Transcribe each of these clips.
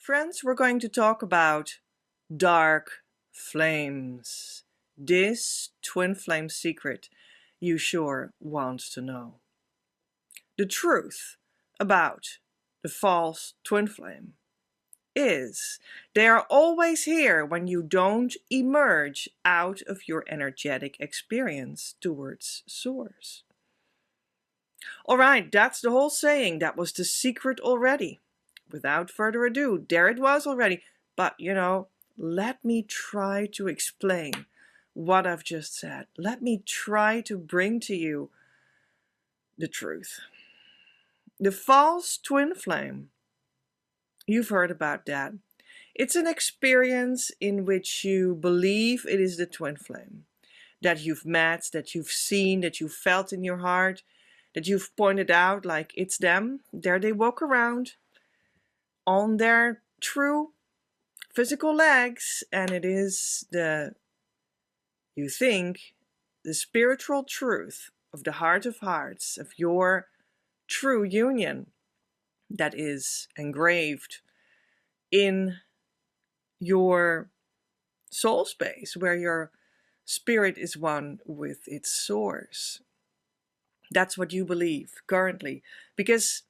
Friends, we're going to talk about dark flames. This twin flame secret you sure want to know. The truth about the false twin flame is they are always here when you don't emerge out of your energetic experience towards source. All right, that's the whole saying. That was the secret already. Without further ado, there it was already. But, let me try to explain what I've just said. Let me try to bring to you the truth. The false twin flame, you've heard about that. It's an experience in which you believe it is the twin flame that you've met, that you've seen, that you've felt in your heart, that you've pointed out like it's them. There they walk around on their true physical legs, and it is you think, the spiritual truth of the heart of hearts, of your true union that is engraved in your soul space, where your spirit is one with its source. That's what you believe currently, because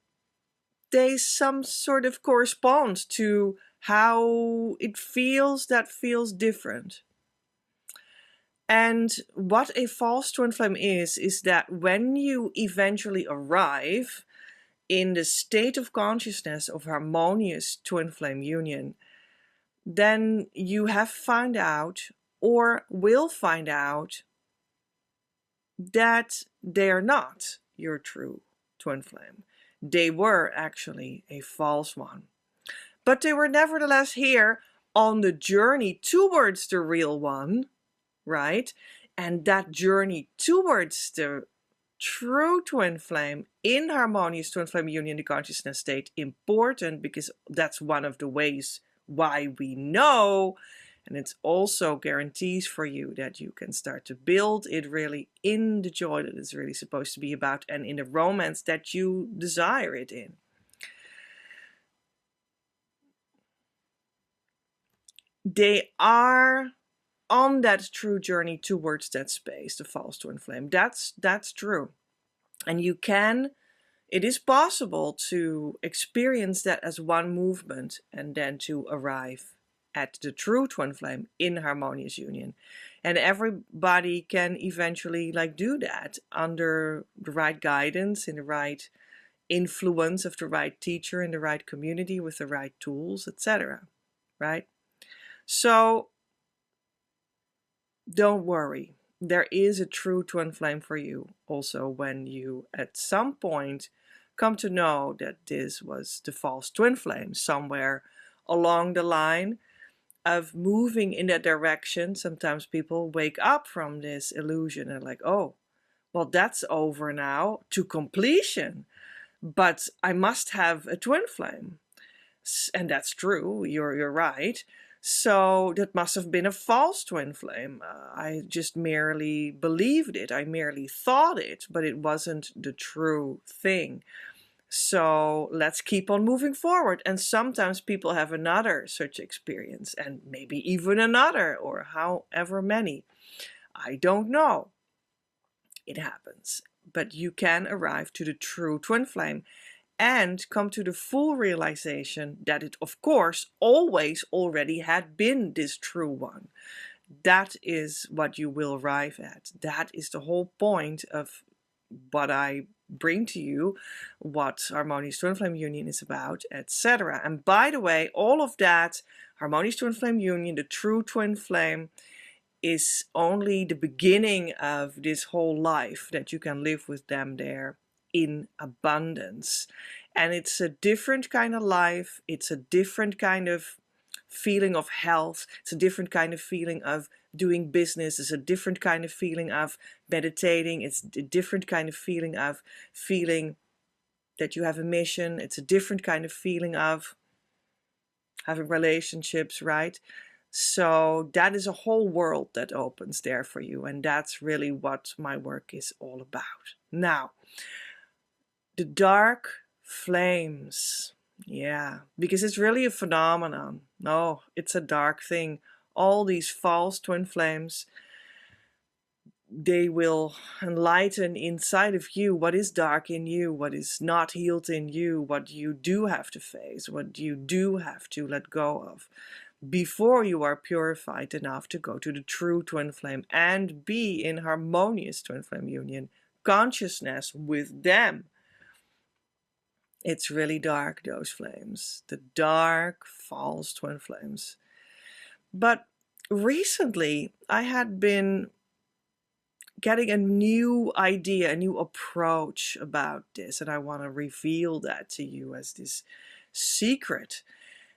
they some sort of correspond to how it feels that feels different. And what a false twin flame is that when you eventually arrive in the state of consciousness of harmonious twin flame union, then you have found out or will find out that they are not your true twin flame. They were actually a false one. But they were nevertheless here on the journey towards the real one, right? And that journey towards the true twin flame in harmonious twin flame union, the consciousness state, important because that's one of the ways why we know. And it's also guarantees for you that you can start to build it really in the joy that it's really supposed to be about and in the romance that you desire it in. They are on that true journey towards that space, the false twin flame. That's true. And it is possible to experience that as one movement and then to arrive at the true twin flame in harmonious union. And everybody can eventually do that under the right guidance, in the right influence of the right teacher, in the right community, with the right tools, etc. Right? So don't worry. There is a true twin flame for you also when you at some point come to know that this was the false twin flame somewhere along the line of moving in that direction. Sometimes people wake up from this illusion and oh, well, that's over now to completion, but I must have a twin flame. And that's true, you're right. So that must have been a false twin flame. I just merely believed it. I merely thought it, but it wasn't the true thing. So let's keep on moving forward. And sometimes people have another such experience, and maybe even another, or however many. I don't know. It happens. But you can arrive to the true twin flame and come to the full realization that it, of course, always already had been this true one. That is what you will arrive at. That is the whole point of what I bring to you, what harmonious twin flame union is about, etc. And by the way, all of that, harmonious twin flame union, the true twin flame, is only the beginning of this whole life that you can live with them there in abundance. And it's a different kind of life. It's a different kind of feeling of health. It's a different kind of feeling of doing business. It's a different kind of feeling of meditating. It's a different kind of feeling of feeling that you have a mission. It's a different kind of feeling of having relationships, right? So that is a whole world that opens there for you. And that's really what my work is all about. Now, the dark flames. Yeah, because it's really a phenomenon. No, it's a dark thing. All these false twin flames, they will enlighten inside of you what is dark in you, what is not healed in you, what you do have to face, what you do have to let go of before you are purified enough to go to the true twin flame and be in harmonious twin flame union consciousness with them. It's really dark, those flames, the dark false twin flames. But recently I had been getting a new idea, a new approach about this, and I want to reveal that to you as this secret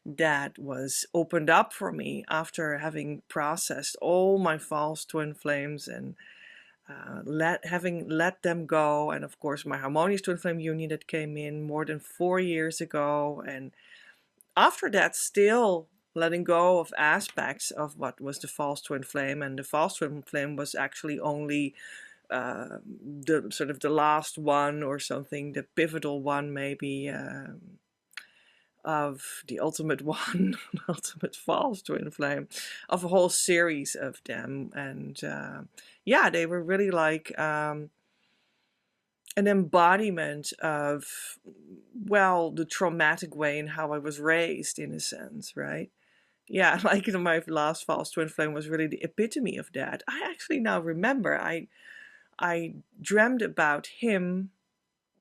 that was opened up for me after having processed all my false twin flames and having let them go, and of course my harmonious twin flame union that came in more than 4 years ago, and after that still letting go of aspects of what was the false twin flame. And the false twin flame was actually only the sort of the last one or something, the pivotal one maybe, of the ultimate one, ultimate false twin flame, of a whole series of them. And yeah, they were really like an embodiment of, well, the traumatic way in how I was raised, in a sense, right? Yeah, like my last false twin flame was really the epitome of that. I actually now remember I dreamed about him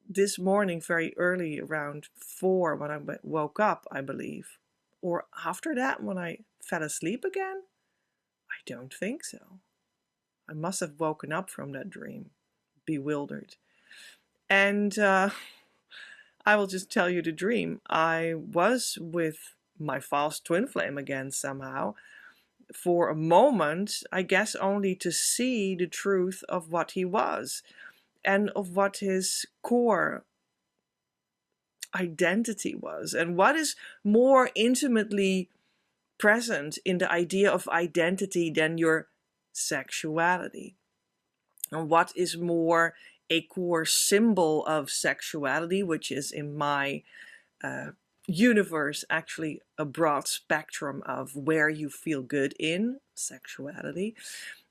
this morning very early, around 4 when I woke up, I believe. Or after that when I fell asleep again? I don't think so. I must have woken up from that dream, bewildered. And I will just tell you the dream. I was with my false twin flame again somehow, for a moment, I guess only to see the truth of what he was and of what his core identity was, and what is more intimately present in the idea of identity than your sexuality, and what is more a core symbol of sexuality, which is in my universe actually a broad spectrum of where you feel good in sexuality,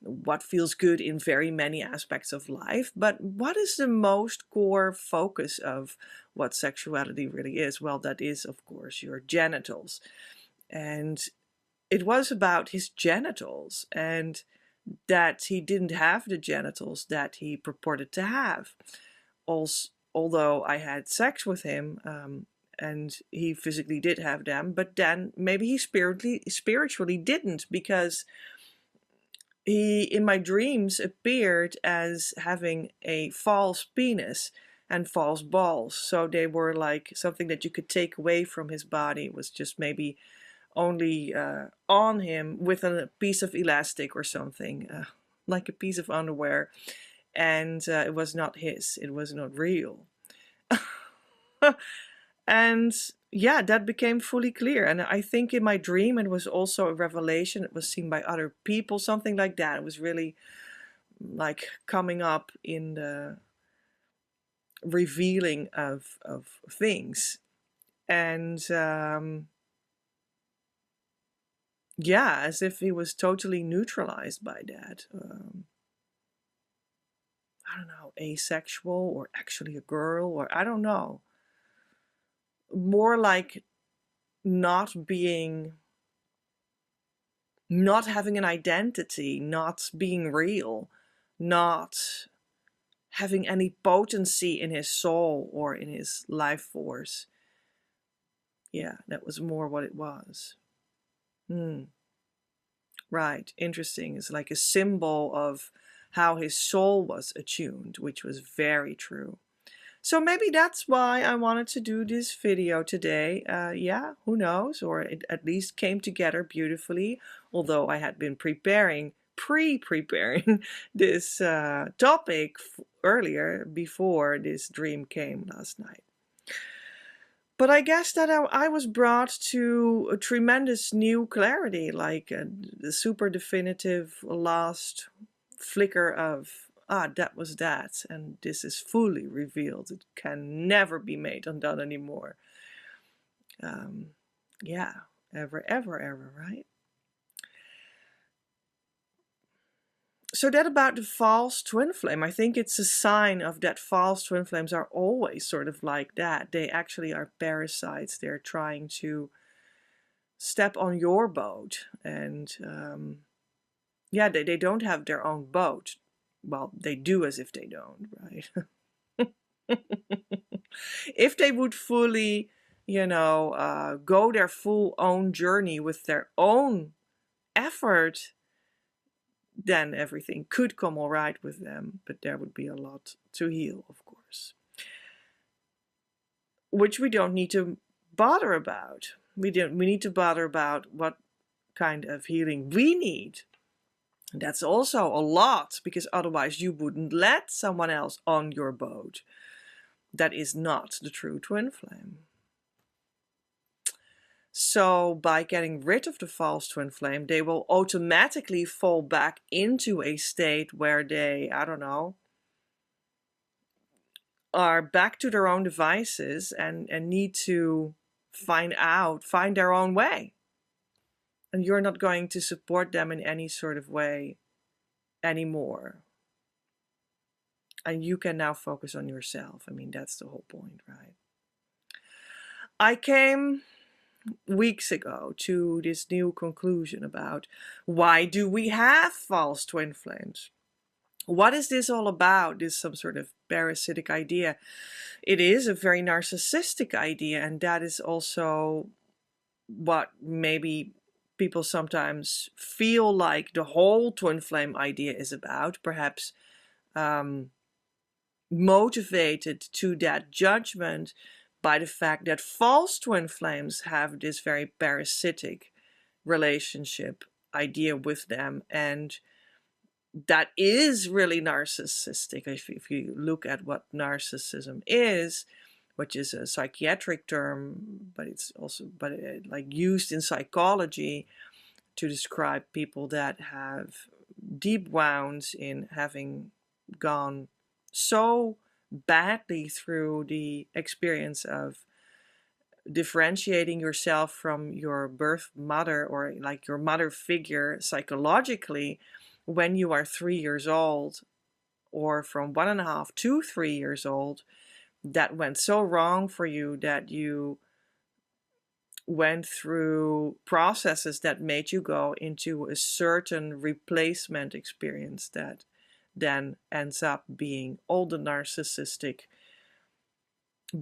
what feels good in very many aspects of life. But what is the most core focus of what sexuality really is? Well, that is, of course, your genitals. And it was about his genitals, and that he didn't have the genitals that he purported to have. Also, although I had sex with him, and he physically did have them, but then maybe he spiritually didn't, because he, in my dreams, appeared as having a false penis and false balls. So they were like something that you could take away from his body. It was just maybe only on him with a piece of elastic or something, like a piece of underwear. And it was not his, it was not real. And yeah, that became fully clear. And I think in my dream it was also a revelation. It was seen by other people, something like that. It was really like coming up in the revealing of things. And yeah, as if he was totally neutralized by that. I don't know, asexual, or actually a girl, or I don't know. More like not having an identity, not being real, not having any potency in his soul or in his life force. Yeah, that was more what it was. Right, interesting. It's like a symbol of how his soul was attuned, which was very true. So maybe that's why I wanted to do this video today. Yeah, who knows? Or it at least came together beautifully, although I had been pre-preparing this topic earlier, before this dream came last night. But I guess that I was brought to a tremendous new clarity, like the super definitive last flicker of, that was that, and this is fully revealed. It can never be made undone anymore. Yeah, ever, ever, ever, right? So that about the false twin flame, I think it's a sign of that false twin flames are always sort of like that. They actually are parasites. They're trying to step on your boat. And yeah, they don't have their own boat. Well, they do as if they don't, right? If they would fully, go their full own journey with their own effort, then everything could come all right with them, but there would be a lot to heal, of course, which we don't need to bother about. We need to bother about what kind of healing we need. And that's also a lot, because otherwise you wouldn't let someone else on your boat. That is not the true twin flame. So by getting rid of the false twin flame, they will automatically fall back into a state where they, I don't know, are back to their own devices and need to find their own way. And you're not going to support them in any sort of way anymore. And you can now focus on yourself. I mean, that's the whole point, right? I came weeks ago to this new conclusion about why do we have false twin flames? What is this all about? This some sort of parasitic idea. It is a very narcissistic idea, and that is also what maybe people sometimes feel like the whole twin flame idea is about, perhaps motivated to that judgment by the fact that false twin flames have this very parasitic relationship idea with them, and that is really narcissistic. If you look at what narcissism is, which is a psychiatric term, but it's also like used in psychology to describe people that have deep wounds in having gone so badly through the experience of differentiating yourself from your birth mother, or like your mother figure psychologically, when you are 3 years old, or from 1.5 to 3 years old, that went so wrong for you that you went through processes that made you go into a certain replacement experience that then ends up being all the narcissistic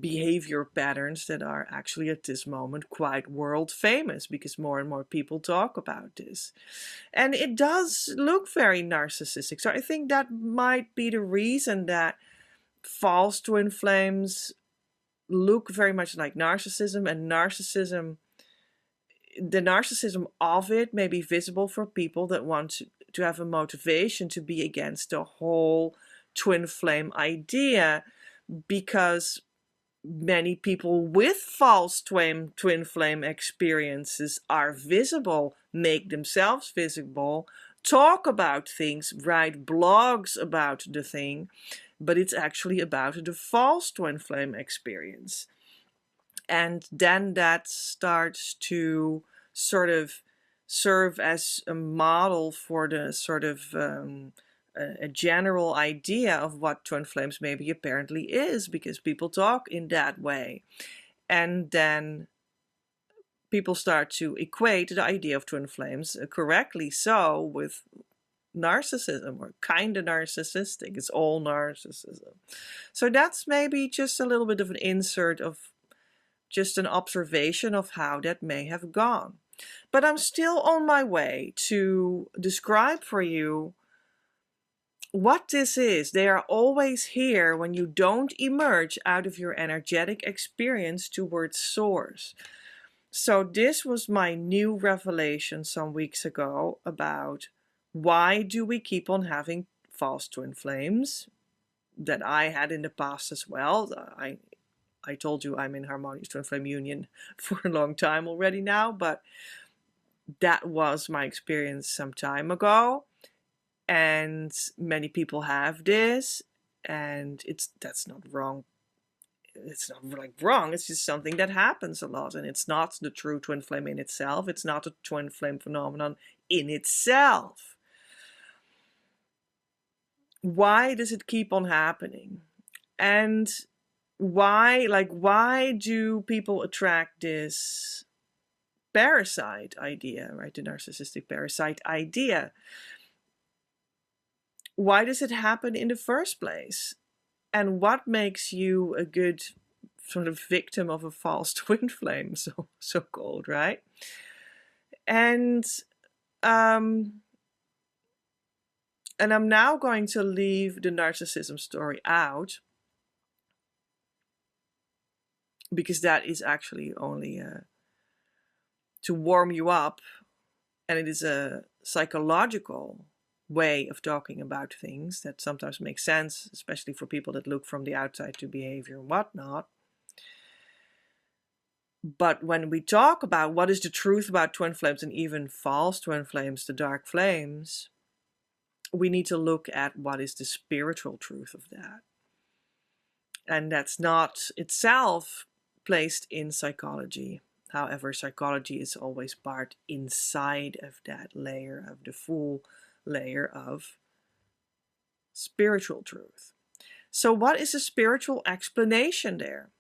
behavior patterns that are actually at this moment quite world famous, because more and more people talk about this. And it does look very narcissistic. So I think that might be the reason that false twin flames look very much like narcissism, and the narcissism of it may be visible for people that want to have a motivation to be against the whole twin flame idea, because many people with false twin flame experiences are visible, make themselves visible, talk about things, write blogs about the thing, but it's actually about the false twin flame experience. And then that starts to sort of serve as a model for the sort of a general idea of what twin flames maybe apparently is, because people talk in that way. And then people start to equate the idea of twin flames, correctly so, with narcissism, or kind of narcissistic. It's all narcissism. So that's maybe just a little bit of an insert of just an observation of how that may have gone. But I'm still on my way to describe for you what this is. They are always here when you don't emerge out of your energetic experience towards source. So this was my new revelation some weeks ago about why do we keep on having false twin flames that I had in the past as well. I told you I'm in harmonious twin flame union for a long time already now, but that was my experience some time ago. And many people have this, and that's not wrong. it's not like wrong, it's just something that happens a lot, and it's not the true twin flame in itself. It's not a twin flame phenomenon in itself. Why does it keep on happening? And why do people attract this parasite idea, right? The narcissistic parasite idea. Why does it happen in the first place? And what makes you a good sort of victim of a false twin flame, so called, right? And I'm now going to leave the narcissism story out, because that is actually only to warm you up, and it is a psychological way of talking about things that sometimes makes sense, especially for people that look from the outside to behavior and whatnot. But when we talk about what is the truth about twin flames, and even false twin flames, the dark flames, we need to look at what is the spiritual truth of that. And that's not itself placed in psychology. However, psychology is always part inside of that layer, of the full layer of spiritual truth. So what is a spiritual explanation there?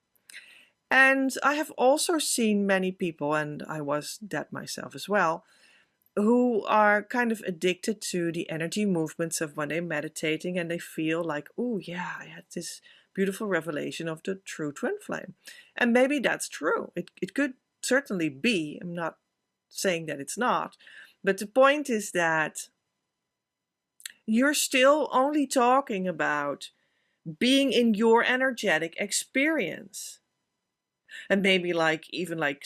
And I have also seen many people, and I was that myself as well, who are kind of addicted to the energy movements of when they're meditating, and they feel like, oh yeah, I had this beautiful revelation of the true twin flame. And maybe that's true. It could certainly be. I'm not saying that it's not. But the point is that you're still only talking about being in your energetic experience. And maybe even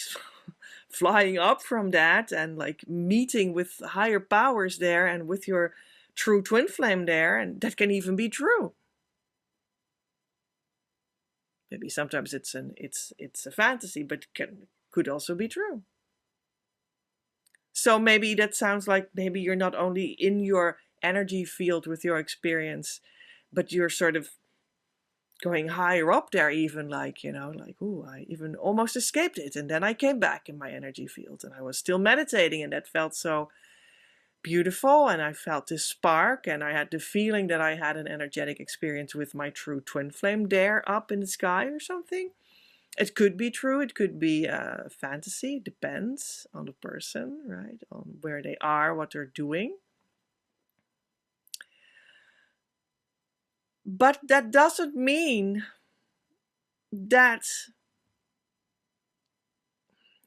flying up from that and like meeting with higher powers there and with your true twin flame there, and that can even be true. Maybe sometimes it's a fantasy, but could also be true. So maybe that sounds like maybe you're not only in your energy field with your experience, but you're sort of going higher up there, even like, ooh, I even almost escaped it. And then I came back in my energy field, and I was still meditating, and that felt so beautiful. And I felt this spark, and I had the feeling that I had an energetic experience with my true twin flame there up in the sky or something. It could be true. It could be a fantasy. It depends on the person, right? On where they are, what they're doing. But that doesn't mean that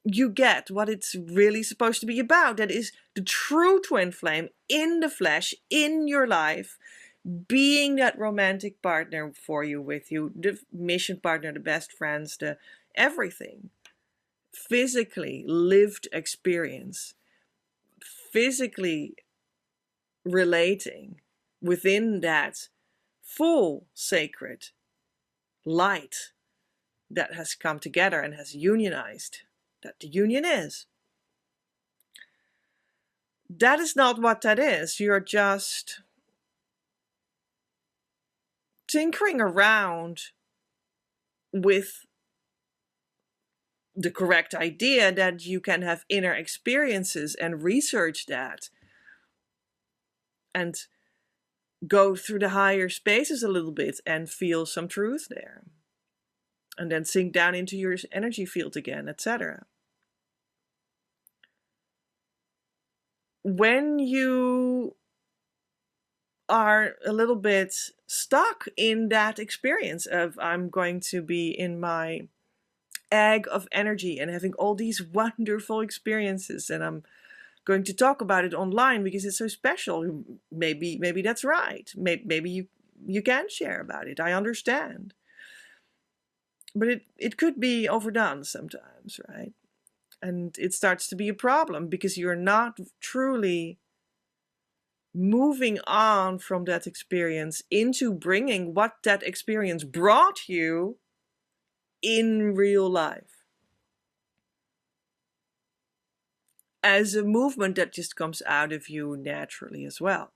you get what it's really supposed to be about. That is the true twin flame in the flesh, in your life, being that romantic partner for you, with you, the mission partner, the best friends, the everything. Physically lived experience, physically relating within that full sacred light that has come together and has unionized, that the union is. That is not what that is. You're just tinkering around with the correct idea that you can have inner experiences and research that and go through the higher spaces a little bit and feel some truth there, and then sink down into your energy field again, etc. When you are a little bit stuck in that experience of, I'm going to be in my egg of energy and having all these wonderful experiences, and I'm going to talk about it online because it's so special. Maybe that's right. Maybe you can share about it. I understand. But it could be overdone sometimes, right? And it starts to be a problem because you're not truly moving on from that experience into bringing what that experience brought you in real life as a movement that just comes out of you naturally as well.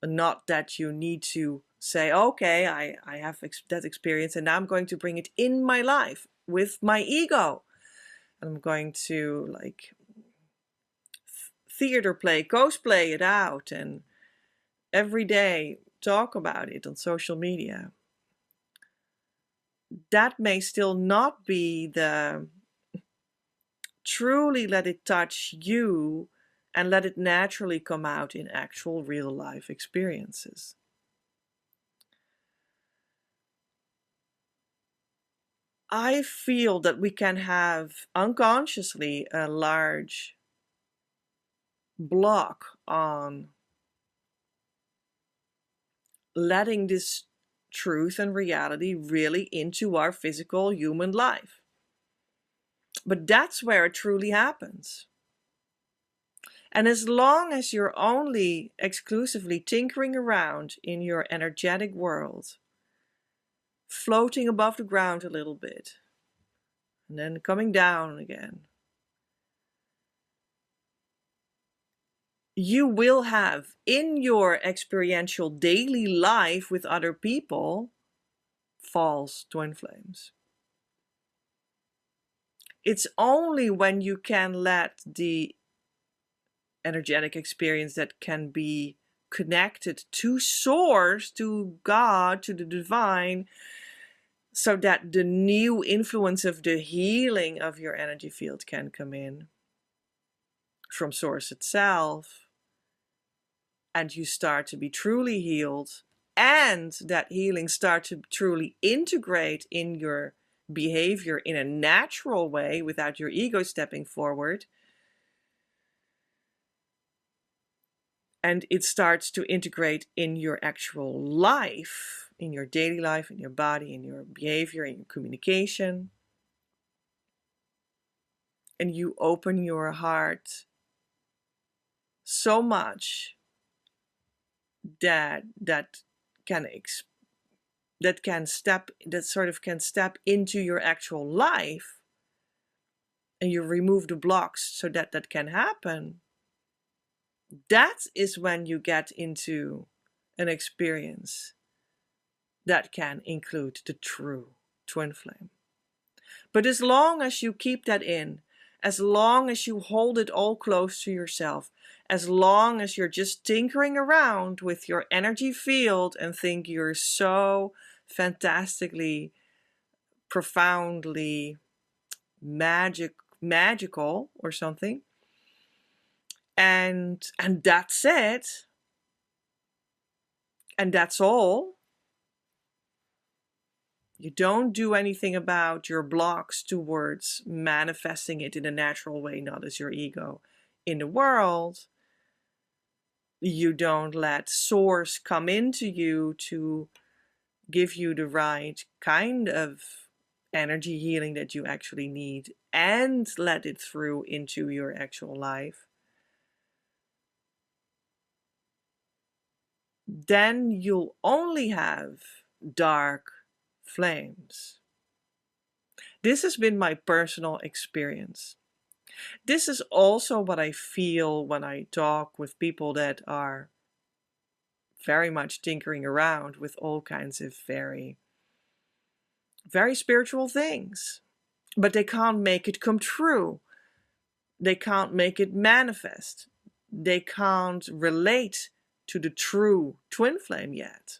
And not that you need to say, okay, I have that experience, and now I'm going to bring it in my life with my ego. I'm going to like theater play, cosplay it out, and every day talk about it on social media. That may still not be the truly let it touch you and let it naturally come out in actual real life experiences. I feel that we can have unconsciously a large block on letting this truth and reality really into our physical human life. But that's where it truly happens. And as long as you're only exclusively tinkering around in your energetic world, floating above the ground a little bit, and then coming down again, you will have in your experiential daily life with other people false twin flames. It's only when you can let the energetic experience that can be connected to source, to God, to the divine, so that the new influence of the healing of your energy field can come in from source itself, and you start to be truly healed, and that healing start to truly integrate in your behavior in a natural way without your ego stepping forward. And it starts to integrate in your actual life, in your daily life, in your body, in your behavior, in your communication. And you open your heart so much that can step into your actual life, and you remove the blocks so that can happen. That is when you get into an experience that can include the true twin flame. But as long as you keep that in, as long as you hold it all close to yourself, as long as you're just tinkering around with your energy field and think you're so fantastically, profoundly magical or something, and that's it, and that's all, you don't do anything about your blocks towards manifesting it in a natural way, not as your ego in the world. You don't let source come into you to give you the right kind of energy healing that you actually need and let it through into your actual life. Then you'll only have dark flames. This has been my personal experience. This is also what I feel when I talk with people that are very much tinkering around with all kinds of very, very spiritual things. But they can't make it come true. They can't make it manifest. They can't relate to the true twin flame yet.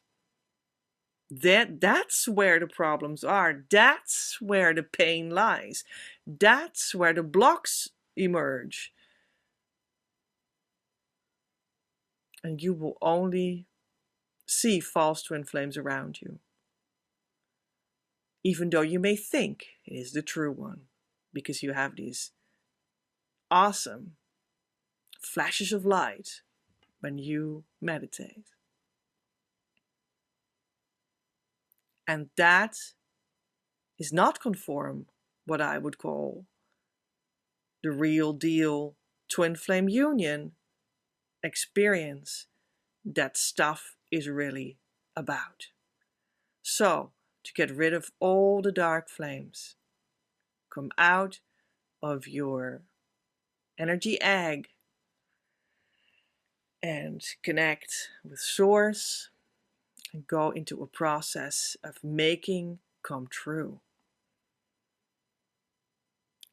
That's where the problems are. That's where the pain lies. That's where the blocks emerge. And you will only see false twin flames around you, even though you may think it is the true one, because you have these awesome flashes of light when you meditate. And that is not conform what I would call the real deal twin flame union experience that stuff is really about. So, to get rid of all the dark flames, come out of your energy egg and connect with source, and go into a process of making come true.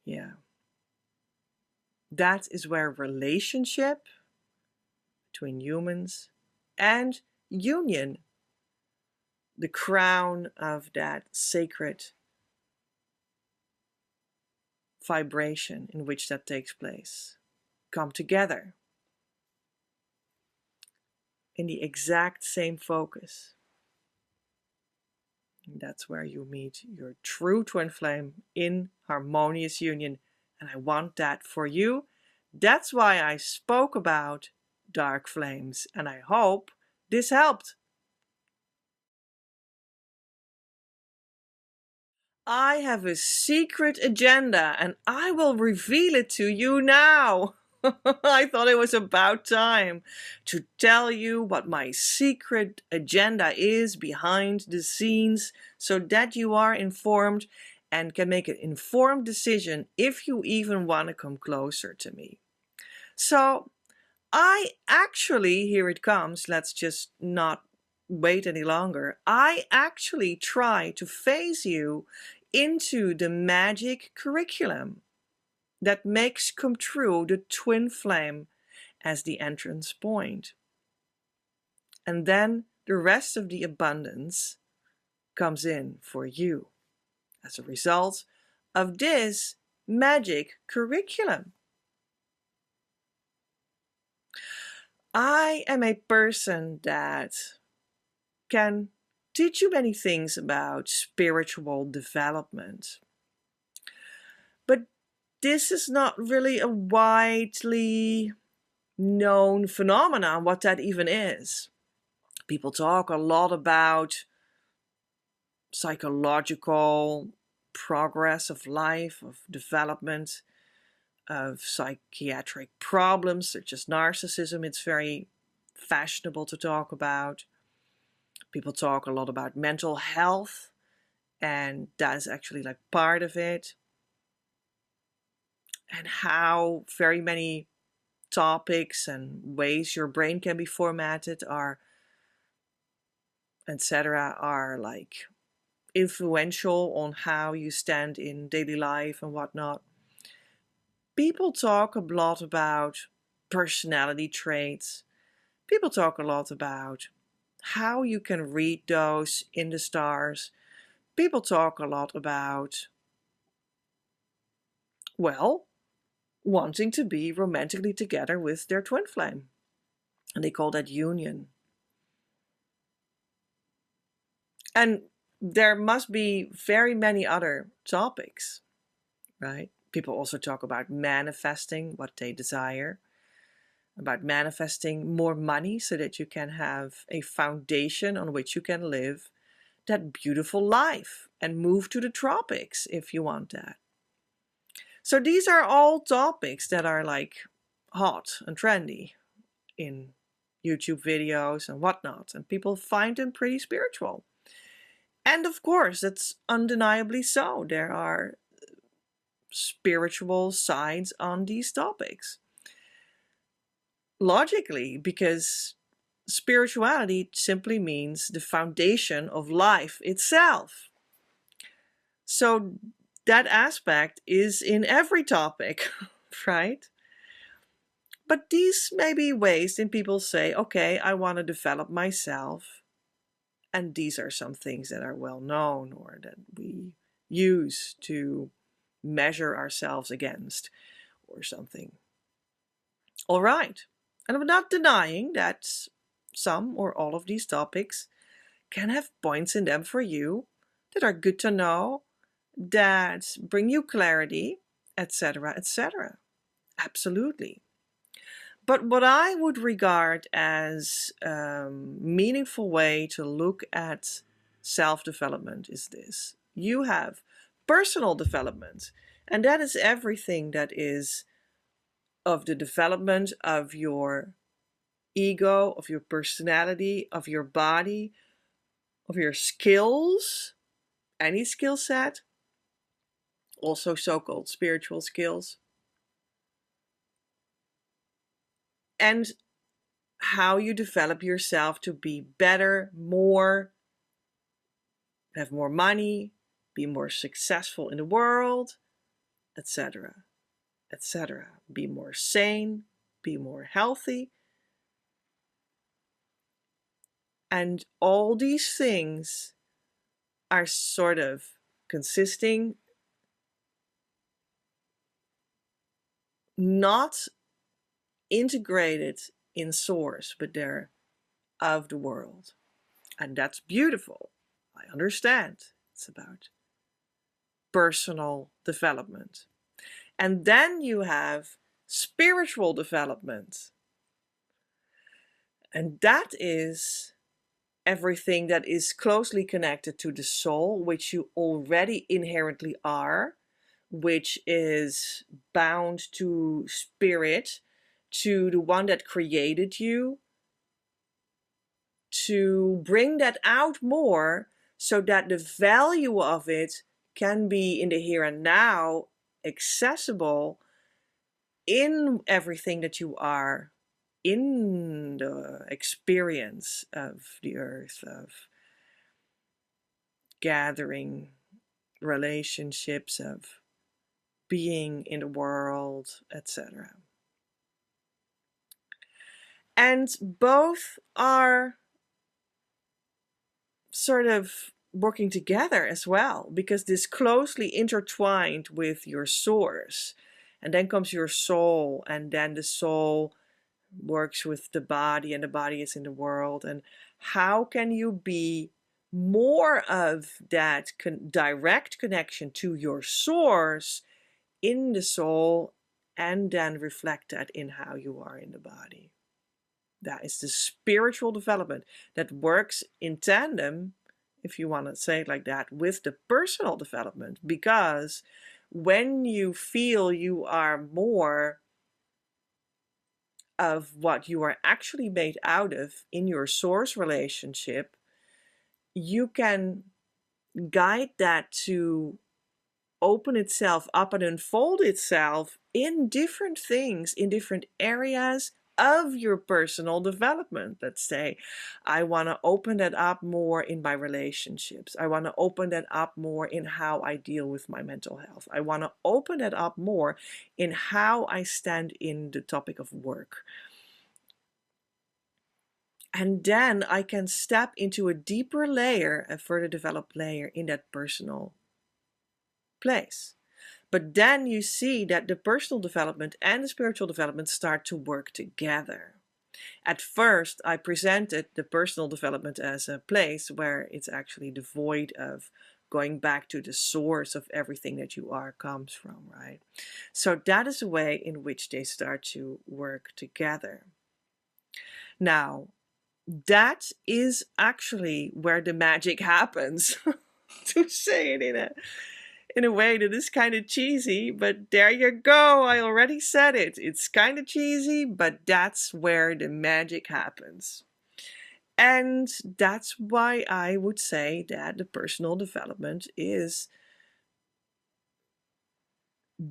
Yeah. That is where relationship between humans and union, the crown of that sacred vibration in which that takes place, come together in the exact same focus. And that's where you meet your true twin flame in harmonious union. And I want that for you. That's why I spoke about dark flames, and I hope this helped. I have a secret agenda, and I will reveal it to you now. I thought it was about time to tell you what my secret agenda is behind the scenes so that you are informed and can make an informed decision if you even want to come closer to me. So, I actually, here it comes, let's just not wait any longer. I actually try to phase you into the magic curriculum that makes come true the twin flame as the entrance point. And then the rest of the abundance comes in for you as a result of this magic curriculum. I am a person that can teach you many things about spiritual development. But this is not really a widely known phenomenon, what that even is. People talk a lot about psychological progress of life, of development, of psychiatric problems such as narcissism. It's very fashionable to talk about. People talk a lot about mental health, and that is actually like part of it. And how very many topics and ways your brain can be formatted are, etc., are like influential on how you stand in daily life and whatnot. People talk a lot about personality traits. People talk a lot about how you can read those in the stars. People talk a lot about, well, wanting to be romantically together with their twin flame. And they call that union. And there must be very many other topics, right? People also talk about manifesting what they desire, about manifesting more money so that you can have a foundation on which you can live that beautiful life and move to the tropics if you want that. So these are all topics that are like hot and trendy in YouTube videos and whatnot, and people find them pretty spiritual. And of course, it's undeniably so. There are spiritual sides on these topics. Logically, because spirituality simply means the foundation of life itself. So that aspect is in every topic, right? But these may be ways in people say, okay, I want to develop myself. And these are some things that are well known or that we use to measure ourselves against or something. All right. And I'm not denying that some or all of these topics can have points in them for you that are good to know, that bring you clarity, etc., etc. Absolutely. But what I would regard as a meaningful way to look at self-development is this. You have personal development, and that is everything that is of the development of your ego, of your personality, of your body, of your skills, any skill set, also so-called spiritual skills. And how you develop yourself to be better, more, have more money, be more successful in the world, etc., etc. Be more sane, be more healthy. And all these things are sort of consisting not integrated in source, but they're of the world. And that's beautiful. I understand. It's about personal development. And then you have spiritual development. And that is everything that is closely connected to the soul, which you already inherently are, which is bound to spirit, to the one that created you, to bring that out more so that the value of it can be in the here and now accessible in everything that you are, in the experience of the earth, of gathering relationships, of being in the world, etc. And both are sort of working together as well, because this closely intertwined with your source. And then comes your soul, and then the soul works with the body, and the body is in the world. And how can you be more of that direct connection to your source in the soul, and then reflect that in how you are in the body? That is the spiritual development that works in tandem, if you want to say it like that, with the personal development. Because when you feel you are more of what you are actually made out of in your source relationship, you can guide that to open itself up and unfold itself in different things, in different areas of your personal development. Let's say, I want to open that up more in my relationships. I want to open that up more in how I deal with my mental health. I want to open that up more in how I stand in the topic of work. And then I can step into a deeper layer, a further developed layer in that personal place. But then you see that the personal development and the spiritual development start to work together. At first, I presented the personal development as a place where it's actually devoid of going back to the source of everything that you are comes from, right? So that is a way in which they start to work together. Now, that is actually where the magic happens, to say it in a way that is kind of cheesy, but there you go. I already said it. It's kind of cheesy, but that's where the magic happens. And that's why I would say that the personal development is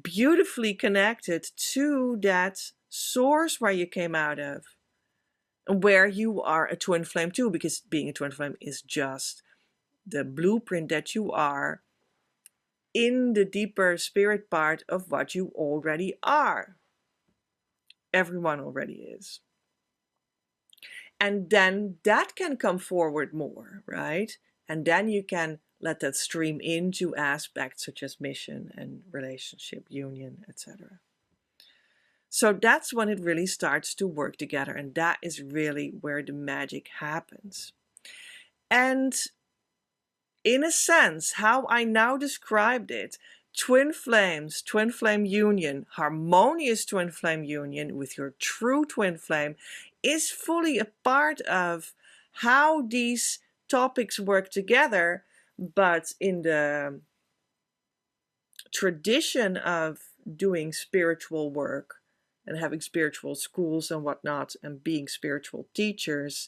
beautifully connected to that source where you came out of, and where you are a twin flame too, because being a twin flame is just the blueprint that you are in the deeper spirit part of what you already are. Everyone already is. And then that can come forward more, right? And then you can let that stream into aspects such as mission and relationship, union, etc. So that's when it really starts to work together. And that is really where the magic happens. And in a sense, how I now described it, twin flames, twin flame union, harmonious twin flame union with your true twin flame is fully a part of how these topics work together. But in the tradition of doing spiritual work and having spiritual schools and whatnot and being spiritual teachers,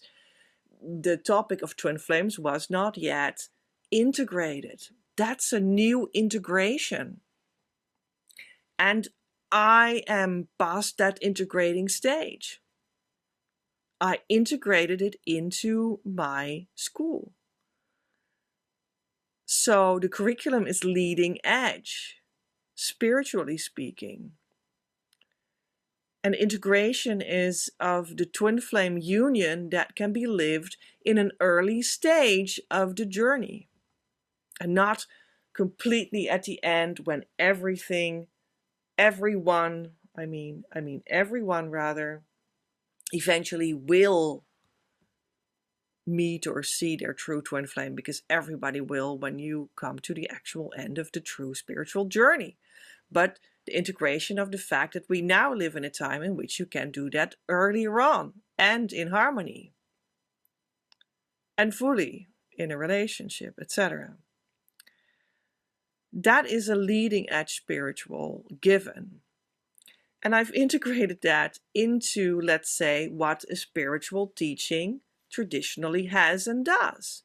the topic of twin flames was not yet integrated. That's a new integration. And I am past that integrating stage. I integrated it into my school. So the curriculum is leading edge, spiritually speaking. And integration is of the twin flame union that can be lived in an early stage of the journey, and not completely at the end when everyone rather, eventually will meet or see their true twin flame, because everybody will when you come to the actual end of the true spiritual journey. But the integration of the fact that we now live in a time in which you can do that earlier on and in harmony and fully in a relationship, etc. That is a leading edge spiritual given. And I've integrated that into, let's say, what a spiritual teaching traditionally has and does,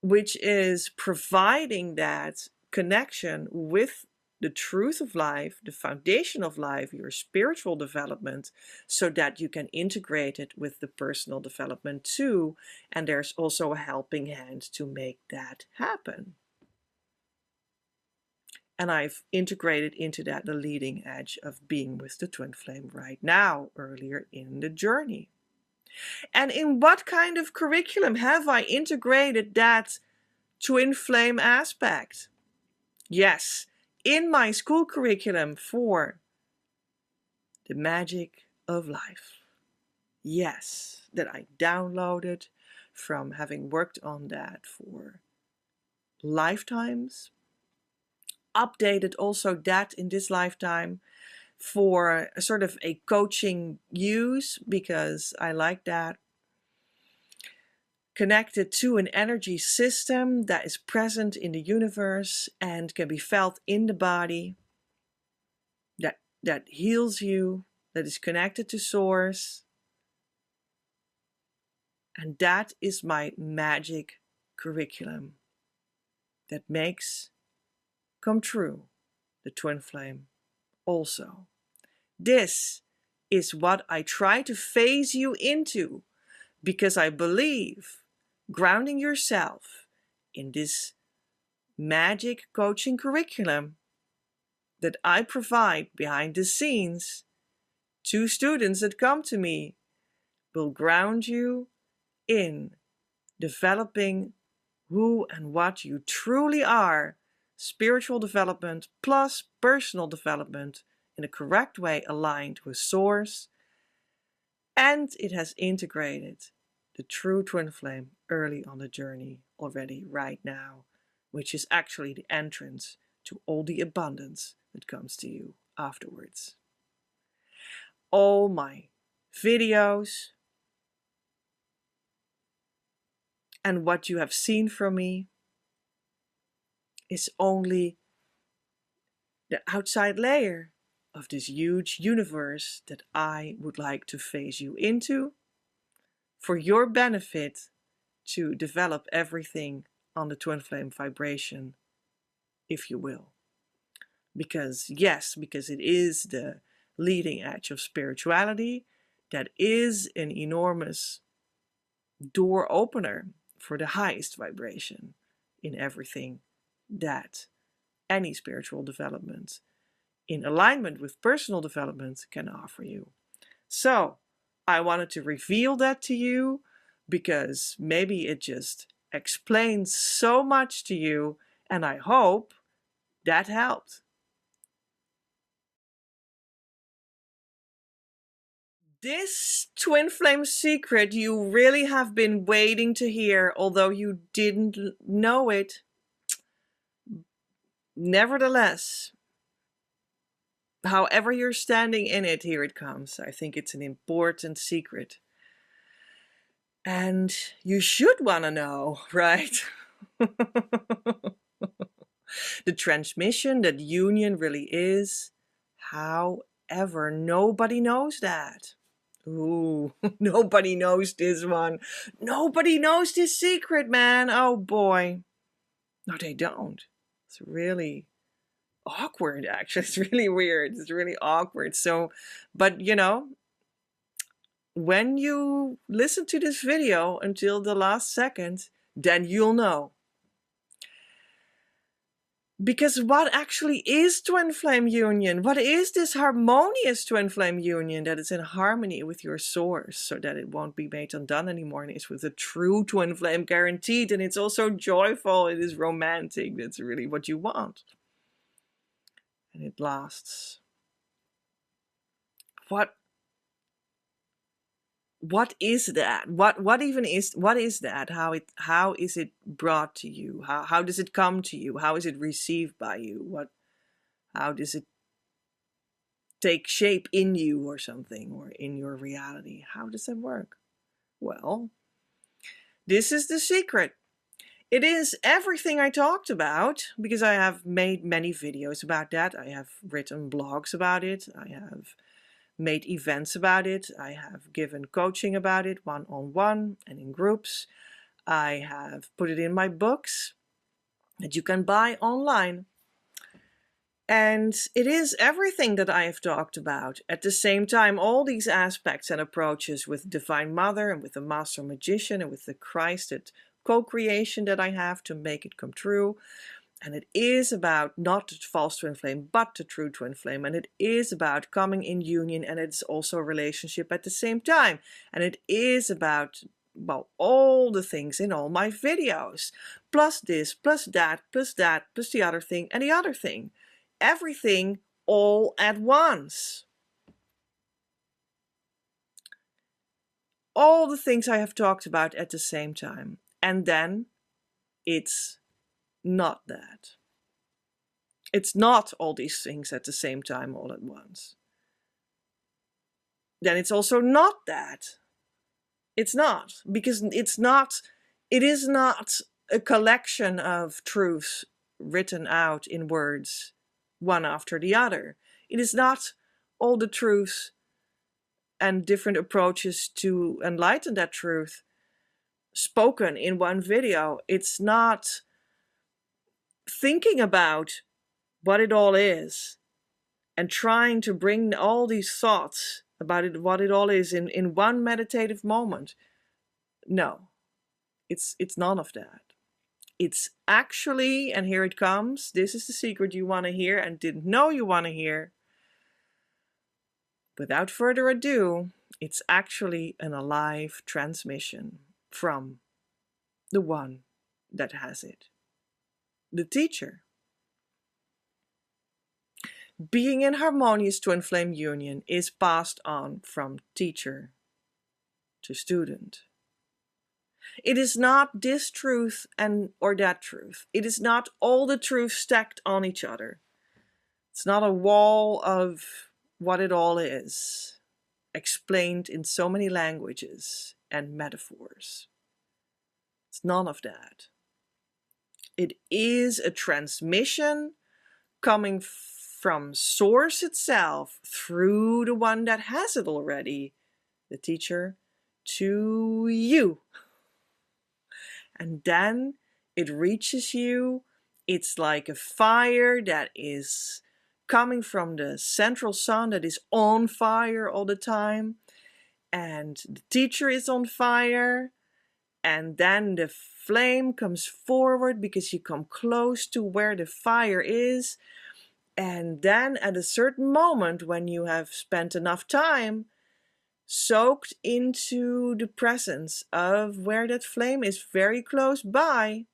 which is providing that connection with the truth of life, the foundation of life, your spiritual development, so that you can integrate it with the personal development too. And there's also a helping hand to make that happen. And I've integrated into that the leading edge of being with the twin flame right now, earlier in the journey. And in what kind of curriculum have I integrated that twin flame aspect? Yes, in my school curriculum for the magic of life. Yes, that I downloaded from having worked on that for lifetimes. Updated also that in this lifetime for a sort of a coaching use, because I like that. Connected to an energy system that is present in the universe and can be felt in the body, that heals you, that is connected to source. And that is my magic curriculum that makes come true the twin flame also. This is what I try to phase you into, because I believe grounding yourself in this magic coaching curriculum that I provide behind the scenes to students that come to me will ground you in developing who and what you truly are, spiritual development plus personal development in a correct way aligned with source. And it has integrated the true twin flame early on the journey already right now, which is actually the entrance to all the abundance that comes to you afterwards. All my videos and what you have seen from me is only the outside layer of this huge universe that I would like to phase you into for your benefit to develop everything on the twin flame vibration, if you will. Because it is the leading edge of spirituality, that is an enormous door opener for the highest vibration in everything that any spiritual development in alignment with personal development can offer you. So I wanted to reveal that to you because maybe it just explains so much to you, and I hope that helped. This twin flame secret you really have been waiting to hear, although you didn't know it. Nevertheless, however you're standing in it, here it comes. I think it's an important secret. And you should want to know, right? The transmission that union really is. However, nobody knows that. Ooh, nobody knows this one. Nobody knows this secret, man. Oh boy. No, they don't. It's really awkward, actually. It's really weird. It's really awkward. So, but when you listen to this video until the last second, then you'll know. Because what actually is twin flame union? What is this harmonious twin flame union that is in harmony with your source so that it won't be made undone anymore and is with a true twin flame guaranteed, and it's also joyful, it is romantic, that's really what you want. And it lasts. What is that? What is that? How is it brought to you? How does it come to you? How is it received by you? How does it take shape in you or something, or in your reality? How does that work? Well, this is the secret. It is everything I talked about, because I have made many videos about that. I have written blogs about it. I have made events about it. I have given coaching about it, one-on-one and in groups. I have put it in my books that you can buy online. And it is everything that I have talked about. At the same time, all these aspects and approaches with Divine Mother and with the Master Magician and with the Christed co-creation that I have to make it come true. And it is about not the false twin flame, but the true twin flame. And it is about coming in union, and it's also a relationship at the same time. And it is about, well, all the things in all my videos. Plus this, plus that, plus the other thing and the other thing. Everything all at once. All the things I have talked about at the same time. And then it's not that. It's not all these things at the same time all at once. Then it's also not that. It's not, because it is not a collection of truths written out in words, one after the other. It is not all the truths and different approaches to enlighten that truth spoken in one video. It's not thinking about what it all is and trying to bring all these thoughts about it, what it all is in one meditative moment. No, it's none of that. It's actually, and here it comes, this is the secret you want to hear and didn't know you want to hear. Without further ado, it's actually an alive transmission from the one that has it, the teacher. Being in harmonious twin flame union is passed on from teacher to student. It is not this truth or that truth. It is not all the truths stacked on each other. It's not a wall of what it all is, explained in so many languages and metaphors. It's none of that. It is a transmission coming from source itself through the one that has it already, the teacher, to you. And then it reaches you. It's like a fire that is coming from the central sun that is on fire all the time. And the teacher is on fire. And then the flame comes forward because you come close to where the fire is. And then at a certain moment, when you have spent enough time soaked into the presence of where that flame is very close by,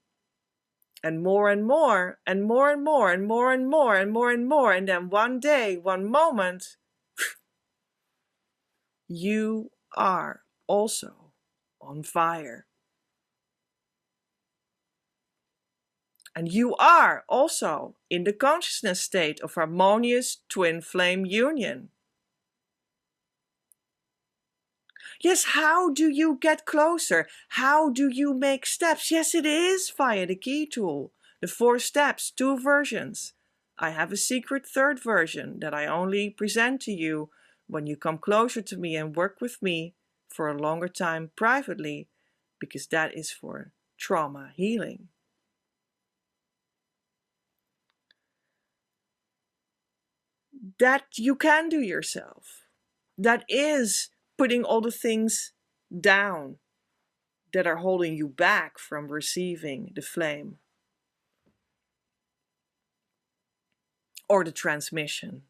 and more and more, and more and more, and more and more, and more and more, and then one day, one moment, you are also on fire. And you are also in the consciousness state of harmonious twin flame union. Yes, how do you get closer? How do you make steps? Yes, it is via the key tool. The 4 steps, 2 versions. I have a secret 3rd version that I only present to you when you come closer to me and work with me for a longer time privately, because that is for trauma healing. That you can do yourself. That is putting all the things down that are holding you back from receiving the flame or the transmission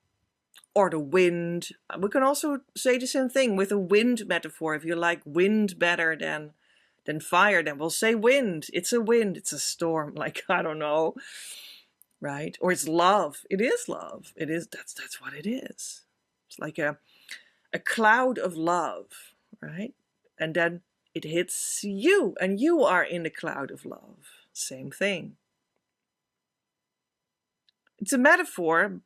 or the wind. We can also say the same thing with a wind metaphor. If you like wind better than fire, then we'll say wind. It's a wind, it's a storm, like, I don't know, right? Or it's love. It is love. It is, that's what it is. It's like a cloud of love, right? And then it hits you and you are in the cloud of love. Same thing. It's a metaphor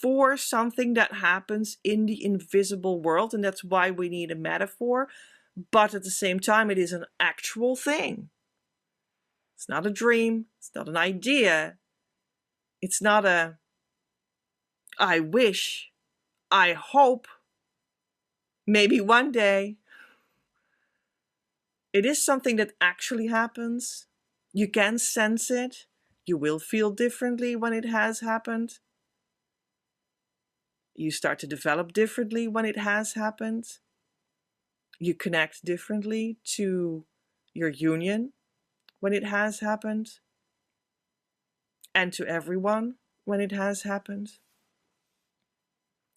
for something that happens in the invisible world, and that's why we need a metaphor. But at the same time, it is an actual thing. It's not a dream. It's not an idea. It's not a I wish, I hope, maybe one day. It is something that actually happens. You can sense it. You will feel differently when it has happened. You start to develop differently when it has happened. You connect differently to your union when it has happened, and to everyone when it has happened.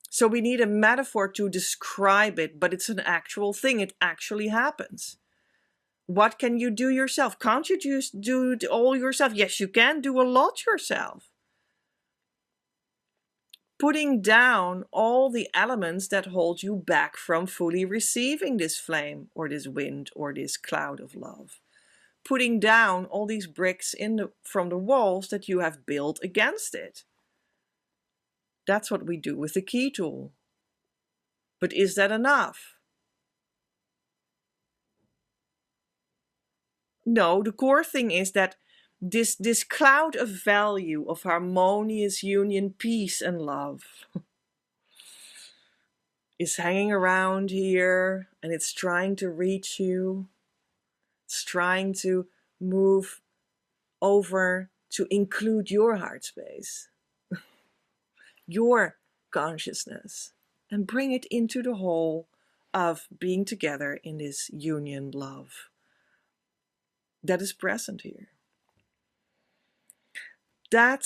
So we need a metaphor to describe it, but it's an actual thing. It actually happens. What can you do yourself? Can't you just do it all yourself? Yes, you can do a lot yourself. Putting down all the elements that hold you back from fully receiving this flame or this wind or this cloud of love. Putting down all these bricks from the walls that you have built against it. That's what we do with the key tool. But is that enough? No, the core thing is that this cloud of value, of harmonious union, peace and love is hanging around here, and it's trying to reach you. It's trying to move over to include your heart space, your consciousness, and bring it into the whole of being together in this union love that is present here. That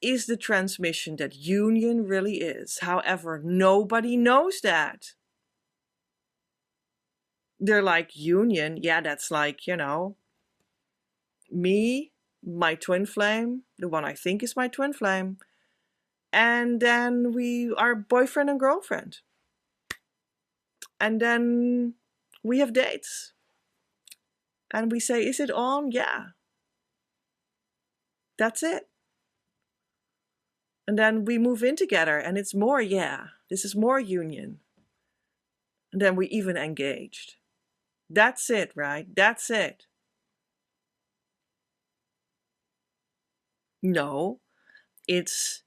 is the transmission that union really is. However, nobody knows that. They're like, union, yeah, that's like, you know, me, my twin flame, the one I think is my twin flame, and then we are boyfriend and girlfriend. And then we have dates. And we say, is it on? Yeah. That's it. And then we move in together and it's more, yeah, this is more union. And then we even engaged. That's it, right? That's it. No, it's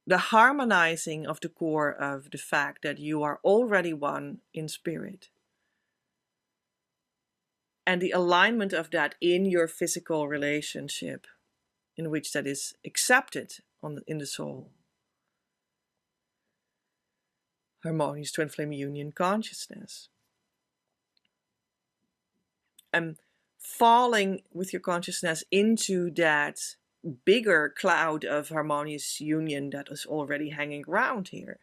the harmonizing of the core of the fact that you are already one in spirit. And the alignment of that in your physical relationship, in which that is accepted in the soul. Harmonious twin flame union consciousness. And falling with your consciousness into that bigger cloud of harmonious union that is already hanging around here.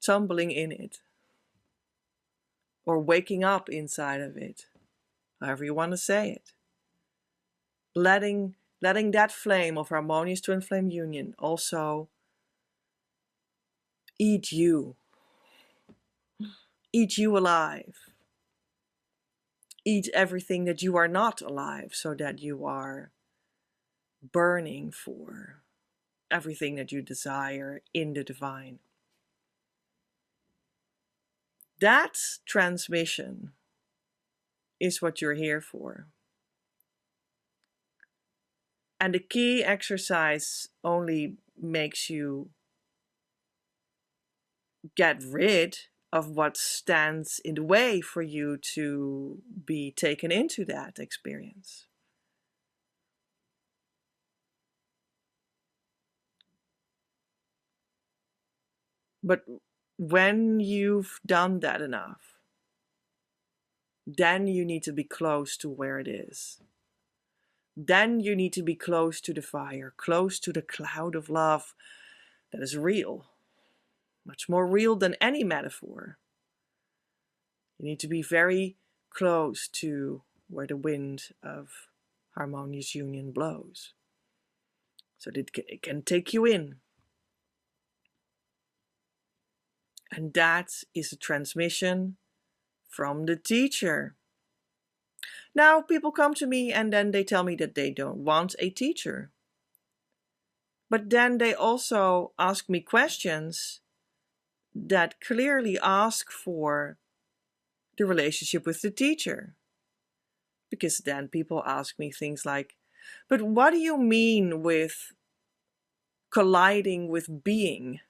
Tumbling in it. Or waking up inside of it. However you want to say it. Letting that flame of harmonious twin flame union also eat you. Eat you alive. Eat everything that you are not alive, so that you are burning for everything that you desire in the divine. That transmission is what you're here for. And the key exercise only makes you get rid of what stands in the way for you to be taken into that experience. But when you've done that enough, then you need to be close to where it is. Then you need to be close to the fire, close to the cloud of love that is real, much more real than any metaphor. You need to be very close to where the wind of harmonious union blows, so that it can take you in. And that is a transmission from the teacher. Now, people come to me and then they tell me that they don't want a teacher. But then they also ask me questions that clearly ask for the relationship with the teacher. Because then people ask me things like, but what do you mean with colliding with being?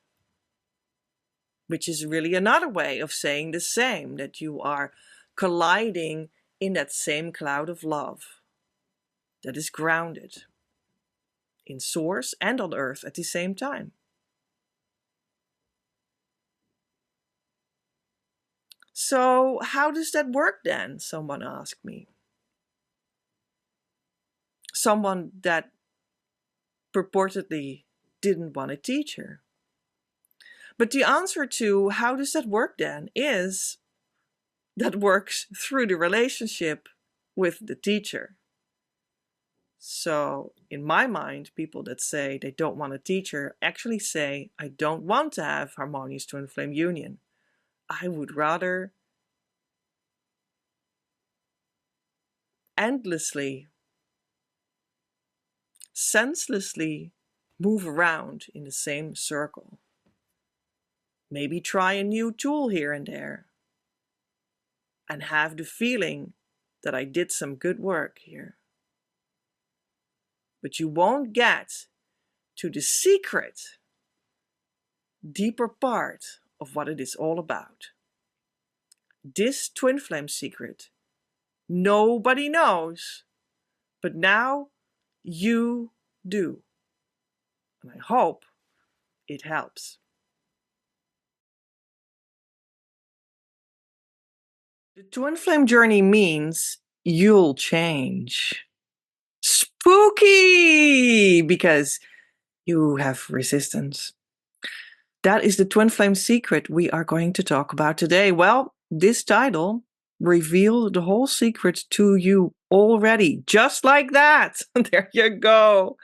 Which is really another way of saying the same, that you are colliding in that same cloud of love that is grounded in source and on earth at the same time. So how does that work then? Someone asked me. Someone that purportedly didn't want a teacher. But the answer to how does that work then is that works through the relationship with the teacher. So in my mind, people that say they don't want a teacher actually say, I don't want to have harmonious twin flame union. I would rather endlessly, senselessly move around in the same circle. Maybe try a new tool here and there and have the feeling that I did some good work here. But you won't get to the secret, deeper part of what it is all about. This twin flame secret, nobody knows, but now you do. And I hope it helps. The twin flame journey means you'll change. Spooky! Because you have resistance. That is the twin flame secret we are going to talk about today. Well, this title revealed the whole secret to you already, just like that. There you go.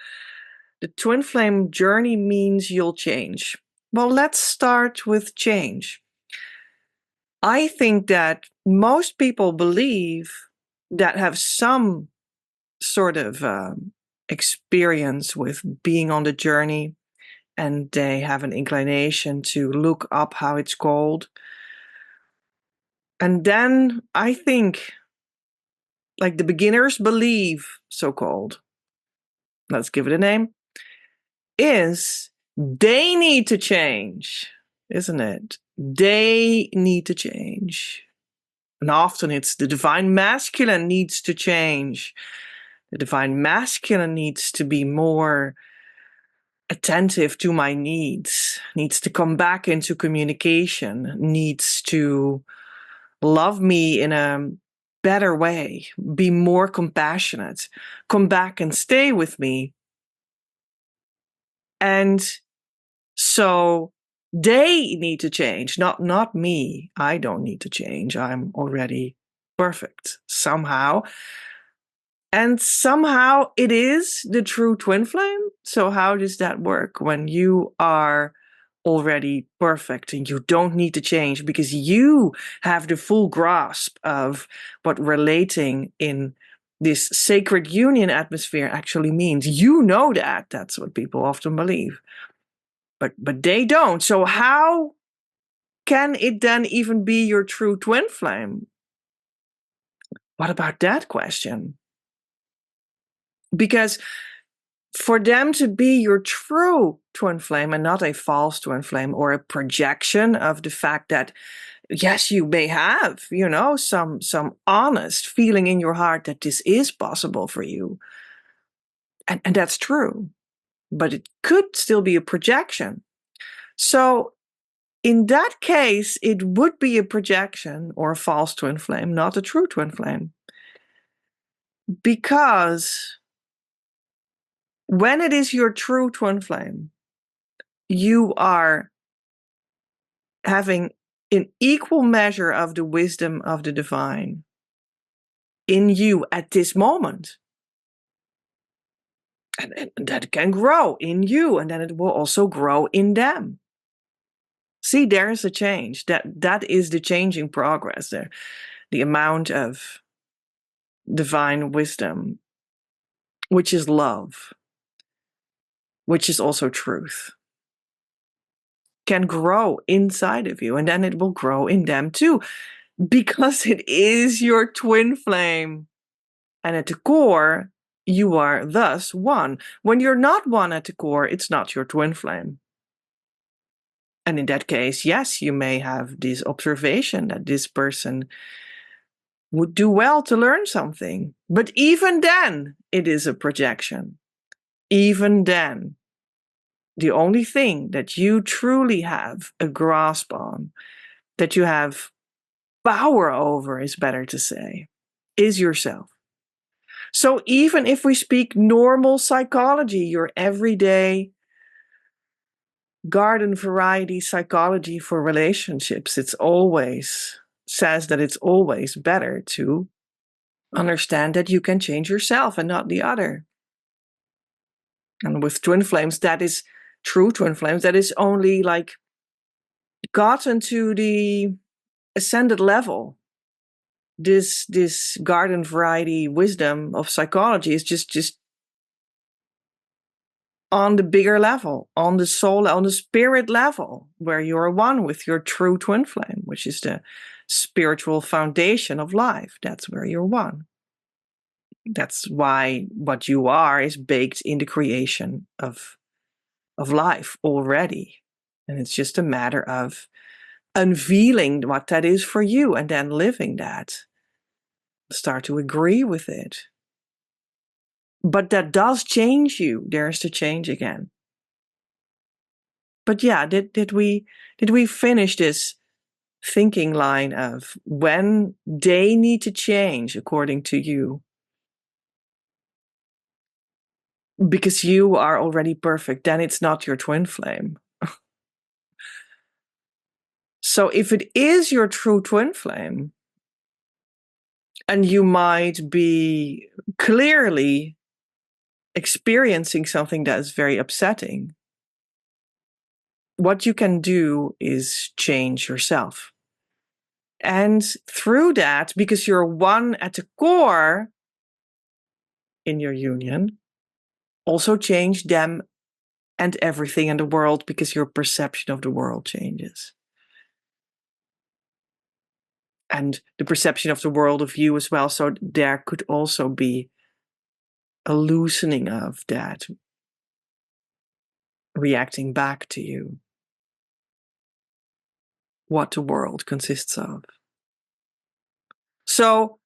The twin flame journey means you'll change. Well, let's start with change. I think that most people believe that have some sort of experience with being on the journey, and they have an inclination to look up how it's called. And then I think, like the beginners believe, so-called, let's give it a name, is they need to change, isn't it? They need to change. And often it's the divine masculine needs to change. The divine masculine needs to be more attentive to my needs, needs to come back into communication, needs to love me in a better way, be more compassionate, come back and stay with me. And so they need to change, not me. I don't need to change. I'm already perfect somehow. And somehow it is the true twin flame. So how does that work when you are already perfect and you don't need to change because you have the full grasp of what relating in this sacred union atmosphere actually means? You know that. That's what people often believe. But they don't. So how can it then even be your true twin flame? What about that question? Because for them to be your true twin flame and not a false twin flame or a projection of the fact that, yes, you may have, some honest feeling in your heart that this is possible for you. And that's true, but it could still be a projection. So in that case, it would be a projection or a false twin flame, not a true twin flame. Because when it is your true twin flame, you are having an equal measure of the wisdom of the divine in you at this moment. And that can grow in you, and then it will also grow in them. See, there is a change. That is the changing progress there. The amount of divine wisdom, which is love, which is also truth, can grow inside of you, and then it will grow in them too, because it is your twin flame. And at the core, you are thus one. When you're not one at the core, it's not your twin flame. And in that case, yes, you may have this observation that this person would do well to learn something. But even then, it is a projection. Even then, the only thing that you truly have a grasp on, that you have power over, is better to say, is yourself. So even if we speak normal psychology, your everyday garden variety psychology for relationships, it's always says that it's always better to understand that you can change yourself and not the other. And with twin flames, that is true twin flames, that is only like gotten to the ascended level. This garden variety wisdom of psychology is just on the bigger level, on the soul, on the spirit level, where you're one with your true twin flame, which is the spiritual foundation of life. That's where you're one. That's why what you are is baked in the creation of life already. And it's just a matter of unveiling what that is for you and then living that. Start to agree with it. But that does change you. There's the change again. But yeah, did we finish this thinking line of when they need to change according to you? Because you are already perfect, then it's not your twin flame. So if it is your true twin flame, and you might be clearly experiencing something that is very upsetting, what you can do is change yourself. And through that, because you're one at the core in your union, also change them and everything in the world, because your perception of the world changes. And the perception of the world of you as well. So there could also be a loosening of that, reacting back to you, what the world consists of. So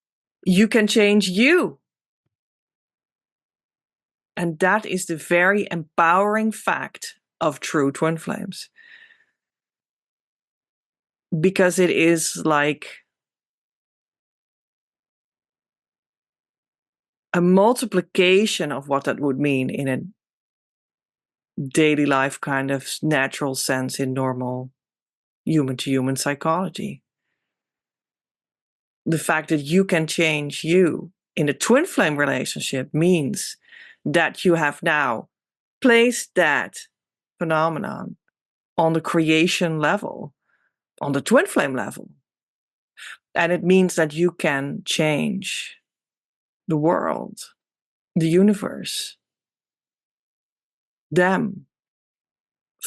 you can change you. And that is the very empowering fact of true twin flames. Because it is like a multiplication of what that would mean in a daily life kind of natural sense in normal human to human psychology. The fact that you can change you in a twin flame relationship means that you have now placed that phenomenon on the creation level, on the twin flame level. And it means that you can change the world, the universe, them,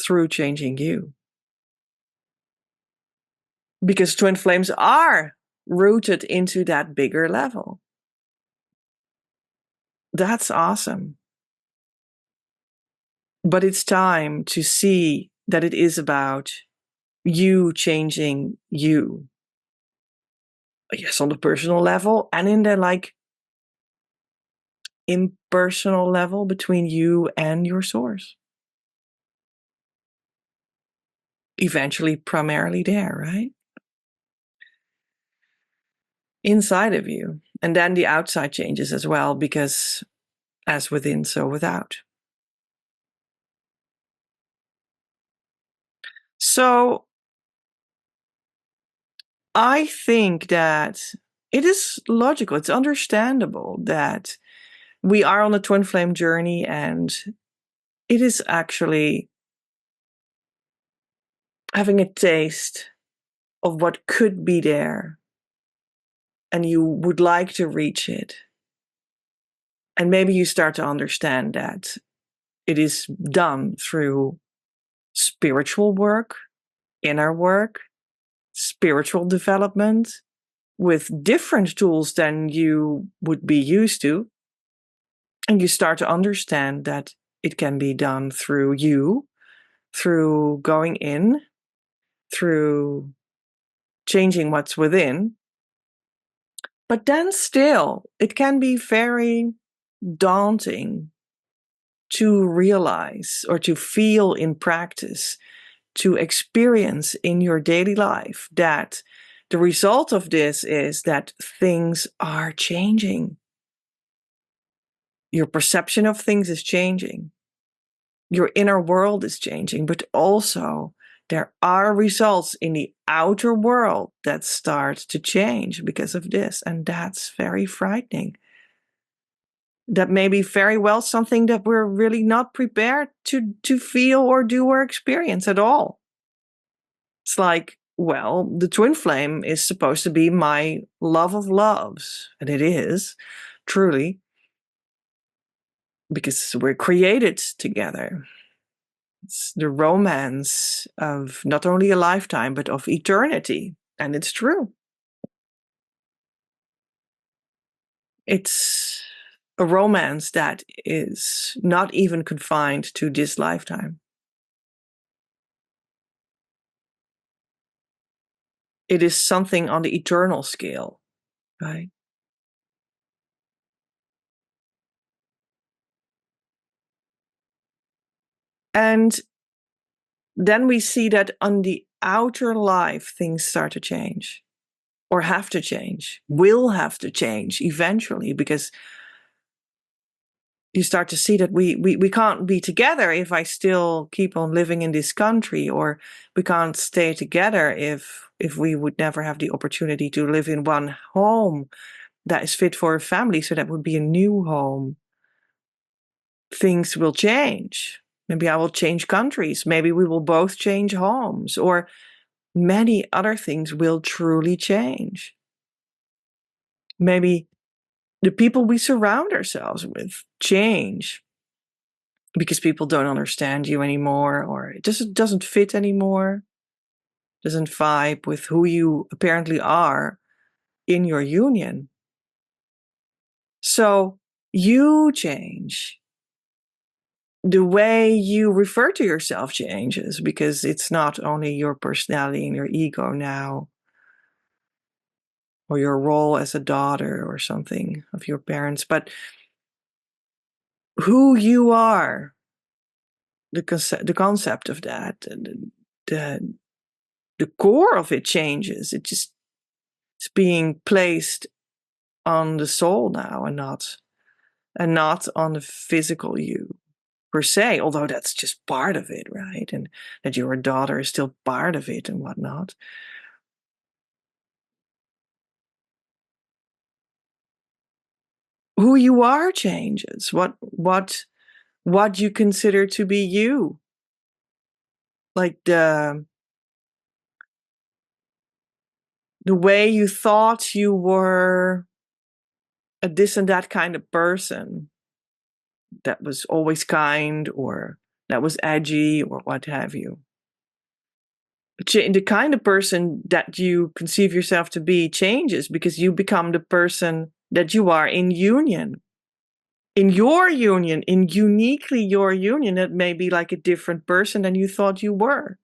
through changing you. Because twin flames are rooted into that bigger level. That's awesome. But it's time to see that it is about you changing you. Yes, on the personal level and in the like impersonal level between you and your source. eventually primarily there, right? Inside of you. And then the outside changes as well, because as within, so without. So I think that it is logical, it's understandable that we are on a twin flame journey, and it is actually having a taste of what could be there, and you would like to reach it. And maybe you start to understand that it is done through spiritual work, inner work, spiritual development, with different tools than you would be used to. And you start to understand that it can be done through you, through going in, through changing what's within. But then still, it can be very daunting to realize or to feel in practice, to experience in your daily life that the result of this is that things are changing. Your perception of things is changing. Your inner world is changing, but also there are results in the outer world that start to change because of this. And that's very frightening. That may be very well something that we're really not prepared to feel or do or experience at all. It's like, well, the twin flame is supposed to be my love of loves. And it is, truly, because we're created together. It's the romance of not only a lifetime, but of eternity. And it's true. It's a romance that is not even confined to this lifetime. It is something on the eternal scale, right? And then we see that on the outer life, things start to change, or have to change, will have to change eventually, because you start to see that we can't be together if I still keep on living in this country, or we can't stay together if we would never have the opportunity to live in one home that is fit for a family. So that would be a new home. Things will change. Maybe I will change countries. Maybe we will both change homes, or many other things will truly change. Maybe the people we surround ourselves with change because people don't understand you anymore, or it just doesn't fit anymore, doesn't vibe with who you apparently are in your union. So you change. The way you refer to yourself changes, because it's not only your personality and your ego now, or your role as a daughter or something of your parents, but who you are. The concept of that, the the core of it changes. It just is being placed on the soul now, and not on the physical you per se, although that's just part of it, right? And that your daughter is still part of it and whatnot. Who you are changes. What you consider to be you. Like the way you thought you were a this and that kind of person that was always kind, or that was edgy, or what have you. The kind of person that you conceive yourself to be changes, because you become the person that you are in union. In your union, in uniquely your union, that may be like a different person than you thought you were.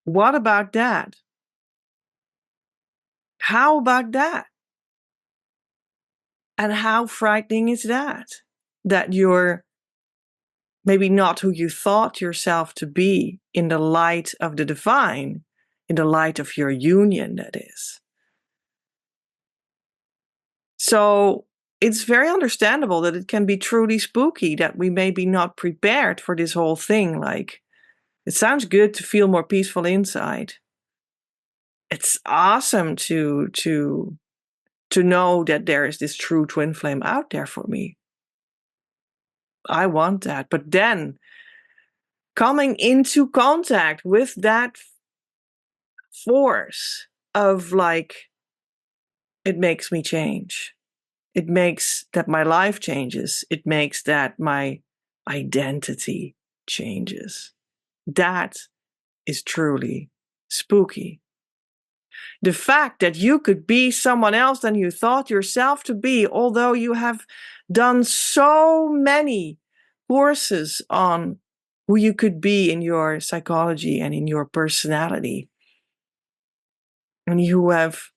What about that? How about that? And how frightening is that? That you're maybe not who you thought yourself to be in the light of the divine, in the light of your union, that is. So it's very understandable that it can be truly spooky, that we may be not prepared for this whole thing. Like, it sounds good to feel more peaceful inside. It's awesome to know that there is this true twin flame out there for me. I want that. But then coming into contact with that force of like, it makes me change. It makes that my life changes. It makes that my identity changes. That is truly spooky. The fact that you could be someone else than you thought yourself to be, although you have done so many courses on who you could be in your psychology and in your personality, and you have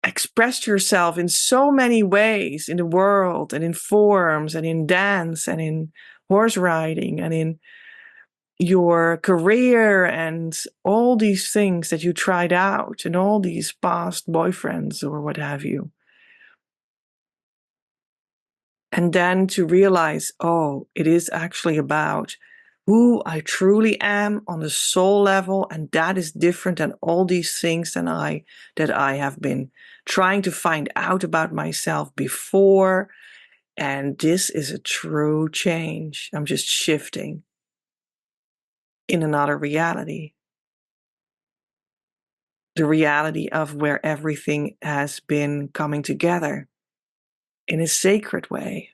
expressed yourself in so many ways in the world and in forms and in dance and in horse riding and in your career and all these things that you tried out and all these past boyfriends or what have you. And then to realize, oh, it is actually about who I truly am on the soul level, and that is different than all these things that I have been trying to find out about myself before. And this is a true change. I'm just shifting in another reality. The reality of where everything has been coming together in a sacred way.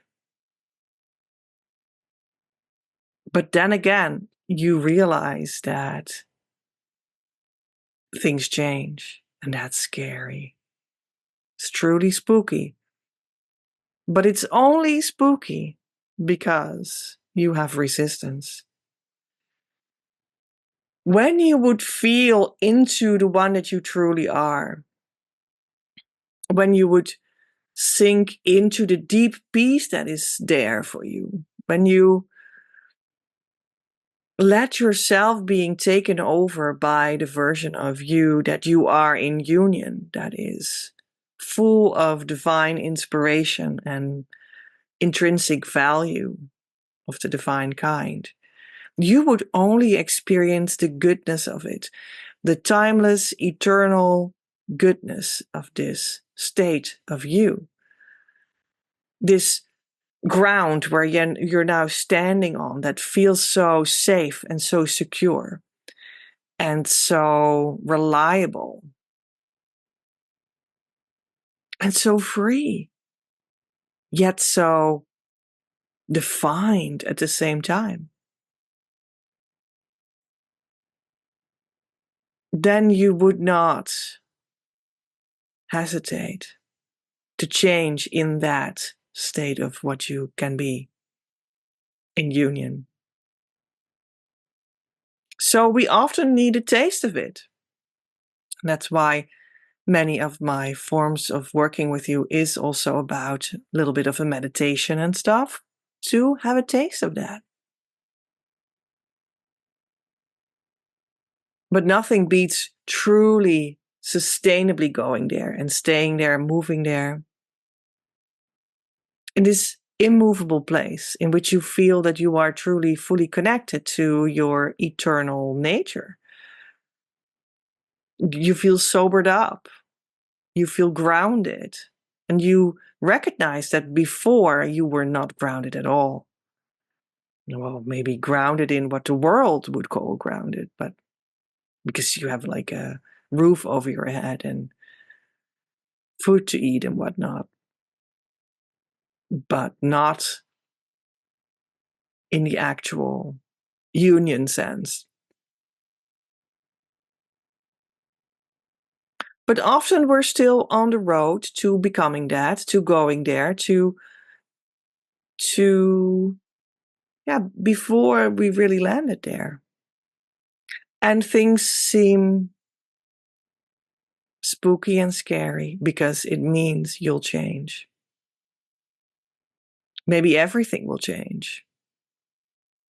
But then again, you realize that things change, and that's scary. It's truly spooky. But it's only spooky because you have resistance. When you would feel into the one that you truly are, when you would sink into the deep peace that is there for you, when you let yourself being taken over by the version of you that you are in union, that is full of divine inspiration and intrinsic value of the divine kind, you would only experience the goodness of it, the timeless, eternal goodness of this state of you, this ground where you're now standing on that feels so safe and so secure and so reliable and so free, yet so defined at the same time. Then you would not hesitate to change in that state of what you can be in union. So we often need a taste of it. And that's why many of my forms of working with you is also about a little bit of a meditation and stuff to have a taste of that. But nothing beats truly sustainably going there and staying there, moving there in this immovable place in which you feel that you are truly fully connected to your eternal nature. You feel sobered up, you feel grounded, and you recognize that before you were not grounded at all. Well, maybe grounded in what the world would call grounded, but because you have like a roof over your head and food to eat and whatnot, but not in the actual union sense. But often we're still on the road to becoming that, to going there, to yeah, before we really landed there. And things seem spooky and scary because it means you'll change. Maybe everything will change.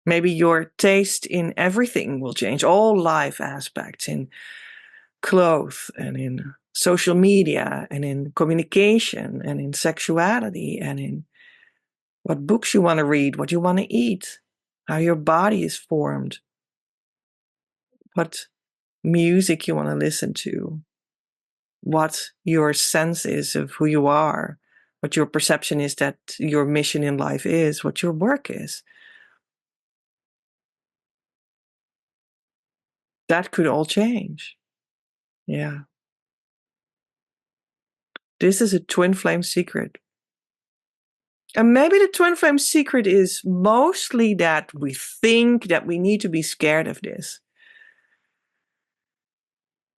Maybe your taste in everything will change, all life aspects, in clothes and in social media and in communication and in sexuality and in what books you want to read, what you want to eat, how your body is formed, what music you want to listen to, what your sense is of who you are, what your perception is that your mission in life is, what your work is. That could all change. Yeah. This is a twin flame secret. And maybe the twin flame secret is mostly that we think that we need to be scared of this,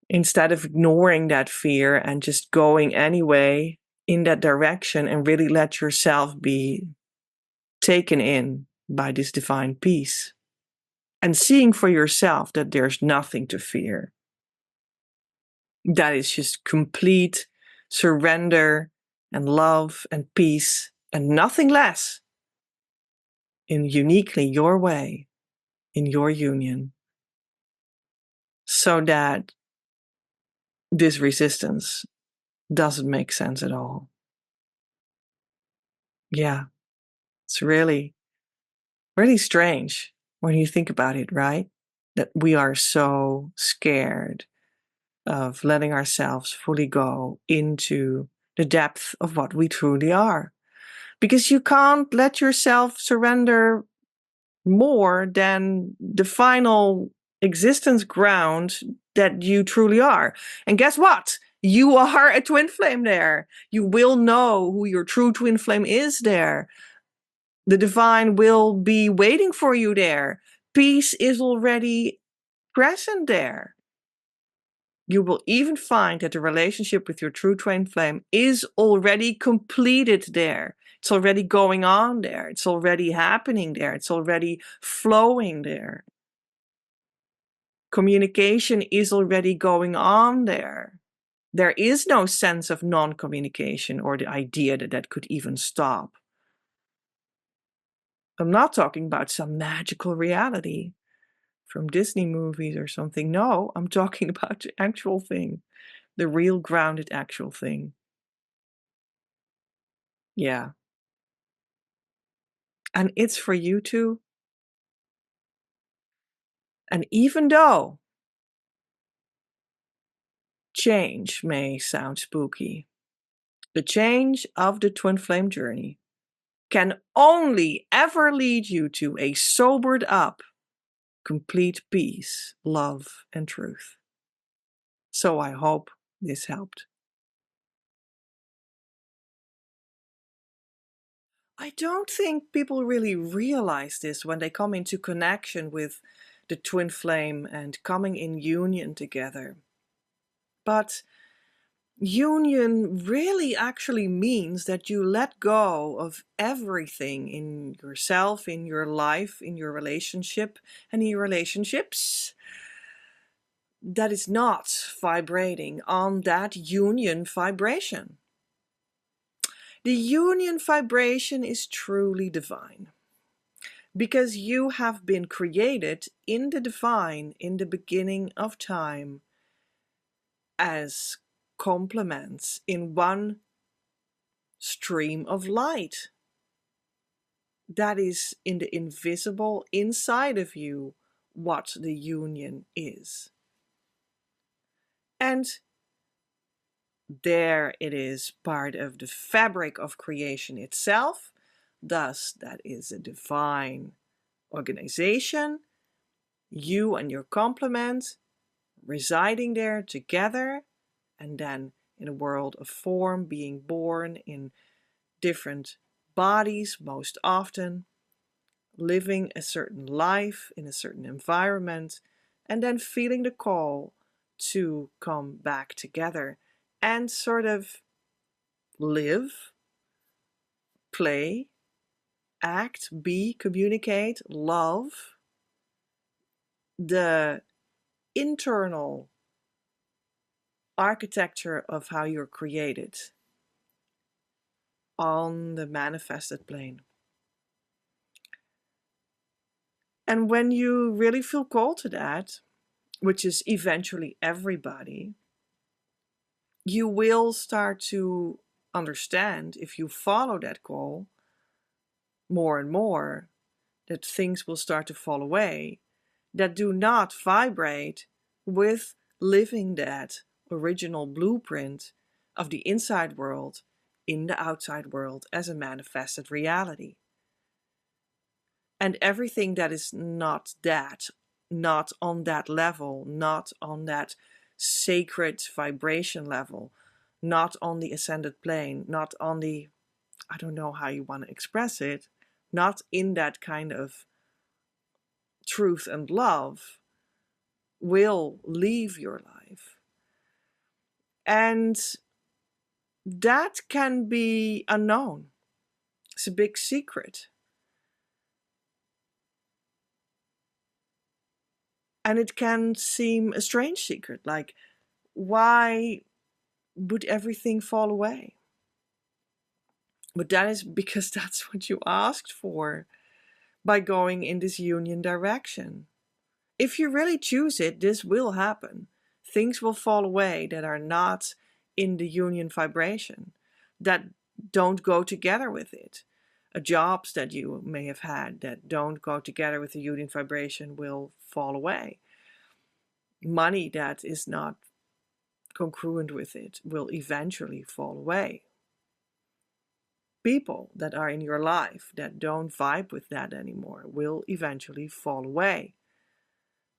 instead of ignoring that fear and just going anyway in that direction and really let yourself be taken in by this divine peace and seeing for yourself that there's nothing to fear. That is just complete surrender and love and peace and nothing less, in uniquely your way, in your union, so that this resistance doesn't make sense at all. Yeah, it's really, really strange when you think about it, right? That we are so scared of letting ourselves fully go into the depth of what we truly are. Because you can't let yourself surrender more than the final existence ground that you truly are. And guess what? You are a twin flame there. You will know who your true twin flame is there. The divine will be waiting for you there. Peace is already present there. You will even find that the relationship with your true twin flame is already completed there. It's already going on there. It's already happening there. It's already flowing there. Communication is already going on there. There is no sense of non-communication or the idea that that could even stop. I'm not talking about some magical reality from Disney movies or something. No, I'm talking about the actual thing, the real grounded actual thing. Yeah. And it's for you too. And even though change may sound spooky, the change of the twin flame journey can only ever lead you to a sobered up, complete peace, love, and truth. So I hope this helped. I don't think people really realize this when they come into connection with the twin flame and coming in union together. But union really actually means that you let go of everything in yourself, in your life, in your relationship, and in your relationships that is not vibrating on that union vibration. The union vibration is truly divine because you have been created in the divine in the beginning of time as complements in one stream of light that is in the invisible inside of you what the union is. And there it is part of the fabric of creation itself. Thus, that is a divine organization, you and your complement residing there together, and then in a world of form being born in different bodies most often, living a certain life in a certain environment, and then feeling the call to come back together and sort of live, play, act, be, communicate, love the internal architecture of how you're created on the manifested plane. And when you really feel called to that, which is eventually everybody, you will start to understand, if you follow that call more and more, that things will start to fall away that do not vibrate with living that original blueprint of the inside world in the outside world as a manifested reality. And everything that is not that, not on that level, not on that sacred vibration level, not on the ascended plane, not on the, I don't know how you want to express it, not in that kind of truth and love, will leave your life. And that can be unknown. It's a big secret. And it can seem a strange secret, like, why would everything fall away? But that is because that's what you asked for by going in this union direction. If you really choose it, this will happen. Things will fall away that are not in the union vibration, that don't go together with it. Jobs that you may have had that don't go together with the union vibration will fall away. Money that is not congruent with it will eventually fall away. People that are in your life that don't vibe with that anymore will eventually fall away.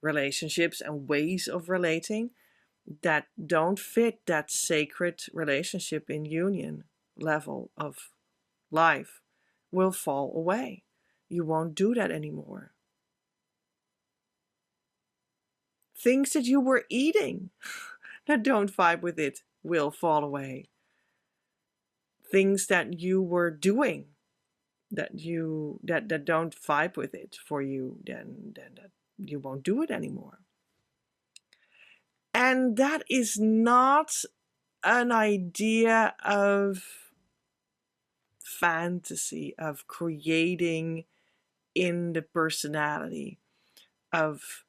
Relationships and ways of relating that don't fit that sacred relationship in union level of life will fall away. You won't do that anymore. Things that you were eating that don't vibe with it will fall away. Things that you were doing that don't vibe with it for you, then that you won't do it anymore. And that is not an idea of fantasy, of creating in the personality, of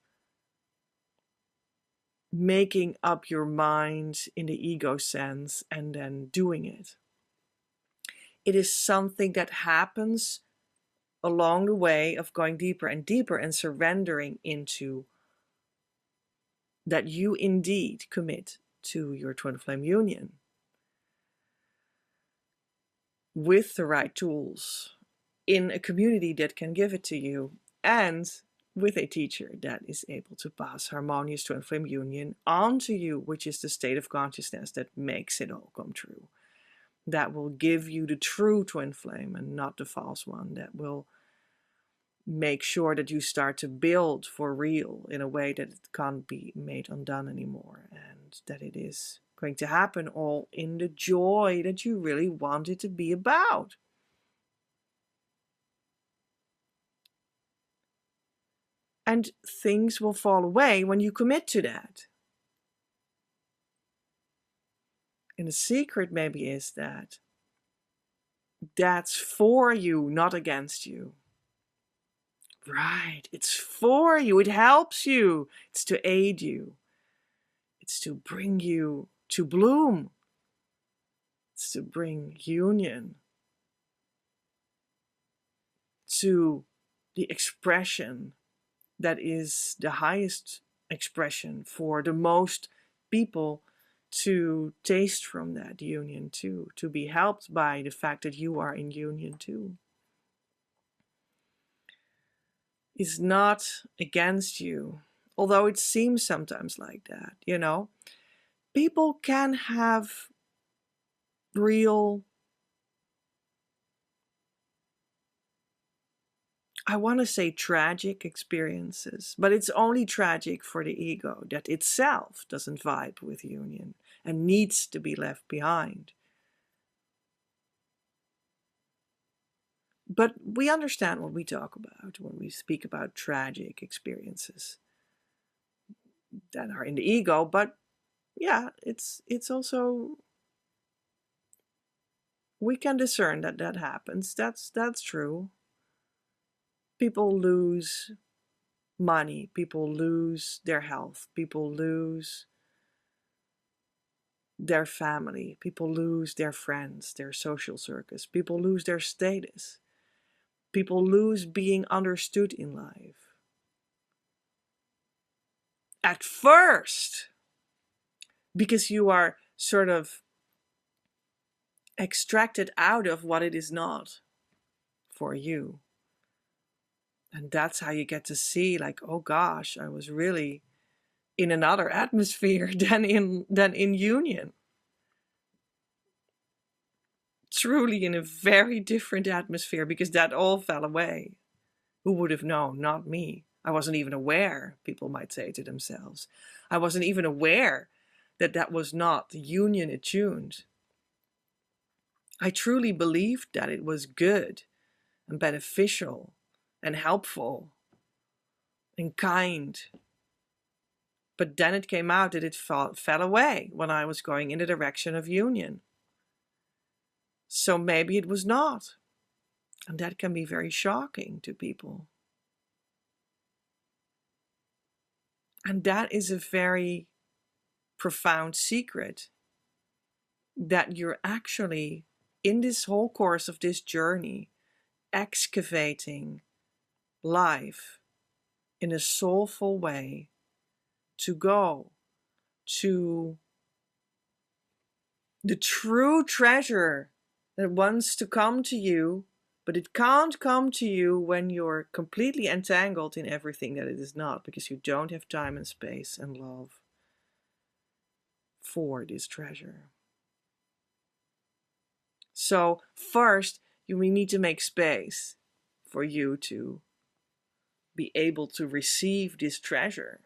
making up your mind in the ego sense and then doing it. It is something that happens along the way of going deeper and deeper and surrendering into that you indeed commit to your twin flame union with the right tools in a community that can give it to you, and with a teacher that is able to pass harmonious twin flame union on to you, which is the state of consciousness that makes it all come true. That will give you the true twin flame and not the false one. That will make sure that you start to build for real in a way that it can't be made undone anymore, and that it is going to happen all in the joy that you really want it to be about. And things will fall away when you commit to that. And the secret maybe is that that's for you, not against you. Right, it's for you, it helps you, it's to aid you, it's to bring you to bloom, it's to bring union to the expression that is the highest expression for the most people to taste from that union too, to be helped by the fact that you are in union too. It's not against you, although it seems sometimes like that, you know. People can have real, I want to say tragic experiences, but it's only tragic for the ego that itself doesn't vibe with union and needs to be left behind. But we understand what we talk about when we speak about tragic experiences that are in the ego. But yeah, it's also, we can discern that that happens. That's true. People lose money, people lose their health, people lose their family, people lose their friends, their social circus, people lose their status, people lose being understood in life. At first, because you are sort of extracted out of what it is not for you. And that's how you get to see, like, oh gosh, I was really in another atmosphere than in union. Truly in a very different atmosphere, because that all fell away. Who would have known? Not me. I wasn't even aware, people might say to themselves. I wasn't even aware that that was not union attuned. I truly believed that it was good and beneficial and helpful and kind. But then it came out that it fell away when I was going in the direction of union. So maybe it was not. And that can be very shocking to people. And that is a very profound secret, that you're actually, in this whole course of this journey, excavating life in a soulful way to go to the true treasure that wants to come to you, but it can't come to you when you're completely entangled in everything that it is not, because you don't have time and space and love for this treasure. So first, we need to make space for you to be able to receive this treasure.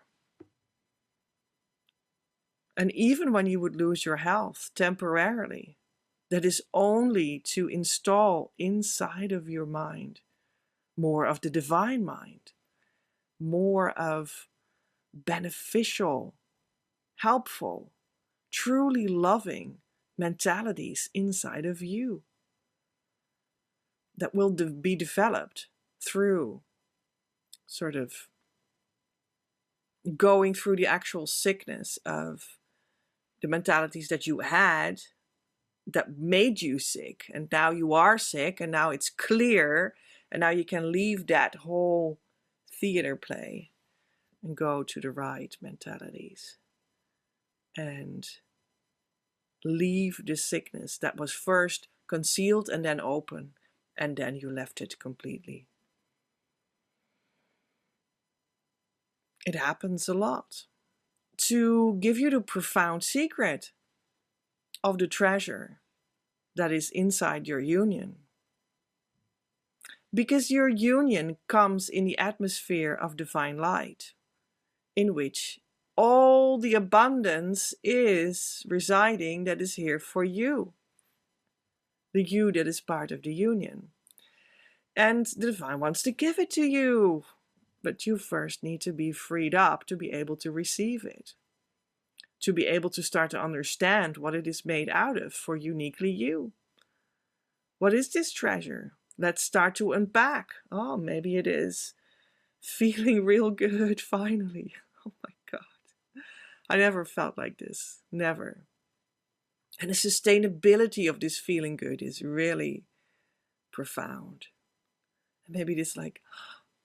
And even when you would lose your health temporarily, that is only to install inside of your mind more of the divine mind, more of beneficial, helpful, truly loving mentalities inside of you that will be developed through sort of going through the actual sickness of the mentalities that you had that made you sick, and now you are sick, and now it's clear, and now you can leave that whole theater play and go to the right mentalities and leave the sickness that was first concealed and then open, and then you left it completely. It happens a lot. To give you the profound secret of the treasure that is inside your union. Because your union comes in the atmosphere of divine light, in which all the abundance is residing that is here for you. The you that is part of the union. And the divine wants to give it to you. But you first need to be freed up to be able to receive it. To be able to start to understand what it is made out of for uniquely you. What is this treasure? Let's start to unpack. Oh, maybe it is feeling real good finally. Oh my God. I never felt like this. Never. And the sustainability of this feeling good is really profound. And maybe it's like,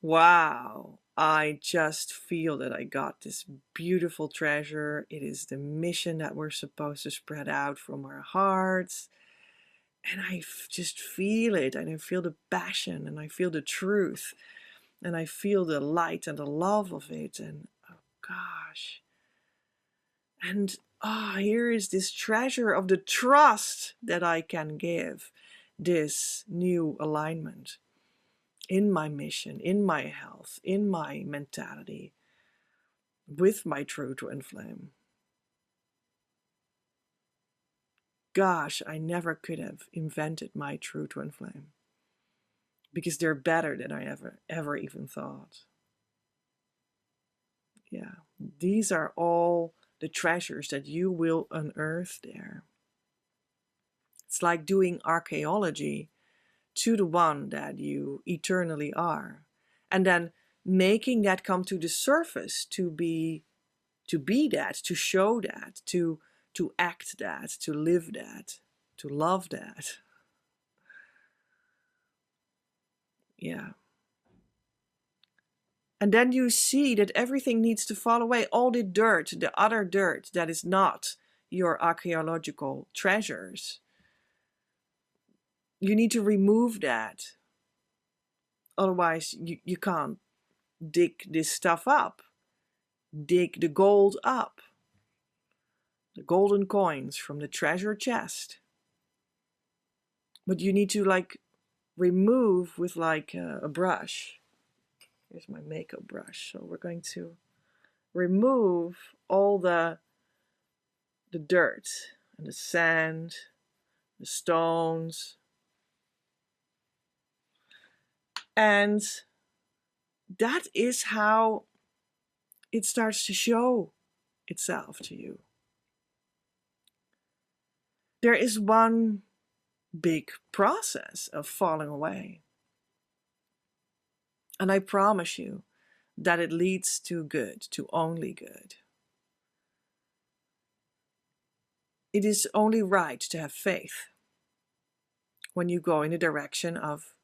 wow, I just feel that I got this beautiful treasure. It is the mission that we're supposed to spread out from our hearts. And I just feel it, and I feel the passion, and I feel the truth, and I feel the light and the love of it. And oh gosh. And here is this treasure of the trust that I can give this new alignment in my mission, in my health, in my mentality, with my true twin flame. Gosh, I never could have invented my true twin flame, because they're better than I ever even thought. Yeah, these are all the treasures that you will unearth there. It's like doing archaeology to the one that you eternally are. And then making that come to the surface, to be that, to show that, to act that, to live that, to love that. Yeah. And then you see that everything needs to fall away. All the dirt, the other dirt that is not your archaeological treasures. You need to remove that. Otherwise, you can't dig this stuff up. Dig the gold up. The golden coins from the treasure chest. But you need to remove with a brush. Here's my makeup brush. So we're going to remove all the dirt and the sand, the stones. And that is how it starts to show itself to you. There is one big process of falling away. And I promise you that it leads to good, to only good. It is only right to have faith when you go in the direction of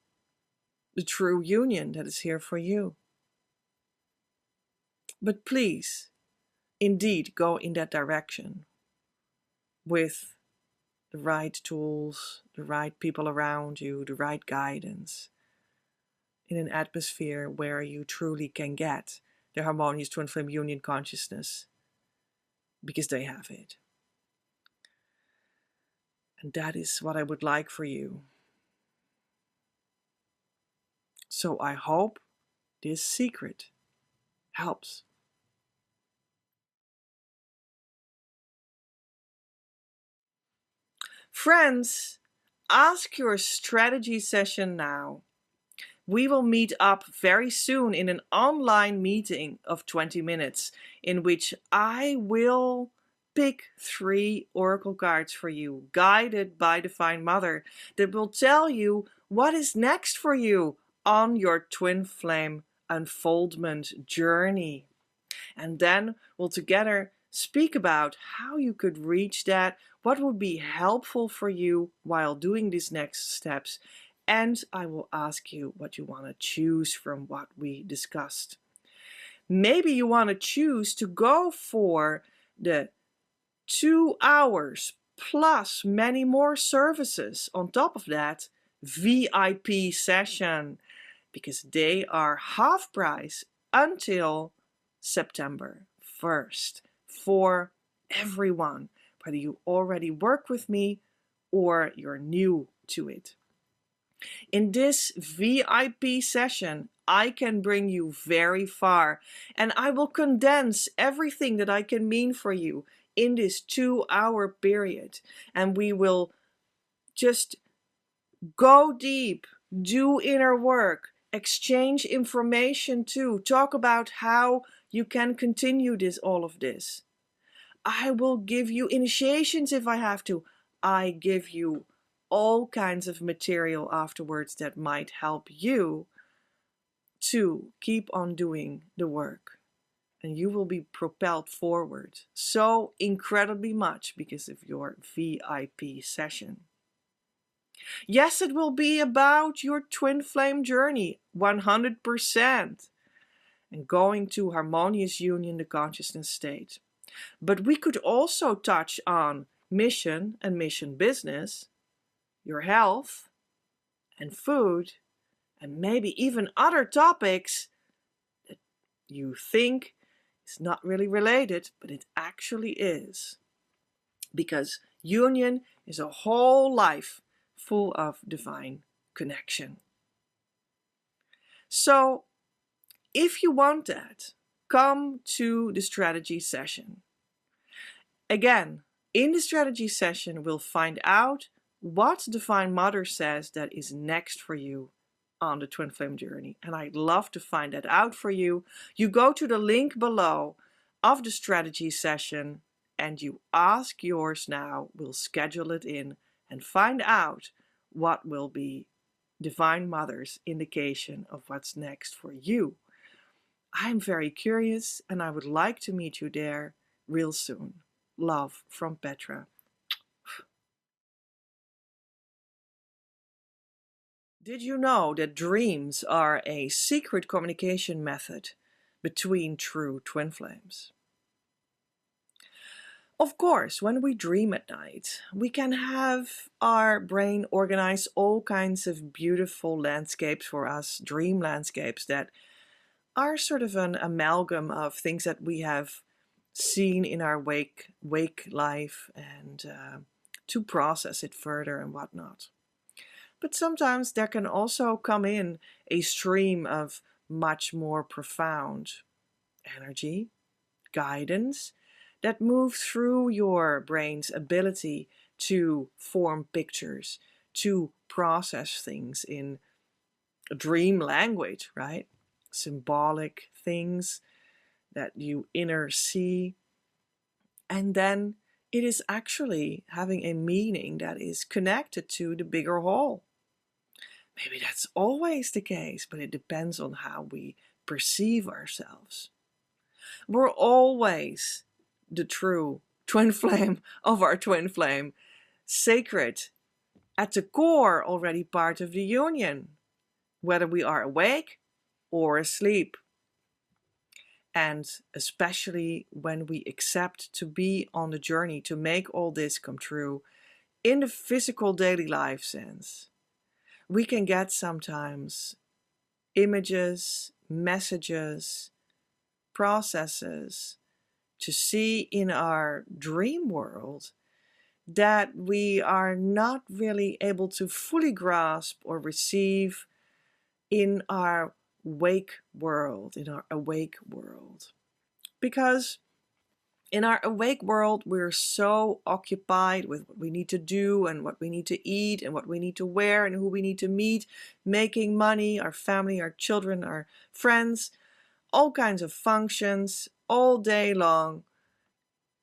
the true union that is here for you. But please, indeed, go in that direction with the right tools, the right people around you, the right guidance, in an atmosphere where you truly can get the harmonious twin flame union consciousness, because they have it. And that is what I would like for you. So I hope this secret helps. Friends, ask your strategy session now. We will meet up very soon in an online meeting of 20 minutes in which I will pick 3 oracle cards for you, guided by Divine Mother, that will tell you what is next for you on your twin flame unfoldment journey. And then we'll together speak about how you could reach that, what would be helpful for you while doing these next steps. And I will ask you what you want to choose from what we discussed. Maybe you want to choose to go for the 2 hours plus many more services on top of that VIP session, because they are half price until September 1st for everyone, whether you already work with me or you're new to it. In this VIP session, I can bring you very far, and I will condense everything that I can mean for you in this 2-hour period. And we will just go deep, do inner work, exchange information too, talk about how you can continue all of this. I will give you initiations if I have to. I give you all kinds of material afterwards that might help you to keep on doing the work. And you will be propelled forward so incredibly much because of your VIP session. Yes, it will be about your twin flame journey, 100%, and going to harmonious union, the consciousness state. But we could also touch on mission and mission business, your health and food, and maybe even other topics that you think is not really related, but it actually is. Because union is a whole life full of divine connection. So, if you want that, come to the strategy session. Again, in the strategy session, we'll find out what Divine Mother says that is next for you on the twin flame journey. And I'd love to find that out for you. You go to the link below of the strategy session and you ask yours now. We'll schedule it in and find out what will be Divine Mother's indication of what's next for you. I'm very curious and I would like to meet you there real soon. Love from Petra. Did you know that dreams are a secret communication method between true twin flames? Of course, when we dream at night, we can have our brain organize all kinds of beautiful landscapes for us, dream landscapes that are sort of an amalgam of things that we have seen in our wake life, and to process it further and whatnot. But sometimes there can also come in a stream of much more profound energy, guidance, that moves through your brain's ability to form pictures, to process things in dream language, right? Symbolic things that you inner see. And then it is actually having a meaning that is connected to the bigger whole. Maybe that's always the case, but it depends on how we perceive ourselves. We're always the true twin flame of our twin flame, sacred, at the core, already part of the union, whether we are awake or asleep. And especially when we accept to be on the journey to make all this come true in the physical daily life sense, we can get sometimes images, messages, processes to see in our dream world that we are not really able to fully grasp or receive in our wake world, in our awake world. Because in our awake world, we're so occupied with what we need to do and what we need to eat and what we need to wear and who we need to meet, making money, our family, our children, our friends, all kinds of functions all day long.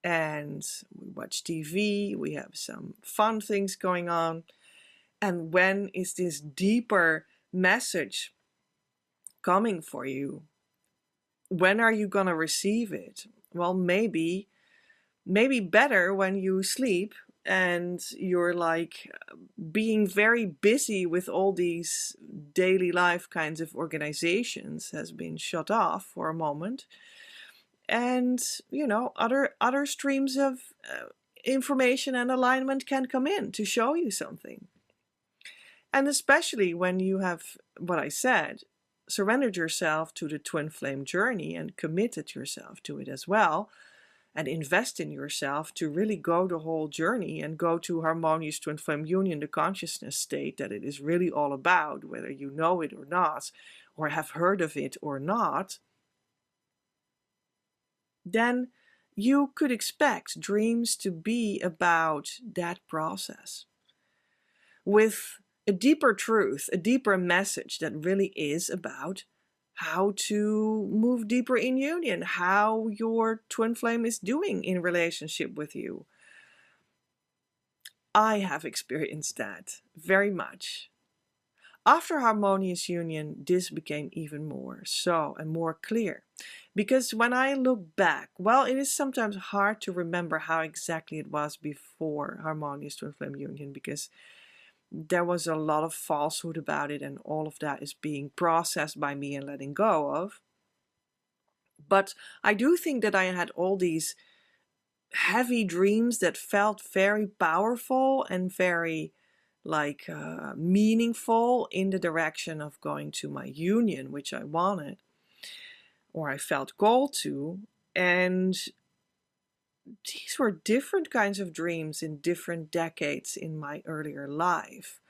And we watch TV, we have some fun things going on. And when is this deeper message coming for you? When are you going to receive it? Well, maybe better when you sleep and you're like being very busy with all these daily life kinds of organizations has been shut off for a moment. And other streams of information and alignment can come in to show you something. And especially when you have, what I said, surrendered yourself to the twin flame journey and committed yourself to it as well, and invest in yourself to really go the whole journey and go to harmonious twin flame union, the consciousness state that it is really all about, whether you know it or not, or have heard of it or not, then you could expect dreams to be about that process with a deeper truth, a deeper message that really is about how to move deeper in union, how your twin flame is doing in relationship with you. I have experienced that very much. After harmonious union, this became even more so and more clear. Because when I look back, well, it is sometimes hard to remember how exactly it was before harmonious twin flame union, because there was a lot of falsehood about it, and all of that is being processed by me and letting go of. But I do think that I had all these heavy dreams that felt very powerful and very meaningful in the direction of going to my union, which I wanted, or I felt called to. And these were different kinds of dreams in different decades in my earlier life.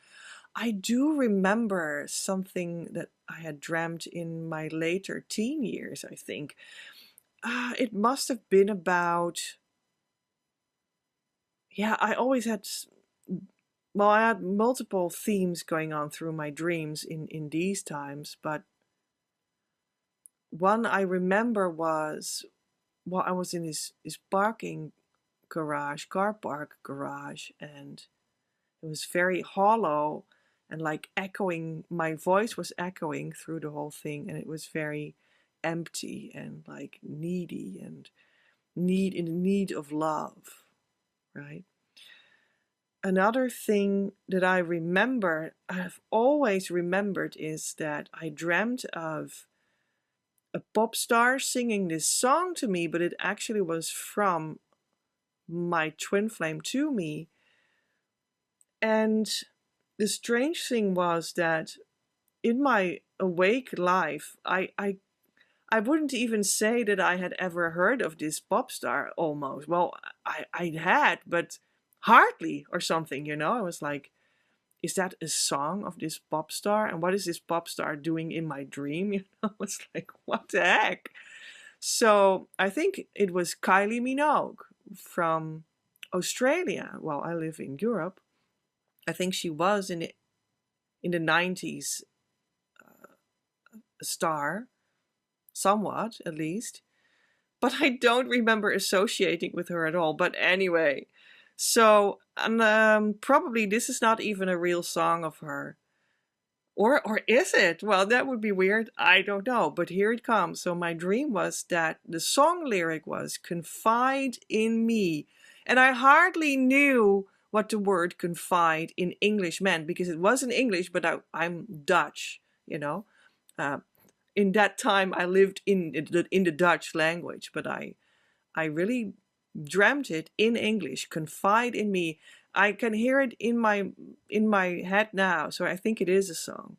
I do remember something that I had dreamt in my later teen years, I think. It must have been about, I always had, well, I had multiple themes going on through my dreams in these times, but one I remember was, I was in this parking garage, car park garage, and it was very hollow and like echoing, my voice was echoing through the whole thing, and it was very empty and like needy and need of love, right? Another thing that I've always remembered, is that I dreamt of a pop star singing this song to me, but it actually was from my twin flame to me. And the strange thing was that in my awake life, I wouldn't even say that I had ever heard of this pop star almost. Well, I had, but hardly or something, you know? I was like, is that a song of this pop star? And what is this pop star doing in my dream? You know, it's like, what the heck? So I think it was Kylie Minogue from Australia. Well, I live in Europe. I think she was in the 90s a star, somewhat at least. But I don't remember associating with her at all. But anyway, so probably this is not even a real song of her. Or is it? Well, that would be weird. I don't know. But here it comes. So my dream was that the song lyric was "Confide in me." And I hardly knew what the word confide in English meant, because it was in English, but I'm Dutch, you know. Uh, in that time I lived in the Dutch language, but I really dreamt it in English. Confide in me. I can hear it in my head now, so I think it is a song.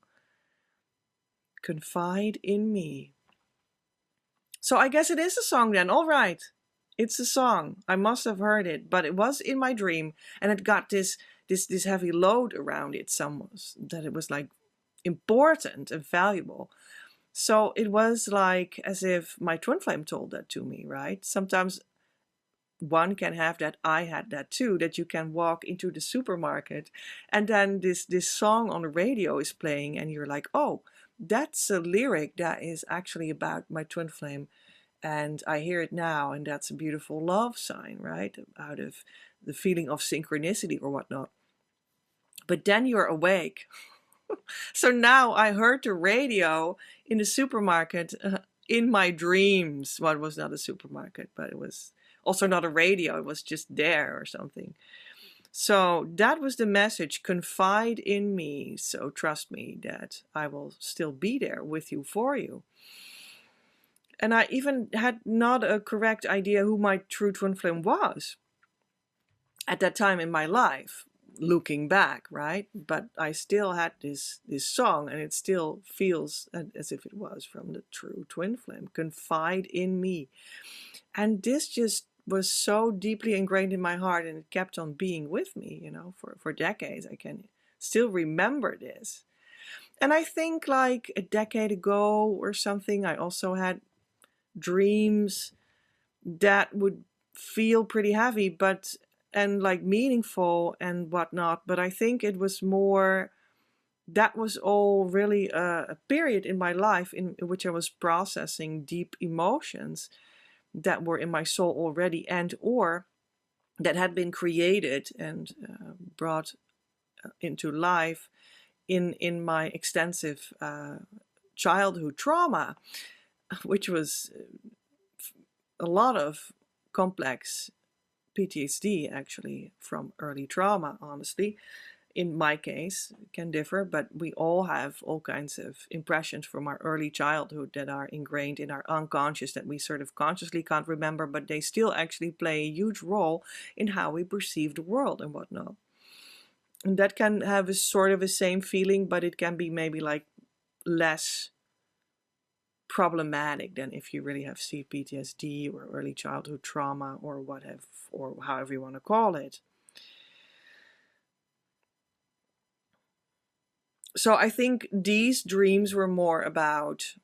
Confide in me. So I guess it is a song then. All right. It's a song. I must have heard it, but it was in my dream, and it got this heavy load around it, that it was like important and valuable. So it was like as if my twin flame told that to me, right? Sometimes one can have that. I had that too, that you can walk into the supermarket and then this song on the radio is playing and you're like, oh, that's a lyric that is actually about my twin flame, and I hear it now, and that's a beautiful love sign, right? Out of the feeling of synchronicity or whatnot. But then you're awake. So now I heard the radio in the supermarket in my dreams. Well, it was not a supermarket, but it was also not a radio. It was just there or something. So that was the message. Confide in me. So trust me that I will still be there with you, for you. And I even had not a correct idea who my true twin flame was at that time in my life, looking back, right? But I still had this song, and it still feels as if it was from the true twin flame. Confide in me. And this just was so deeply ingrained in my heart, and it kept on being with me, you know, for decades. I can still remember this. And I think like a decade ago or something, I also had dreams that would feel pretty heavy, and like meaningful and whatnot. But I think it was more, that was all really a period in my life in which I was processing deep emotions that were in my soul already, and or that had been created and brought into life in my extensive childhood trauma, which was a lot of complex PTSD actually from early trauma, honestly. In my case, it can differ, but we all have all kinds of impressions from our early childhood that are ingrained in our unconscious, that we sort of consciously can't remember, but they still actually play a huge role in how we perceive the world and whatnot. And that can have a sort of a same feeling, but it can be maybe like less problematic than if you really have CPTSD or early childhood trauma or or however you want to call it. So I think these dreams were more about,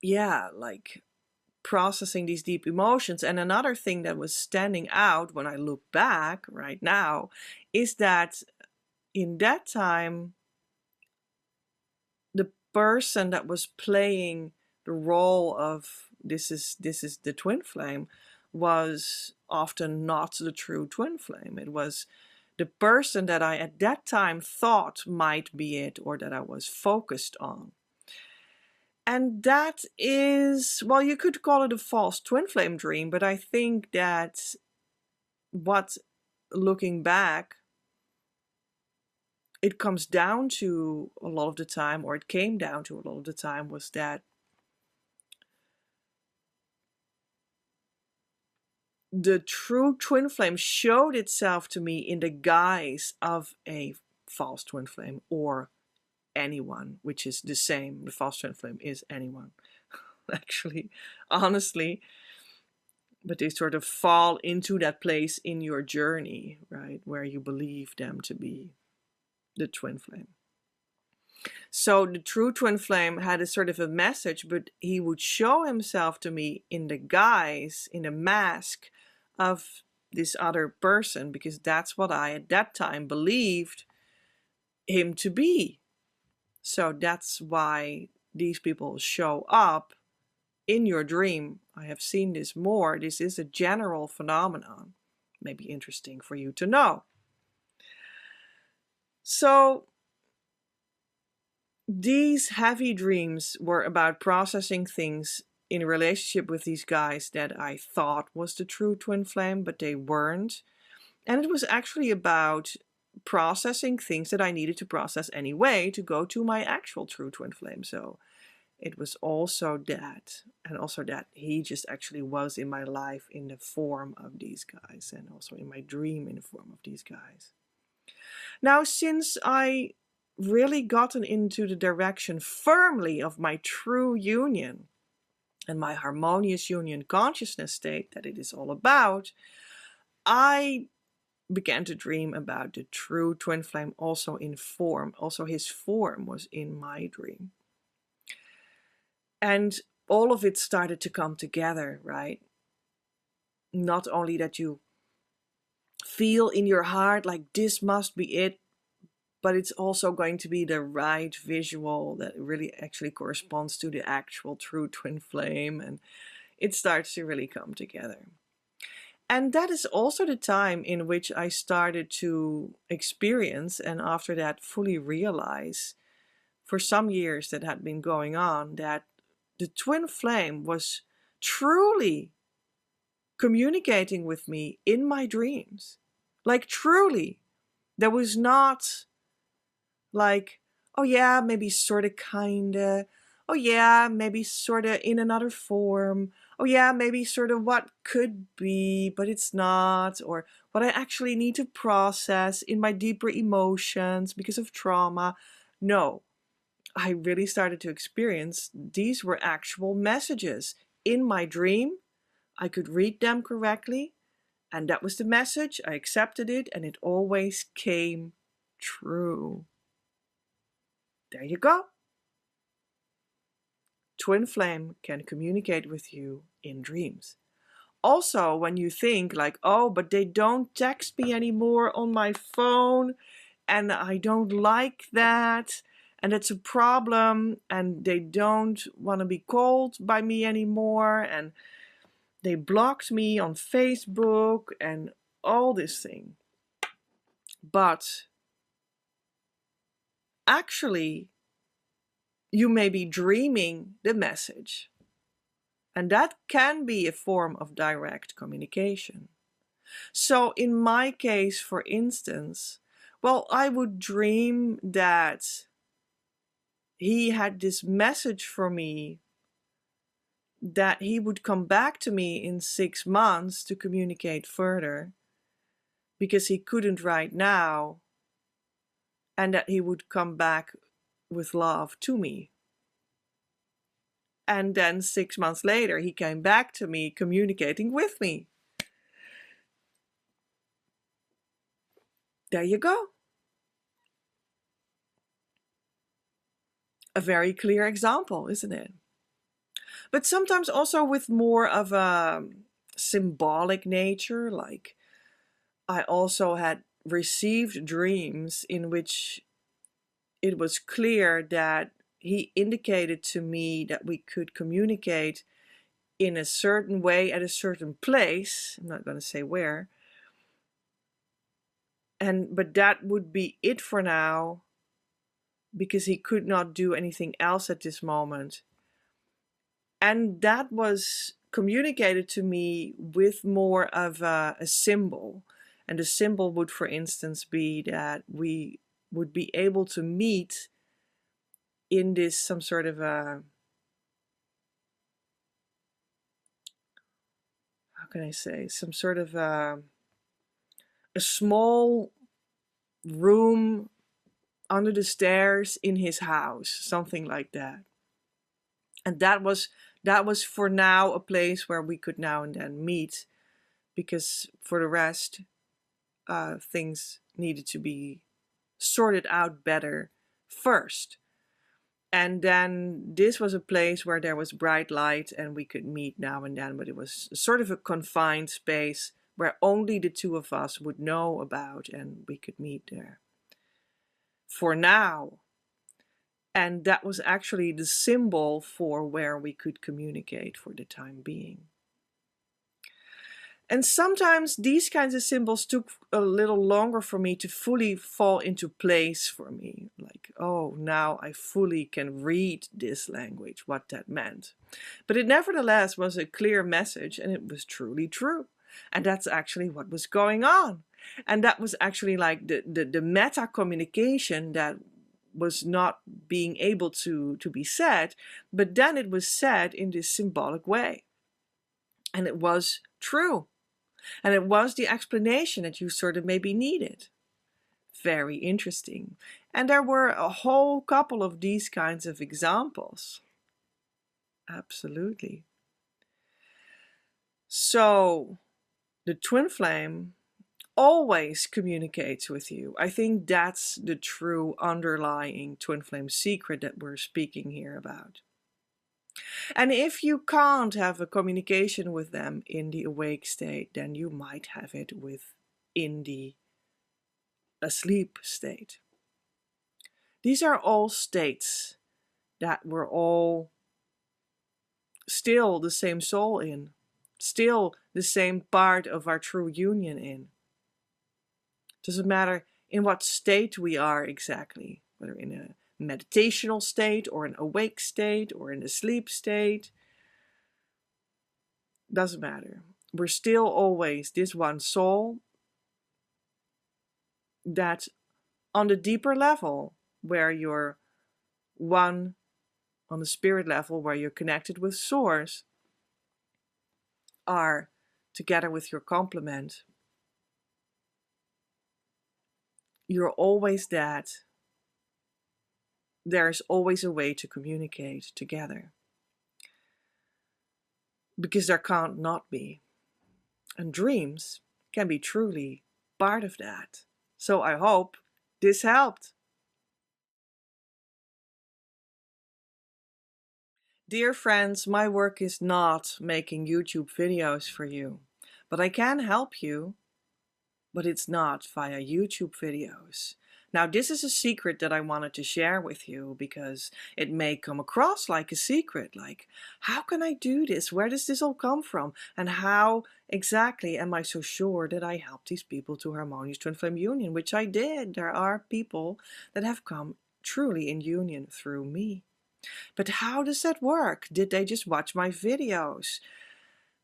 like processing these deep emotions. And another thing that was standing out when I look back right now is that in that time, the person that was playing the role of this is the twin flame was often not the true twin flame. It was the person that I at that time thought might be it, or that I was focused on. And that is, well, you could call it a false twin flame dream, but I think that what, looking back, it comes down to a lot of the time, or it came down to a lot of the time, was that the true twin flame showed itself to me in the guise of a false twin flame, or anyone, which is the same. The false twin flame is anyone, actually, honestly. But they sort of fall into that place in your journey, right, where you believe them to be the twin flame. So the true twin flame had a sort of a message, but he would show himself to me in the guise, in a mask of this other person, because that's what I at that time believed him to be. So that's why these people show up in your dream. I have seen this more. This is a general phenomenon. Maybe interesting for you to know. So these heavy dreams were about processing things in a relationship with these guys that I thought was the true twin flame, but they weren't. And it was actually about processing things that I needed to process anyway to go to my actual true twin flame. So it was also that, and also that he just actually was in my life in the form of these guys, and also in my dream in the form of these guys. Now, since I really gotten into the direction firmly of my true union and my harmonious union consciousness state that it is all about, I began to dream about the true twin flame also in form. Also his form was in my dream. And all of it started to come together, right? Not only that you feel in your heart like this must be it, but it's also going to be the right visual that really actually corresponds to the actual true twin flame, and it starts to really come together. And that is also the time in which I started to experience, and after that fully realize, for some years that had been going on, that the twin flame was truly communicating with me in my dreams. Like truly. There was not like, oh yeah, maybe sorta kinda. Oh yeah, maybe sorta in another form. Oh yeah, maybe sort of what could be, but it's not. Or what I actually need to process in my deeper emotions because of trauma. No, I really started to experience these were actual messages. In my dream, I could read them correctly, and that was the message. I accepted it, and it always came true. There you go. Twin flame can communicate with you in dreams. Also, when you think like, oh, but they don't text me anymore on my phone, and I don't like that, and it's a problem, and they don't want to be called by me anymore, and they blocked me on Facebook, and all this thing. But actually, you may be dreaming the message. And that can be a form of direct communication. So in my case, for instance, well, I would dream that he had this message for me that he would come back to me in 6 months to communicate further because he couldn't right now, and that he would come back with love to me. And then 6 months later, he came back to me communicating with me. There you go. A very clear example, isn't it? But sometimes also with more of a symbolic nature, like I also had received dreams in which it was clear that he indicated to me that we could communicate in a certain way at a certain place. I'm not going to say where. But that would be it for now, because he could not do anything else at this moment. And that was communicated to me with more of a symbol. And the symbol would, for instance, be that we would be able to meet in this some sort of a, how can I say, some sort of a small room under the stairs in his house, something like that. And that was for now a place where we could now and then meet, because for the rest, things needed to be sorted out better first. And then this was a place where there was bright light and we could meet now and then, but it was sort of a confined space where only the two of us would know about, and we could meet there for now. And that was actually the symbol for where we could communicate for the time being. And sometimes these kinds of symbols took a little longer for me to fully fall into place for me. Like, oh, now I fully can read this language, what that meant. But it nevertheless was a clear message, and it was truly true. And that's actually what was going on. And that was actually like the meta communication that was not being able to be said, but then it was said in this symbolic way. And it was true. And it was the explanation that you sort of maybe needed. Very interesting. And there were a whole couple of these kinds of examples. Absolutely. So the twin flame always communicates with you. I think that's the true underlying twin flame secret that we're speaking here about. And if you can't have a communication with them in the awake state, then you might have it in the asleep state. These are all states that we're all still the same soul in, still the same part of our true union in. Doesn't matter in what state we are exactly, whether in a meditational state or an awake state or in a sleep state. Doesn't matter. We're still always this one soul that on the deeper level, where you're one, on the spirit level, where you're connected with Source, are together with your complement. You're always that. There's always a way to communicate together. Because there can't not be. And dreams can be truly part of that. So I hope this helped. Dear friends, my work is not making YouTube videos for you, but I can help you, but it's not via YouTube videos. Now, this is a secret that I wanted to share with you because it may come across like a secret, like, how can I do this? Where does this all come from? And how exactly am I so sure that I help these people to harmonious twin flame union, which I did. There are people that have come truly in union through me. But how does that work? Did they just watch my videos?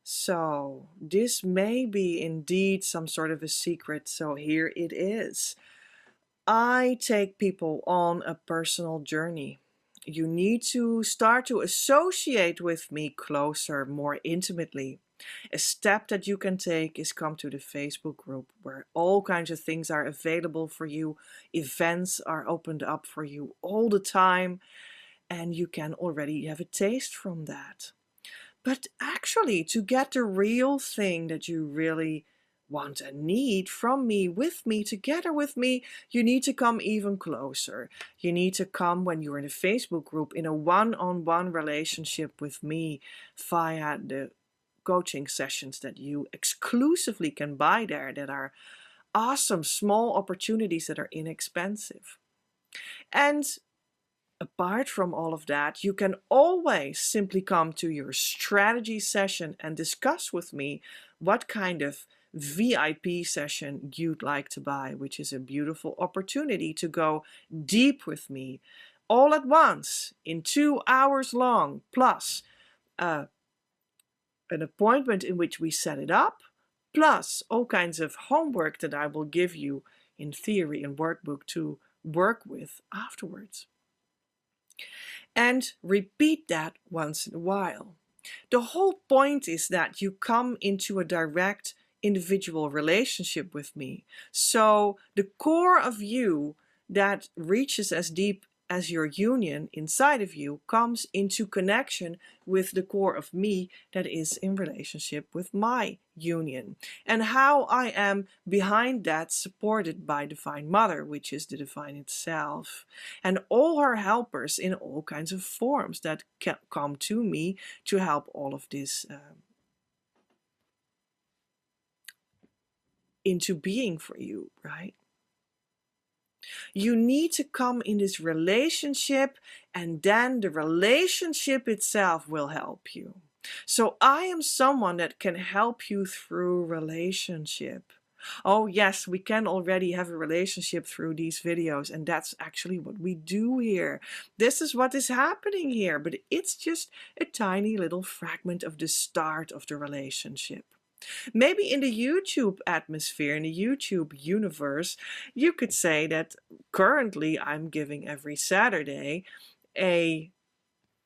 So this may be indeed some sort of a secret, so here it is. I take people on a personal journey. You need to start to associate with me closer, more intimately. A step that you can take is come to the Facebook group where all kinds of things are available for you. Events are opened up for you all the time, and you can already have a taste from that. But actually, to get the real thing that you really want and need from me, with me, together with me, you need to come even closer. You need to come when you're in a Facebook group in a one-on-one relationship with me via the coaching sessions that you exclusively can buy there, that are awesome small opportunities that are inexpensive. And apart from all of that, you can always simply come to your strategy session and discuss with me what kind of VIP session you'd like to buy, which is a beautiful opportunity to go deep with me all at once in 2 hours long, plus an appointment in which we set it up, plus all kinds of homework that I will give you in theory and workbook to work with afterwards. And repeat that once in a while. The whole point is that you come into a direct individual relationship with me. So the core of you that reaches as deep as your union inside of you comes into connection with the core of me that is in relationship with my union. And how I am behind that, supported by Divine Mother, which is the divine itself, and all her helpers in all kinds of forms that come to me to help all of this into being for you, right? You need to come in this relationship, and then the relationship itself will help you. So I am someone that can help you through relationship. Oh yes, we can already have a relationship through these videos, and that's actually what we do here. This is what is happening here, but it's just a tiny little fragment of the start of the relationship. Maybe in the YouTube atmosphere, in the YouTube universe, you could say that currently I'm giving every Saturday a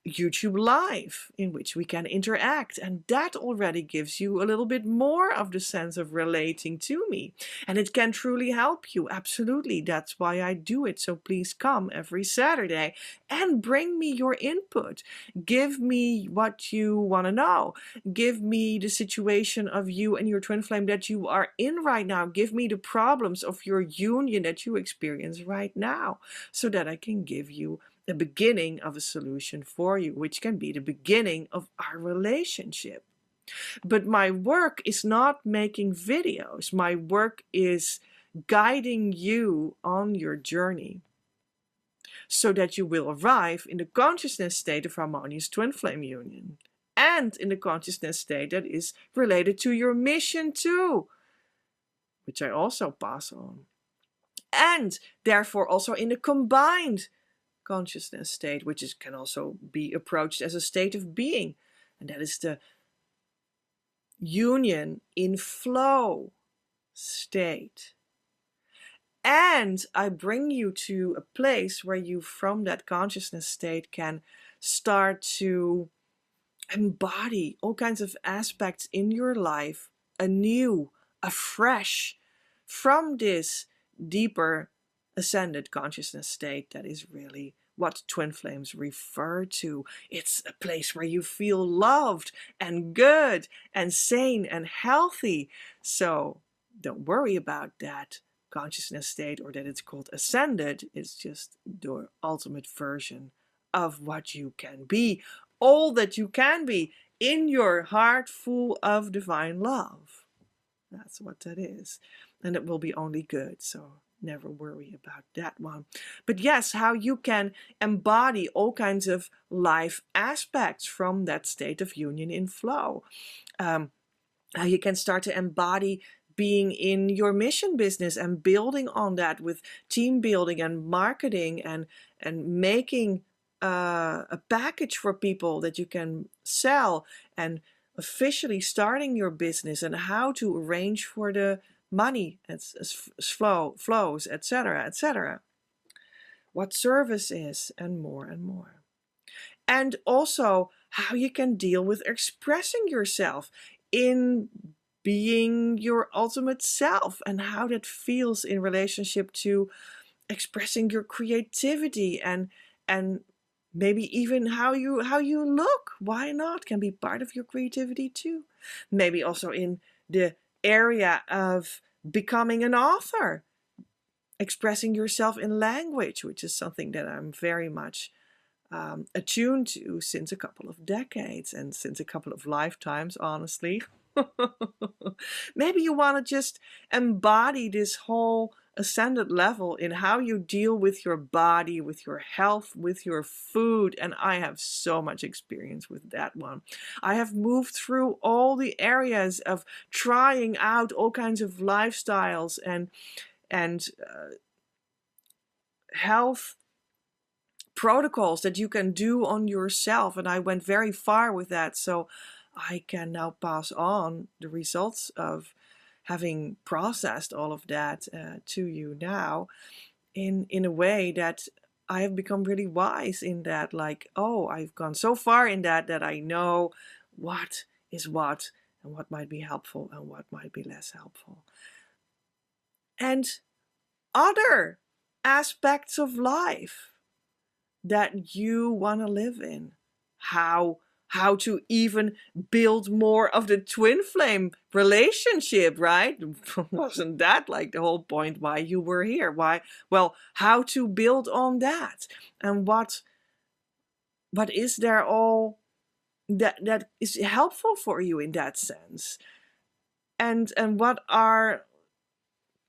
YouTube live in which we can interact, and that already gives you a little bit more of the sense of relating to me, and it can truly help you. Absolutely, that's why I do it. So please come every Saturday and bring me your input. Give me what you want to know. Give me the situation of you and your twin flame that you are in right now. Give me the problems of your union that you experience right now, so that I can give you the beginning of a solution for you, which can be the beginning of our relationship. But my work is not making videos. My work is guiding you on your journey so that you will arrive in the consciousness state of harmonious twin flame union, and in the consciousness state that is related to your mission too, which I also pass on. And therefore also in the combined consciousness state, which can also be approached as a state of being, and that is the union in flow state. And I bring you to a place where you, from that consciousness state, can start to embody all kinds of aspects in your life anew, afresh, from this deeper ascended consciousness state that is really what twin flames refer to. It's a place where you feel loved and good and sane and healthy. So don't worry about that consciousness state, or that it's called ascended. It's just the ultimate version of what you can be, all that you can be in your heart full of divine love. That's what that is. And it will be only good. So never worry about that one. But yes, how you can embody all kinds of life aspects from that state of union in flow. How you can start to embody being in your mission business and building on that with team building and marketing and making a package for people that you can sell, and officially starting your business, and how to arrange for the money as flows, etc., etc. What service is, and more and more. And also how you can deal with expressing yourself in being your ultimate self, and how that feels in relationship to expressing your creativity, and maybe even how you look. Why not? Can be part of your creativity too. Maybe also in the area of becoming an author, expressing yourself in language, which is something that I'm very much attuned to since a couple of decades and since a couple of lifetimes, honestly. Maybe you want to just embody this whole ascended level in how you deal with your body, with your health, with your food. And I have so much experience with that one. I have moved through all the areas of trying out all kinds of lifestyles and health protocols that you can do on yourself. And I went very far with that. So I can now pass on the results of having processed all of that to you now in a way that I have become really wise in that. Like, oh, I've gone so far in that I know what is what and what might be helpful and what might be less helpful. And other aspects of life that you want to live in. How to even build more of the twin flame relationship, right? Wasn't that like the whole point why you were here? Why? Well, how to build on that, and what is there all that is helpful for you in that sense, and what are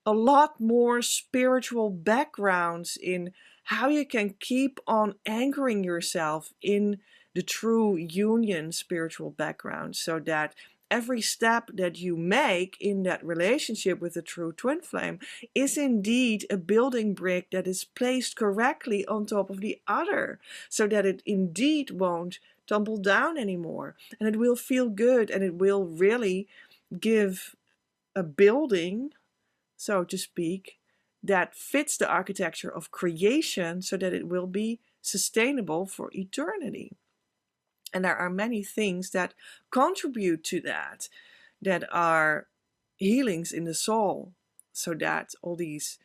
a lot more spiritual backgrounds in how you can keep on anchoring yourself in the true union spiritual background, so that every step that you make in that relationship with the true twin flame is indeed a building brick that is placed correctly on top of the other, so that it indeed won't tumble down anymore, and it will feel good, and it will really give a building, so to speak, that fits the architecture of creation, so that it will be sustainable for eternity. And there are many things that contribute to that are healings in the soul, so that all these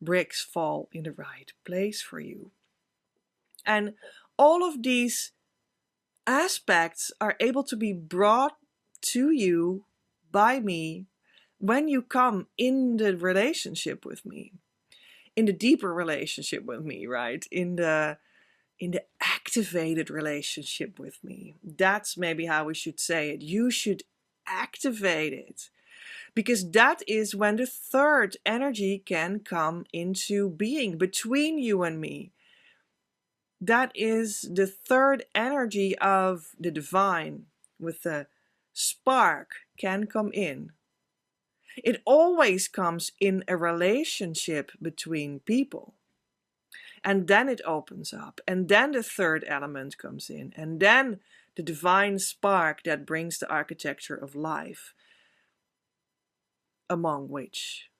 bricks fall in the right place for you. And all of these aspects are able to be brought to you by me when you come in the relationship with me, in the deeper relationship with me, right? In the activated relationship with me. That's maybe how we should say it. You should activate it, because that is when the third energy can come into being between you and me. That is the third energy of the divine, with the spark, can come in. It always comes in a relationship between people. And then it opens up. And then the third element comes in. And then the divine spark that brings the architecture of life, among which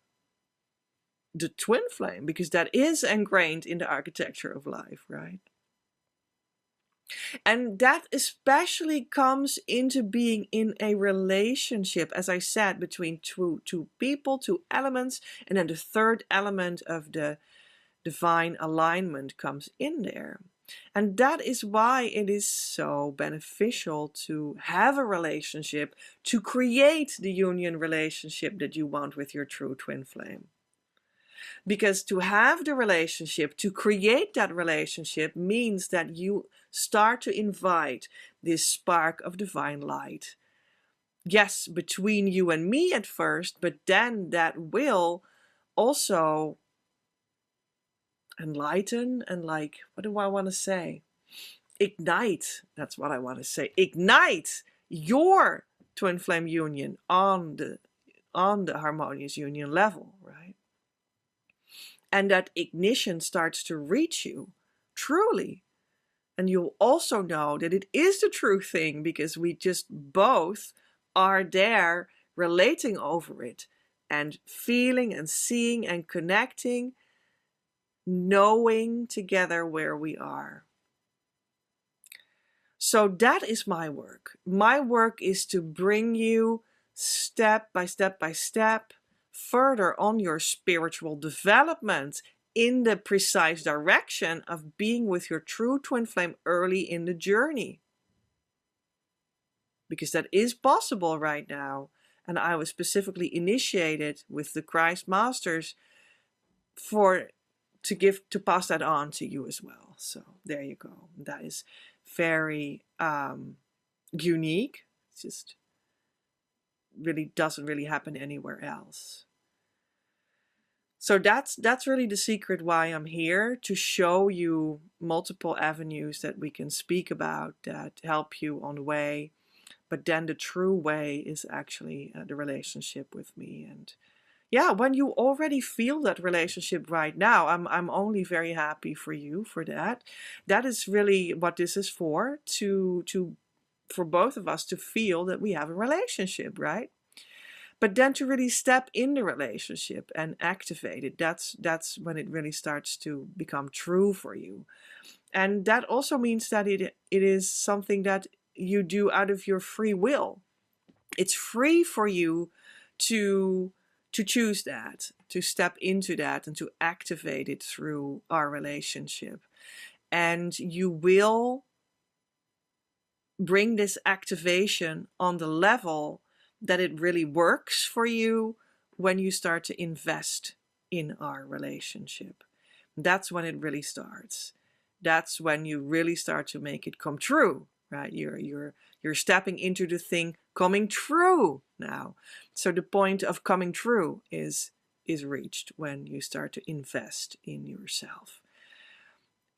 the twin flame, because that is ingrained in the architecture of life, right? And that especially comes into being in a relationship, as I said, between two people, two elements, and then the third element of the divine alignment comes in there. And that is why it is so beneficial to have a relationship, to create the union relationship that you want with your true twin flame. Because to have the relationship, to create that relationship, means that you start to invite this spark of divine light. Yes, between you and me at first, but then that will also enlighten and, like, what do I want to say? Ignite. That's what I want to say. Ignite your twin flame union on the harmonious union level, right? And that ignition starts to reach you truly. And you'll also know that it is the true thing, because we just both are there relating over it and feeling and seeing and connecting, knowing together where we are. So that is my work. My work is to bring you step by step by step further on your spiritual development in the precise direction of being with your true twin flame early in the journey. Because that is possible right now. And I was specifically initiated with the Christ Masters to pass that on to you as well. So there you go. That is very unique. It just really doesn't really happen anywhere else. So that's really the secret why I'm here, to show you multiple avenues that we can speak about that help you on the way. But then the true way is actually the relationship with me. And yeah, when you already feel that relationship right now, I'm only very happy for you for that. That is really what this is for, to for both of us to feel that we have a relationship, right? But then to really step in the relationship and activate it, that's when it really starts to become true for you. And that also means that it is something that you do out of your free will. It's free for you to to choose that, to step into that and to activate it through our relationship. And you will bring this activation on the level that it really works for you when you start to invest in our relationship. That's when it really starts. That's when you really start to make it come true, right? You're stepping into the thing coming true now. So the point of coming true is reached when you start to invest in yourself.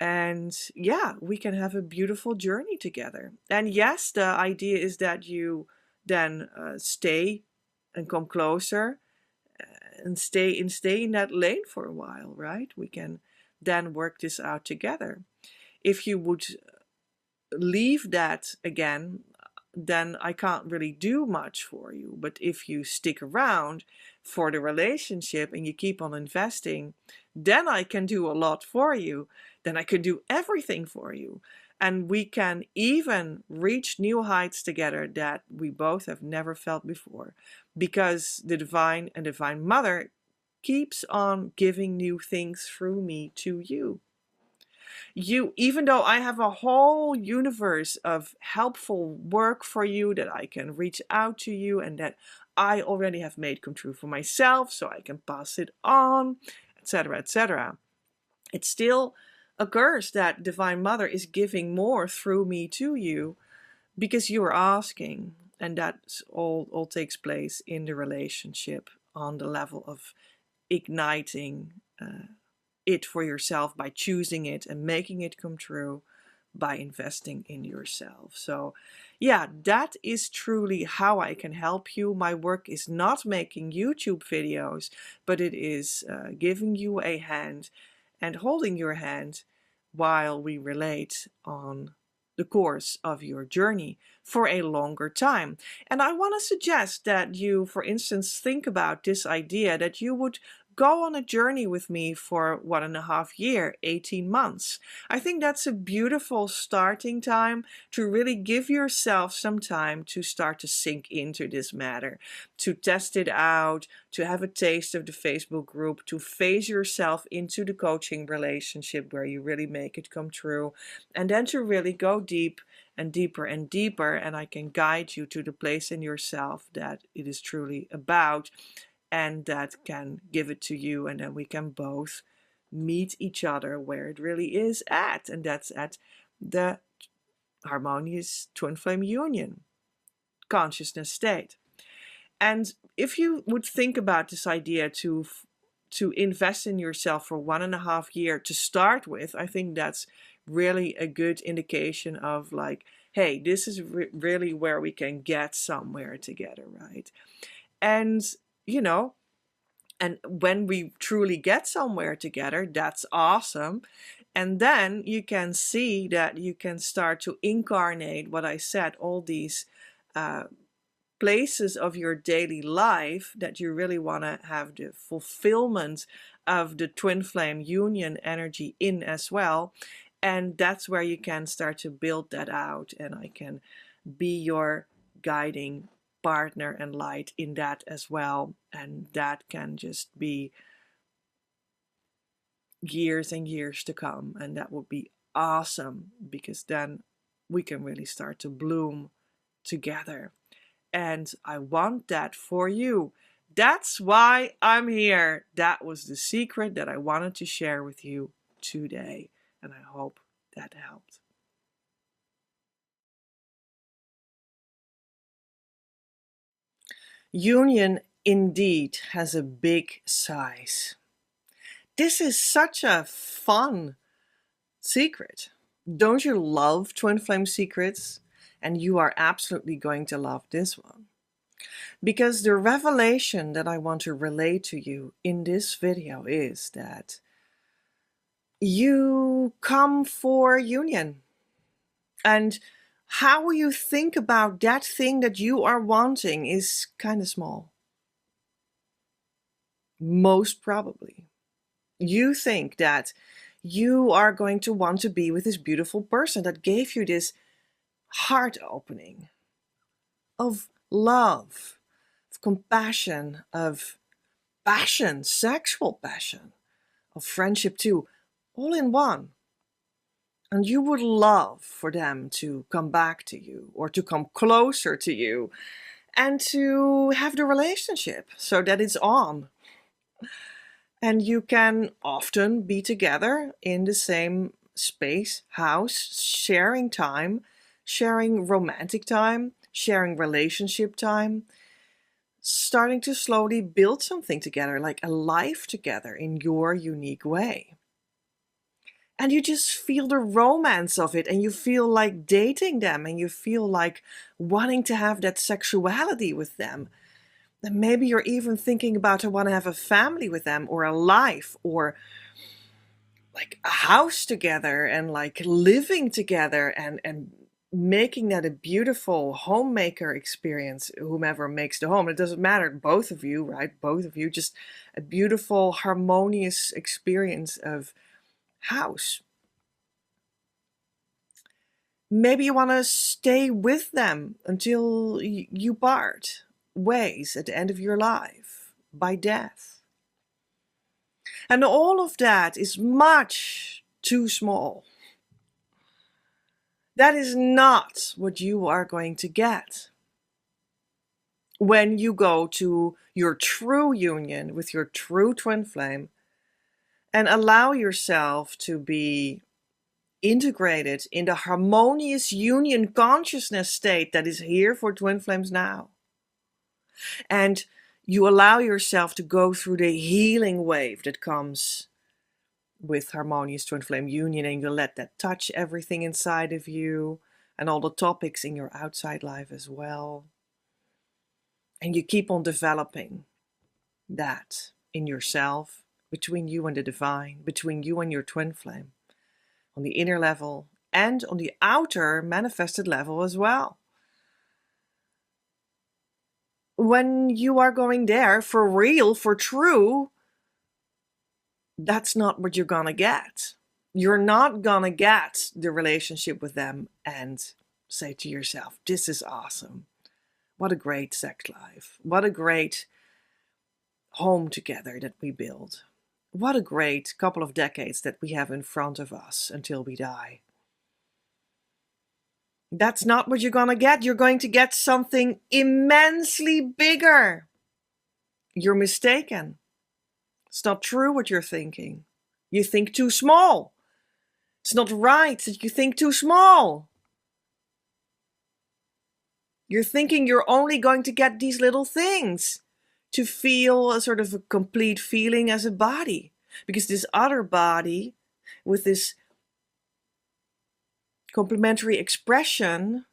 And yeah, we can have a beautiful journey together. And yes, the idea is that you then stay and come closer and stay in that lane for a while, right? We can then work this out together. If you would leave that again, then I can't really do much for you. But if you stick around for the relationship and you keep on investing, then I can do a lot for you. Then I can do everything for you. And we can even reach new heights together that we both have never felt before. Because the Divine and Divine Mother keeps on giving new things through me to you. Even though I have a whole universe of helpful work for you that I can reach out to you and that I already have made come true for myself, so I can pass it on, etc., etc. It still occurs that Divine Mother is giving more through me to you because you are asking, and that all takes place in the relationship on the level of igniting it for yourself by choosing it and making it come true by investing in yourself. So yeah, that is truly how I can help you. My work is not making YouTube videos, but it is giving you a hand and holding your hand while we relate on the course of your journey for a longer time. And I want to suggest that you, for instance, think about this idea that you would go on a journey with me for 1.5 years, 18 months. I think that's a beautiful starting time to really give yourself some time to start to sink into this matter, to test it out, to have a taste of the Facebook group, to phase yourself into the coaching relationship where you really make it come true, and then to really go deep and deeper and deeper, and I can guide you to the place in yourself that it is truly about, and that can give it to you, and then we can both meet each other where it really is at, and that's at the harmonious twin flame union consciousness state. And if you would think about this idea to invest in yourself for 1.5 years to start with, I think that's really a good indication of like, hey, this is really where we can get somewhere together, right? And you know, and when we truly get somewhere together, that's awesome. And then you can see that you can start to incarnate what I said, all these places of your daily life that you really want to have the fulfillment of the twin flame union energy in as well. And that's where you can start to build that out. And I can be your guiding partner and light in that as well. And that can just be years and years to come. And that would be awesome because then we can really start to bloom together. And I want that for you. That's why I'm here. That was the secret that I wanted to share with you today. And I hope that helped. Union indeed has a big size. This is such a fun secret. Don't you love twin flame secrets? And you are absolutely going to love this one. Because the revelation that I want to relay to you in this video is that you come for union. And how you think about that thing that you are wanting is kind of small. Most probably. You think that you are going to want to be with this beautiful person that gave you this heart opening of love, of compassion, of passion, sexual passion, of friendship too, all in one. And you would love for them to come back to you or to come closer to you and to have the relationship so that it's on. And you can often be together in the same space, house, sharing time, sharing romantic time, sharing relationship time, starting to slowly build something together, like a life together in your unique way. And you just feel the romance of it, and you feel like dating them, and you feel like wanting to have that sexuality with them. And maybe you're even thinking about I want to have a family with them, or a life, or like a house together, and like living together, and making that a beautiful homemaker experience, whomever makes the home. It doesn't matter, both of you, right? Both of you, just a beautiful, harmonious experience of house. Maybe you want to stay with them until you part ways at the end of your life by death. And all of that is much too small. That is not what you are going to get when you go to your true union with your true twin flame and allow yourself to be integrated in the harmonious union consciousness state that is here for twin flames now. And you allow yourself to go through the healing wave that comes with harmonious twin flame union, and you let that touch everything inside of you and all the topics in your outside life as well. And you keep on developing that in yourself, between you and the divine, between you and your twin flame, on the inner level and on the outer manifested level as well. When you are going there for real, for true, that's not what you're gonna get. You're not gonna get the relationship with them and say to yourself, this is awesome. What a great sex life. What a great home together that we build. What a great couple of decades that we have in front of us until we die. That's not what you're gonna get. You're going to get something immensely bigger. You're mistaken. It's not true what you're thinking. You think too small. It's not right that you think too small. You're thinking you're only going to get these little things to feel a sort of a complete feeling as a body. Because this other body with this complementary expression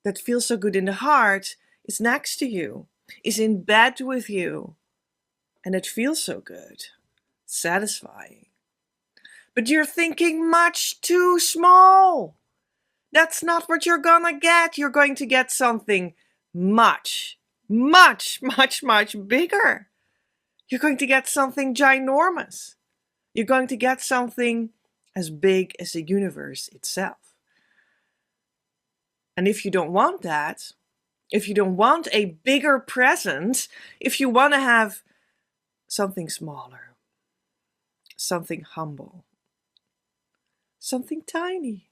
that feels so good in the heart is next to you, is in bed with you, and it feels so good, satisfying. But you're thinking much too small. That's not what you're gonna get. You're going to get something much, much, much, much bigger. You're going to get something ginormous. You're going to get something as big as the universe itself. And if you don't want that, if you don't want a bigger present, if you want to have something smaller, something humble, something tiny,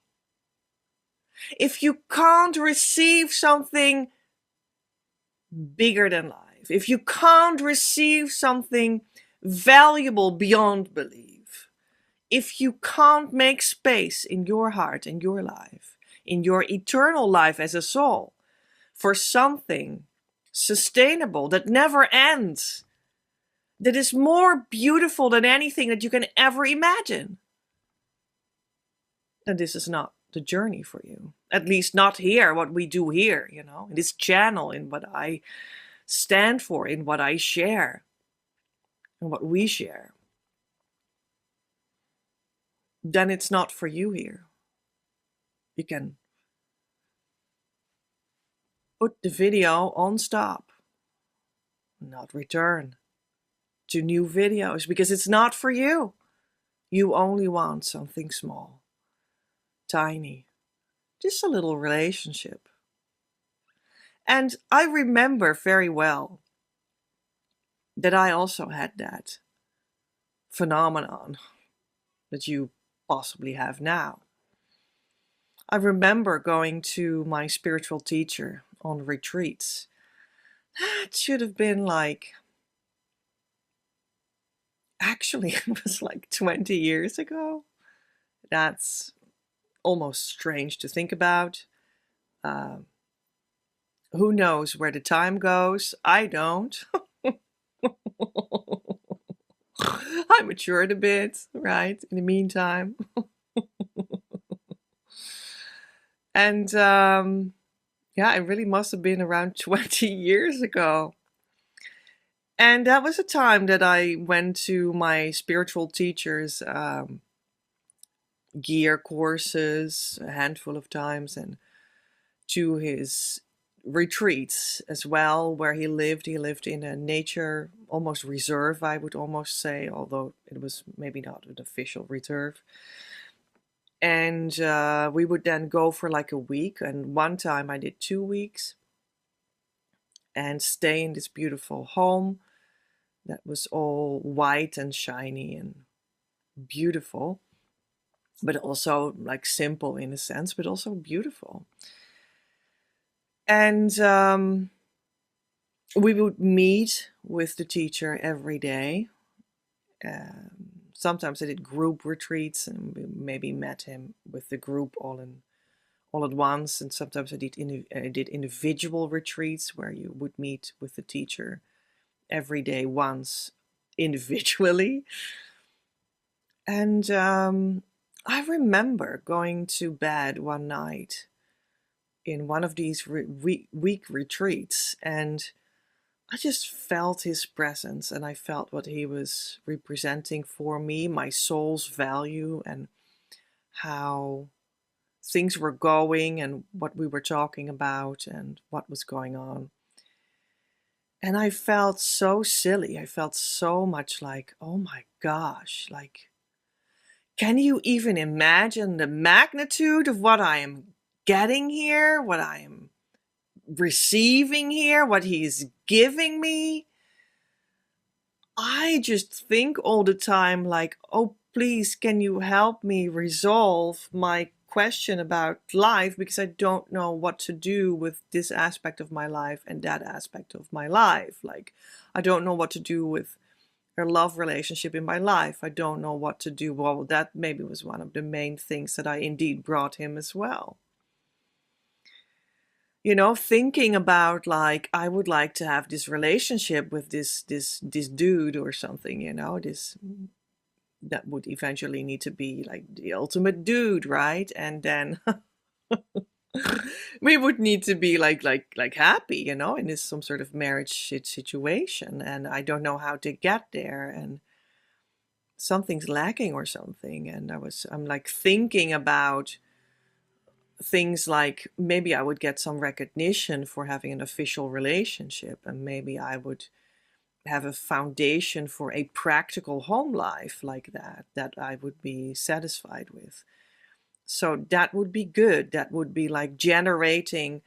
if you can't receive something bigger than life, if you can't receive something valuable beyond belief, if you can't make space in your heart and your life, in your eternal life as a soul, for something sustainable that never ends, that is more beautiful than anything that you can ever imagine, then this is not the journey for you. At least not here, what we do here, in this channel, in what I stand for, in what I share, and what we share. Then it's not for you here. You can put the video on stop, not return to new videos, because it's not for you. You only want something small, tiny, just a little relationship. And I remember very well that I also had that phenomenon that you possibly have now. I remember going to my spiritual teacher on retreats. That should have been actually, it was 20 years ago. That's almost strange to think about. Who knows where the time goes? I don't. I matured a bit, right? In the meantime. And yeah, it really must have been around 20 years ago. And that was a time that I went to my spiritual teacher's gear courses a handful of times, and to his retreats as well, where he lived. He lived in a nature, almost reserve, I would almost say, although it was maybe not an official reserve. And we would then go for a week. And one time I did 2 weeks and stay in this beautiful home that was all white and shiny and beautiful, but also simple in a sense, but also beautiful. And we would meet with the teacher every day. Sometimes I did group retreats, and we maybe met him with the group all at once. And sometimes I did individual retreats where you would meet with the teacher every day once individually. And I remember going to bed one night in one of these week retreats, and I just felt his presence, and I felt what he was representing for me, my soul's value, and how things were going, and what we were talking about, and what was going on. And I felt so silly. I felt so much oh my gosh, can you even imagine the magnitude of what I am getting here, what I am receiving here, what he's giving me? I just think all the time oh, please, can you help me resolve my question about life, because I don't know what to do with this aspect of my life and that aspect of my life. I don't know what to do with a love relationship in my life. I don't know what to do. Well, that maybe was one of the main things that I indeed brought him as well. Thinking about I would like to have this relationship with this dude or something, this that would eventually need to be the ultimate dude, right? And then we would need to be happy, in this some sort of marriage situation. And I don't know how to get there, and something's lacking or something. And I'm thinking about things maybe I would get some recognition for having an official relationship, and maybe I would have a foundation for a practical home life that I would be satisfied with. So that would be good. That would be generating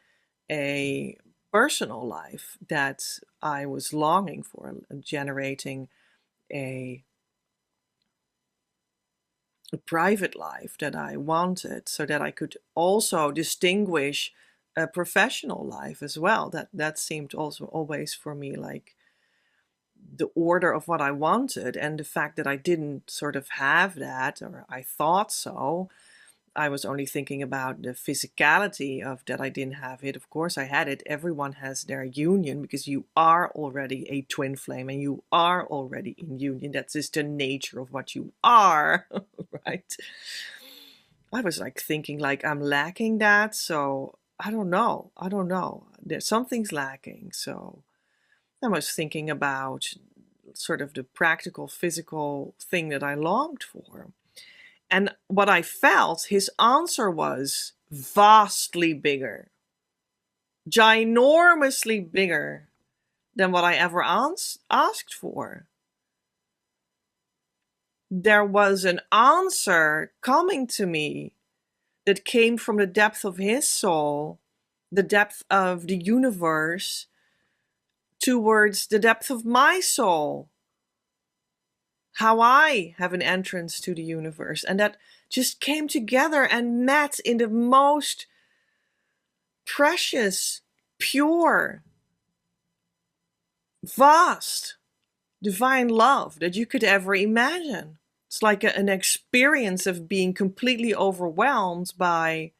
a personal life that I was longing for, generating a private life that I wanted, so that I could also distinguish a professional life as well. That seemed also always for me the order of what I wanted, and the fact that I didn't sort of have that, or I thought so. I was only thinking about the physicality of that. I didn't have it. Of course I had it. Everyone has their union, because you are already a twin flame and you are already in union. That's just the nature of what you are, right? I was like thinking like I'm lacking that, so I don't know. There's something's lacking. So I was thinking about sort of the practical, physical thing that I longed for. And what I felt, his answer was vastly bigger, ginormously bigger than what I ever asked for. There was an answer coming to me that came from the depth of his soul, the depth of the universe, towards the depth of my soul. How I have an entrance to the universe. And that just came together and met in the most precious, pure, vast, divine love that you could ever imagine. It's like an experience of being completely overwhelmed by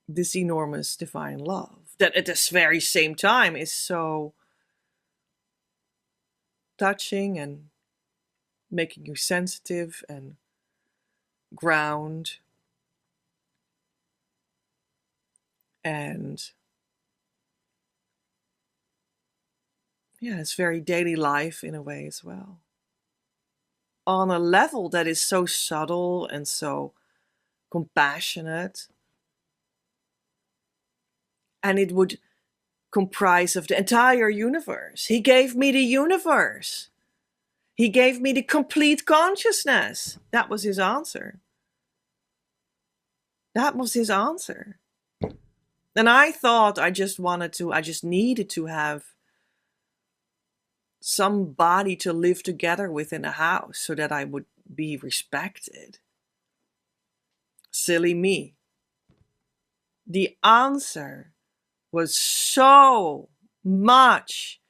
this enormous divine love that at this very same time is so touching and making you sensitive and ground and yeah, it's very daily life in a way as well. On a level that is so subtle and so compassionate. And it would comprise of the entire universe. He gave me the universe. He gave me the complete consciousness. That was his answer. That was his answer. And I thought I just needed to have somebody to live together with in a house so that I would be respected. Silly me. The answer was so much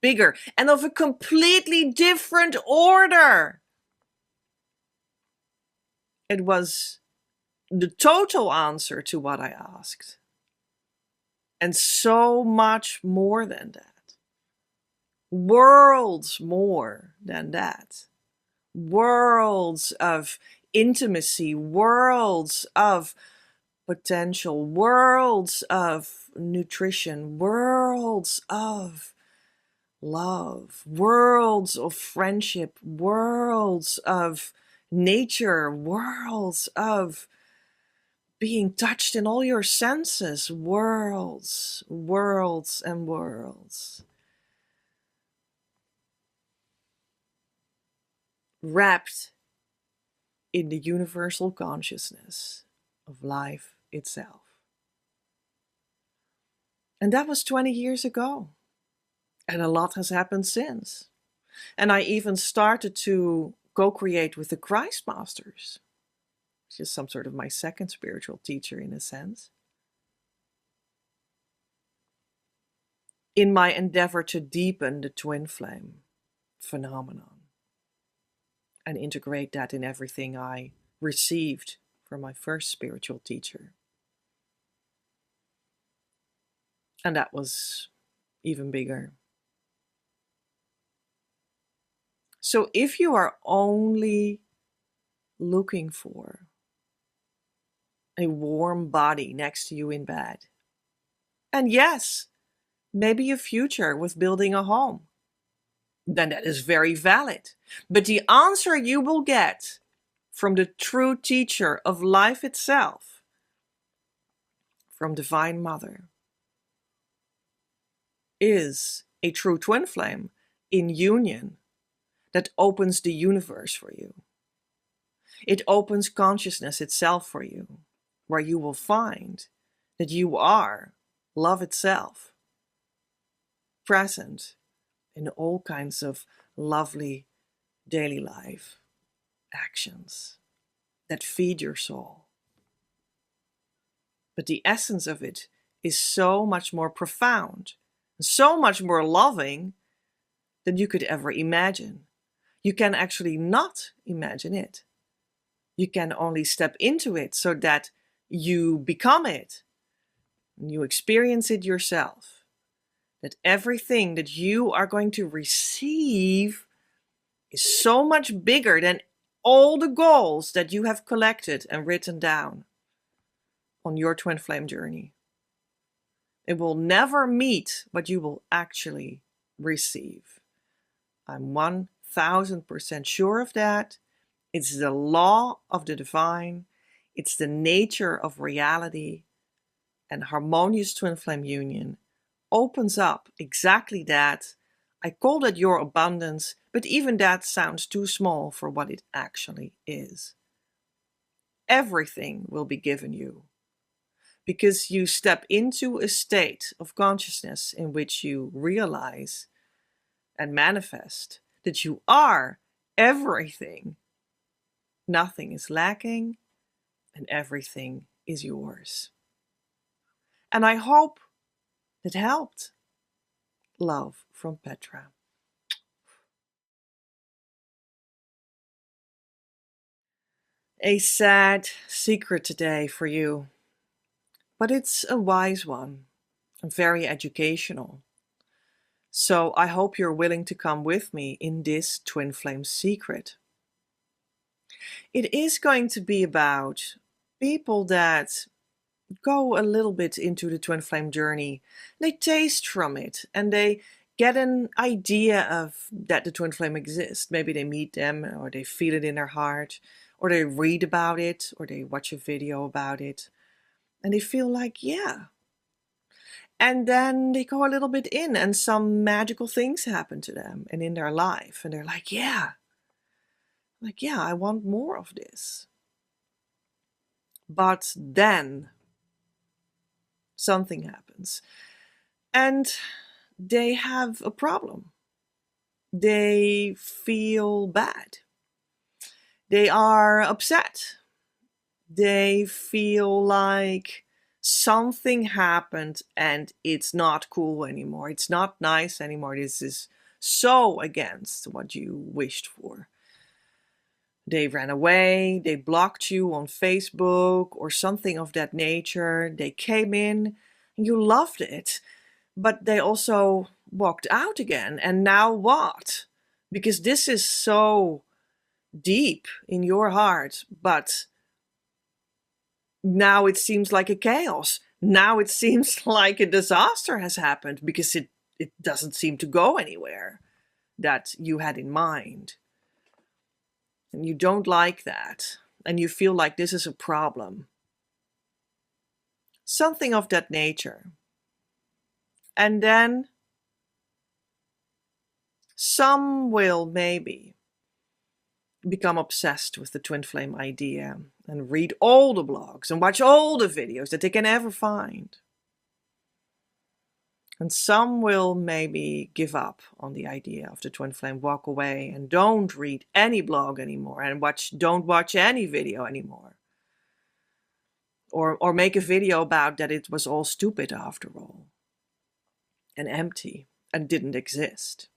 bigger and of a completely different order. It was the total answer to what I asked. And so much more than that. Worlds more than that. Worlds of intimacy, worlds of potential, worlds of nutrition, worlds of love, worlds of friendship, worlds of nature, worlds of being touched in all your senses, worlds, worlds and worlds. Wrapped in the universal consciousness of life itself. And that was 20 years ago. And a lot has happened since. And I even started to co-create with the Christ Masters, which is some sort of my second spiritual teacher in a sense, in my endeavor to deepen the twin flame phenomenon and integrate that in everything I received from my first spiritual teacher. And that was even bigger. So if you are only looking for a warm body next to you in bed, and yes, maybe a future with building a home, then that is very valid. But the answer you will get from the true teacher of life itself, from Divine Mother, is a true twin flame in union that opens the universe for you. It opens consciousness itself for you, where you will find that you are love itself, present in all kinds of lovely daily life actions that feed your soul. But the essence of it is so much more profound, so much more loving than you could ever imagine. You can actually not imagine it. You can only step into it so that you become it and you experience it yourself. That everything that you are going to receive is so much bigger than all the goals that you have collected and written down on your twin flame journey. It will never meet what you will actually receive. I'm 1000% sure of that. It's the law of the divine. It's the nature of reality. And harmonious twin flame union opens up exactly that. I call that your abundance, but even that sounds too small for what it actually is. Everything will be given you because you step into a state of consciousness in which you realize and manifest that you are everything. Nothing is lacking and everything is yours. And I hope it helped. Love from Petra. A sad secret today for you, but it's a wise one and very educational. So I hope you're willing to come with me in this twin flame secret. It is going to be about people that go a little bit into the twin flame journey. They taste from it and they get an idea of that the twin flame exists. Maybe they meet them or they feel it in their heart or they read about it or they watch a video about it and they feel like, yeah. And then they go a little bit in and some magical things happen to them and in their life and they're like, yeah, I want more of this. But then something happens and they have a problem. They feel bad. They are upset. They feel like something happened and it's not cool anymore. It's not nice anymore. This is so against what you wished for. They ran away, they blocked you on Facebook or something of that nature. They came in and you loved it, but they also walked out again. And now what? Because this is so deep in your heart, but now it seems like a chaos. Now it seems like a disaster has happened because it doesn't seem to go anywhere that you had in mind. And you don't like that. And you feel like this is a problem. Something of that nature. And then some will maybe become obsessed with the twin flame idea and read all the blogs and watch all the videos that they can ever find. And some will maybe give up on the idea of the twin flame, walk away and don't read any blog anymore and don't watch any video anymore. Or make a video about that it was all stupid after all and empty and didn't exist.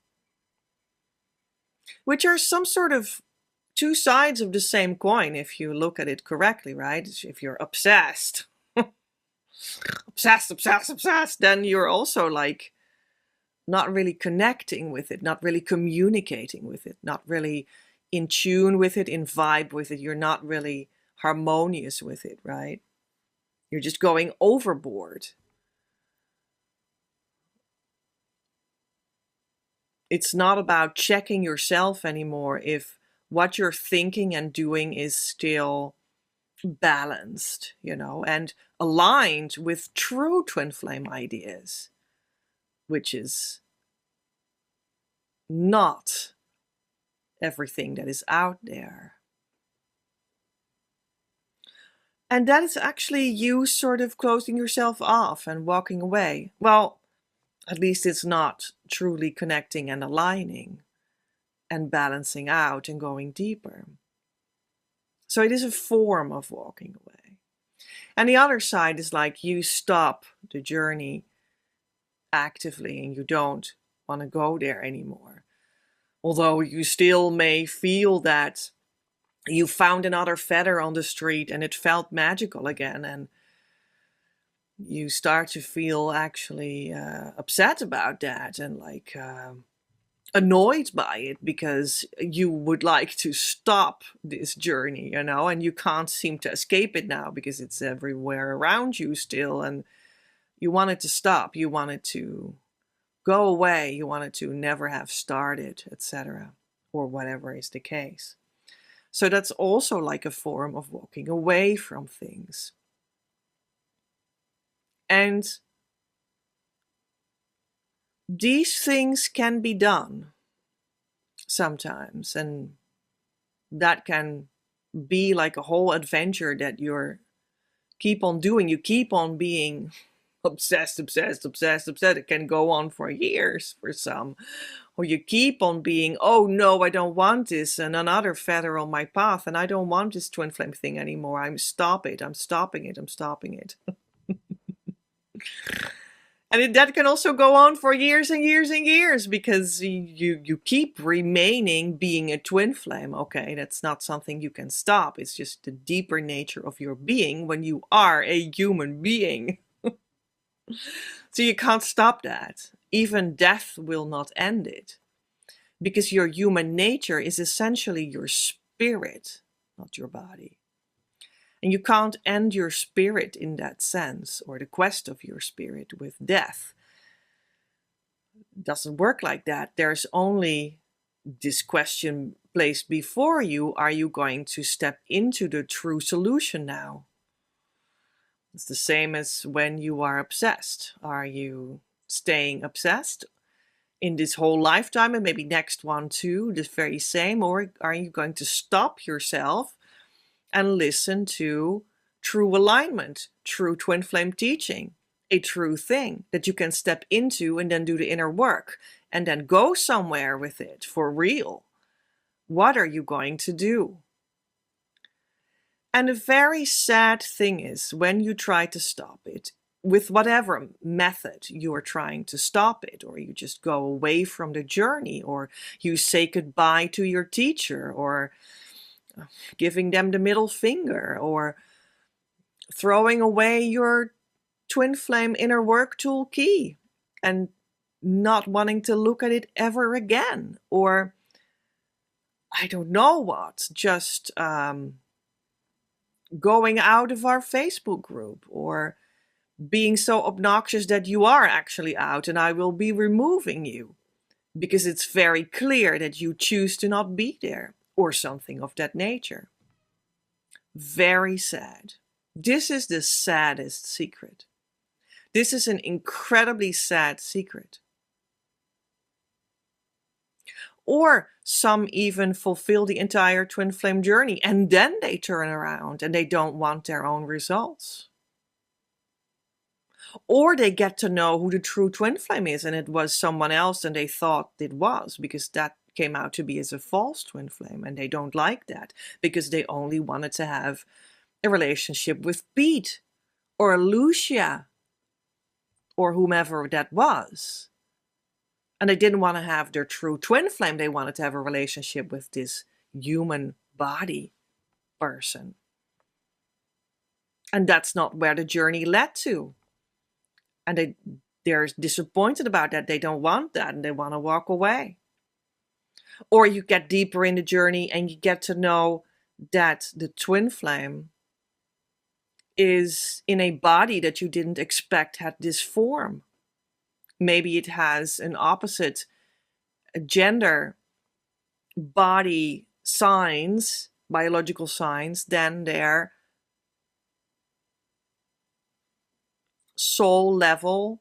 Which are some sort of two sides of the same coin if you look at it correctly, right? If you're obsessed, obsessed, then you're also like not really connecting with it, not really communicating with it, not really in tune with it, in vibe with it. You're not really harmonious with it, right? You're just going overboard. It's not about checking yourself anymore if what you're thinking and doing is still balanced, and aligned with true twin flame ideas, which is not everything that is out there. And that is actually you sort of closing yourself off and walking away. Well, at least it's not truly connecting and aligning and balancing out and going deeper. So it is a form of walking away. And the other side is like you stop the journey actively and you don't want to go there anymore. Although you still may feel that you found another feather on the street and it felt magical again, and you start to feel actually upset about that and like annoyed by it because you would like to stop this journey, and you can't seem to escape it now because it's everywhere around you still, and you want it to stop, you want it to go away, you want it to never have started, etc., or whatever is the case. So that's also like a form of walking away from things. And these things can be done sometimes, and that can be like a whole adventure that you're keep on doing. You keep on being obsessed. It can go on for years for some. Or you keep on being, oh no, I don't want this, and another feather on my path, and I don't want this twin flame thing anymore. I'm stopping it. And that can also go on for years and years and years because you keep remaining being a twin flame. Okay, that's not something you can stop. It's just the deeper nature of your being when you are a human being. So you can't stop that. Even death will not end it. Because your human nature is essentially your spirit, not your body. And you can't end your spirit in that sense, or the quest of your spirit with death. It doesn't work like that. There's only this question placed before you: are you going to step into the true solution now? It's the same as when you are obsessed. Are you staying obsessed in this whole lifetime and maybe next one too, the very same? Or are you going to stop yourself and listen to true alignment, true twin flame teaching, a true thing that you can step into and then do the inner work and then go somewhere with it for real? What are you going to do? And the very sad thing is, when you try to stop it, with whatever method you are trying to stop it, or you just go away from the journey, or you say goodbye to your teacher, or giving them the middle finger, or throwing away your twin flame inner work tool key and not wanting to look at it ever again, or I don't know what, just going out of our Facebook group, or being so obnoxious that you are actually out and I will be removing you because it's very clear that you choose to not be there, or something of that nature. Very sad. This is the saddest secret. This is an incredibly sad secret. Or some even fulfill the entire twin flame journey and then they turn around and they don't want their own results. Or they get to know who the true twin flame is and it was someone else than they thought it was, because that came out to be as a false twin flame, and they don't like that because they only wanted to have a relationship with Pete or Lucia or whomever that was. And they didn't want to have their true twin flame. They wanted to have a relationship with this human body person. And that's not where the journey led to. And they're disappointed about that. They don't want that and they want to walk away. Or you get deeper in the journey and you get to know that the twin flame is in a body that you didn't expect had this form. Maybe it has an opposite gender, body signs, biological signs, than their soul level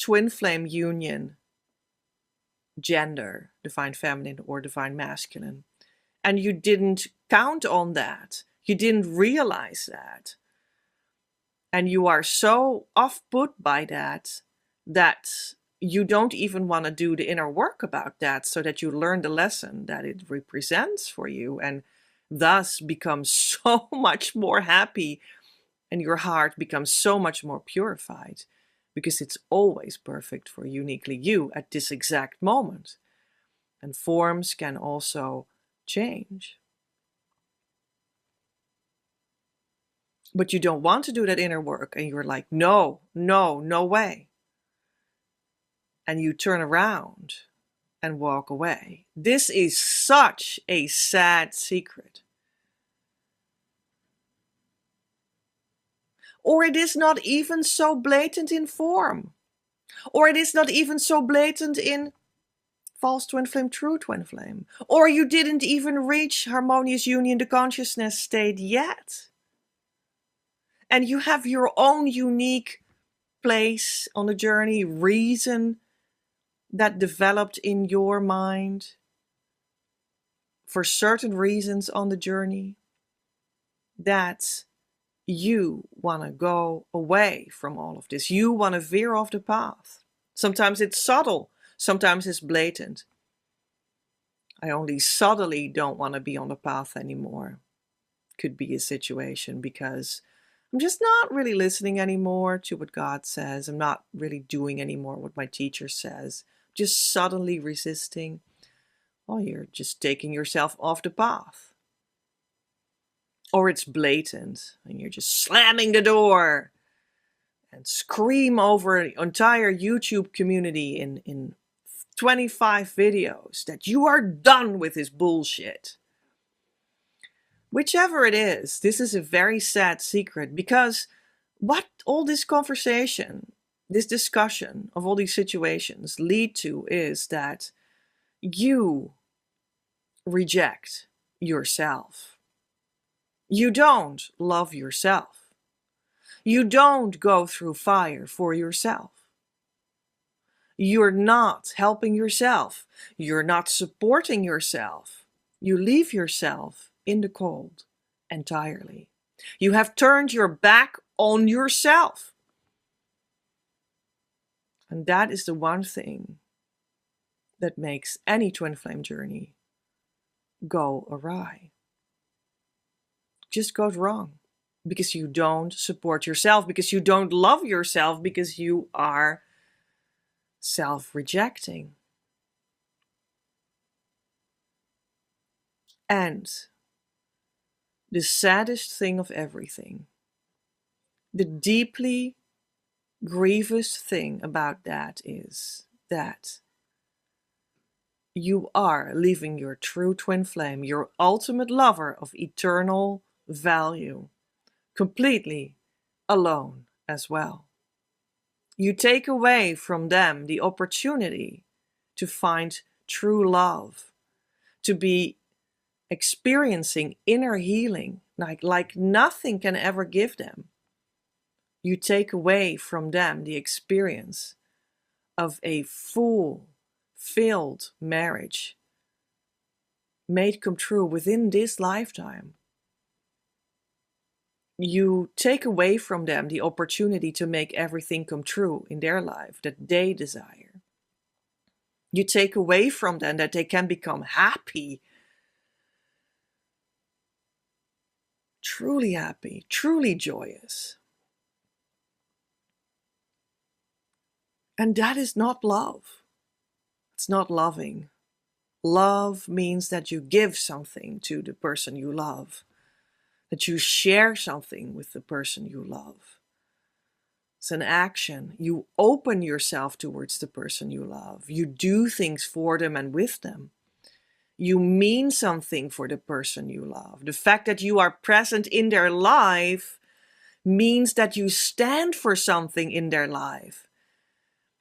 twin flame union gender, divine feminine or divine masculine. And you didn't count on that. You didn't realize that. And you are so off put by that you don't even want to do the inner work about that, so that you learn the lesson that it represents for you, and thus become so much more happy, and your heart becomes so much more purified, because it's always perfect for uniquely you at this exact moment. And forms can also change. But you don't want to do that inner work, and you're like, no way. And you turn around and walk away. This is such a sad secret. Or it is not even so blatant in form. Or it is not even so blatant in false twin flame, true twin flame. Or you didn't even reach harmonious union, the consciousness state yet. And you have your own unique place on the journey, reason that developed in your mind for certain reasons on the journey, that you want to go away from all of this. You want to veer off the path. Sometimes it's subtle, sometimes it's blatant. I only subtly don't want to be on the path anymore. Could be a situation because I'm just not really listening anymore to what God says. I'm not really doing anymore what my teacher says. Just suddenly resisting. Well, you're just taking yourself off the path. Or it's blatant and you're just slamming the door and scream over the entire YouTube community in 25 videos that you are done with this bullshit. Whichever it is, this is a very sad secret, because what all this conversation, this discussion of all these situations lead to is that you reject yourself. You don't love yourself. You don't go through fire for yourself. You're not helping yourself. You're not supporting yourself. You leave yourself in the cold entirely. You have turned your back on yourself. And that is the one thing that makes any twin flame journey go awry. Just goes wrong because you don't support yourself, because you don't love yourself, because you are self-rejecting. And the saddest thing of everything, the deeply grievous thing about that is that you are leaving your true twin flame, your ultimate lover of eternal value, completely alone as well. You take away from them the opportunity to find true love, to be experiencing inner healing like nothing can ever give them. You take away from them the experience of a fulfilled marriage made come true within this lifetime. You take away from them the opportunity to make everything come true in their life that they desire. You take away from them that they can become happy, truly joyous. And that is not love. It's not loving. Love means that you give something to the person you love, that you share something with the person you love. It's an action. You open yourself towards the person you love. You do things for them and with them. You mean something for the person you love. The fact that you are present in their life means that you stand for something in their life.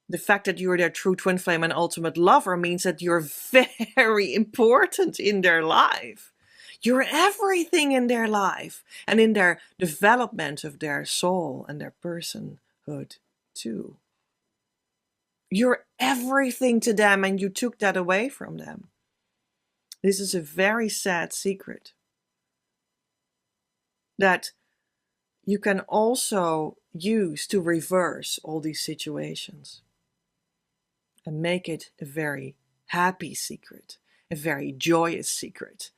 The fact that you're their true twin flame and ultimate lover means that you're very important in their life. You're everything in their life and in their development of their soul and their personhood too. You're everything to them and you took that away from them. This is a very sad secret that you can also use to reverse all these situations and make it a very happy secret, a very joyous secret,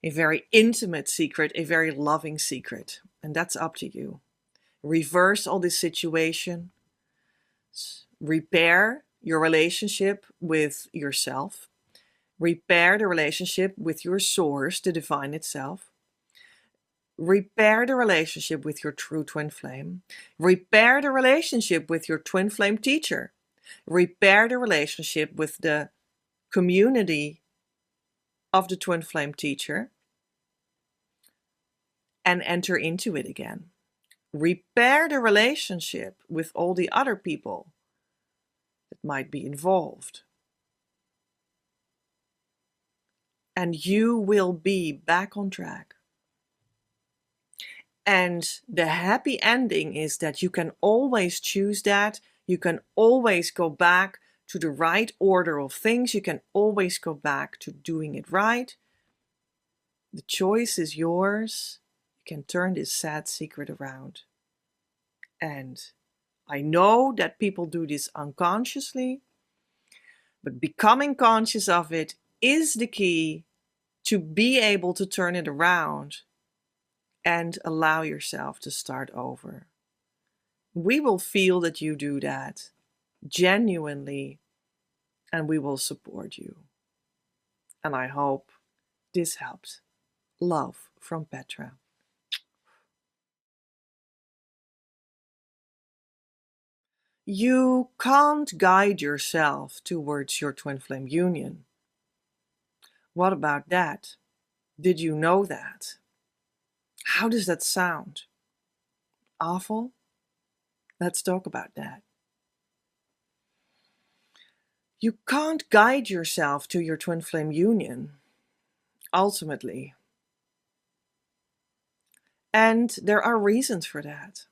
a very intimate secret, a very loving secret. And that's up to you. Reverse all this situation. Repair your relationship with yourself. Repair the relationship with your source, the divine itself. Repair the relationship with your true twin flame. Repair the relationship with your twin flame teacher. Repair the relationship with the community of the twin flame teacher and enter into it again. Repair the relationship with all the other people that might be involved. And you will be back on track. And the happy ending is that you can always choose that. You can always go back to the right order of things. You can always go back to doing it right. The choice is yours. You can turn this sad secret around. And I know that people do this unconsciously, but becoming conscious of it is the key to be able to turn it around and allow yourself to start over. We will feel that you do that genuinely, and we will support you. And I hope this helps. Love from Petra. You can't guide yourself towards your twin flame union. What about that? Did you know that? How does that sound? Awful? Let's talk about that. You can't guide yourself to your twin flame union, ultimately. And there are reasons for that.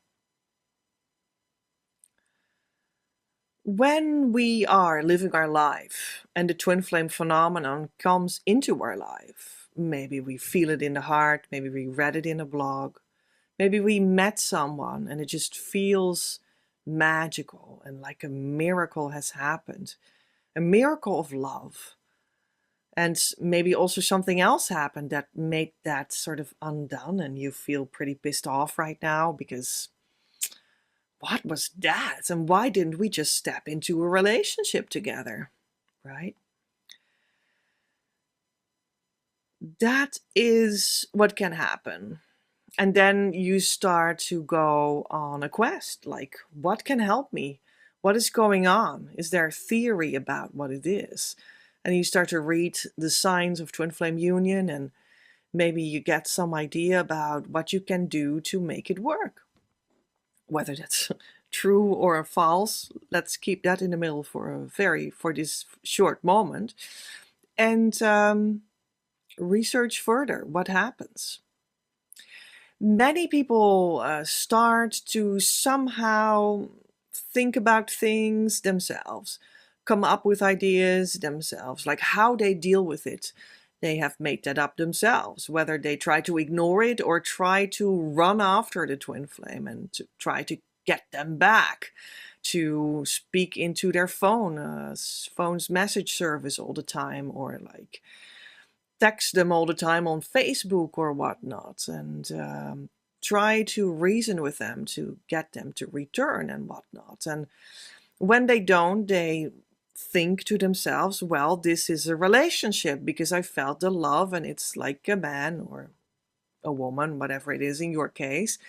When we are living our life and the twin flame phenomenon comes into our life, maybe we feel it in the heart, maybe we read it in a blog, maybe we met someone and it just feels magical and like a miracle has happened, a miracle of love. And maybe also something else happened that made that sort of undone and you feel pretty pissed off right now because what was that? And why didn't we just step into a relationship together, right? That is what can happen. And then you start to go on a quest, like, what can help me? What is going on? Is there a theory about what it is? And you start to read the signs of twin flame union, and maybe you get some idea about what you can do to make it work. Whether that's true or false, let's keep that in the middle for this short moment, and research further what happens. Many people start to somehow think about things themselves, come up with ideas themselves, like how they deal with it. They have made that up themselves, whether they try to ignore it or try to run after the twin flame and to try to get them back, to speak into their phone's message service all the time, or like text them all the time on Facebook or whatnot, and try to reason with them to get them to return and whatnot. And when they don't, they think to themselves, well, this is a relationship because I felt the love and it's like a man or a woman, whatever it is in your case,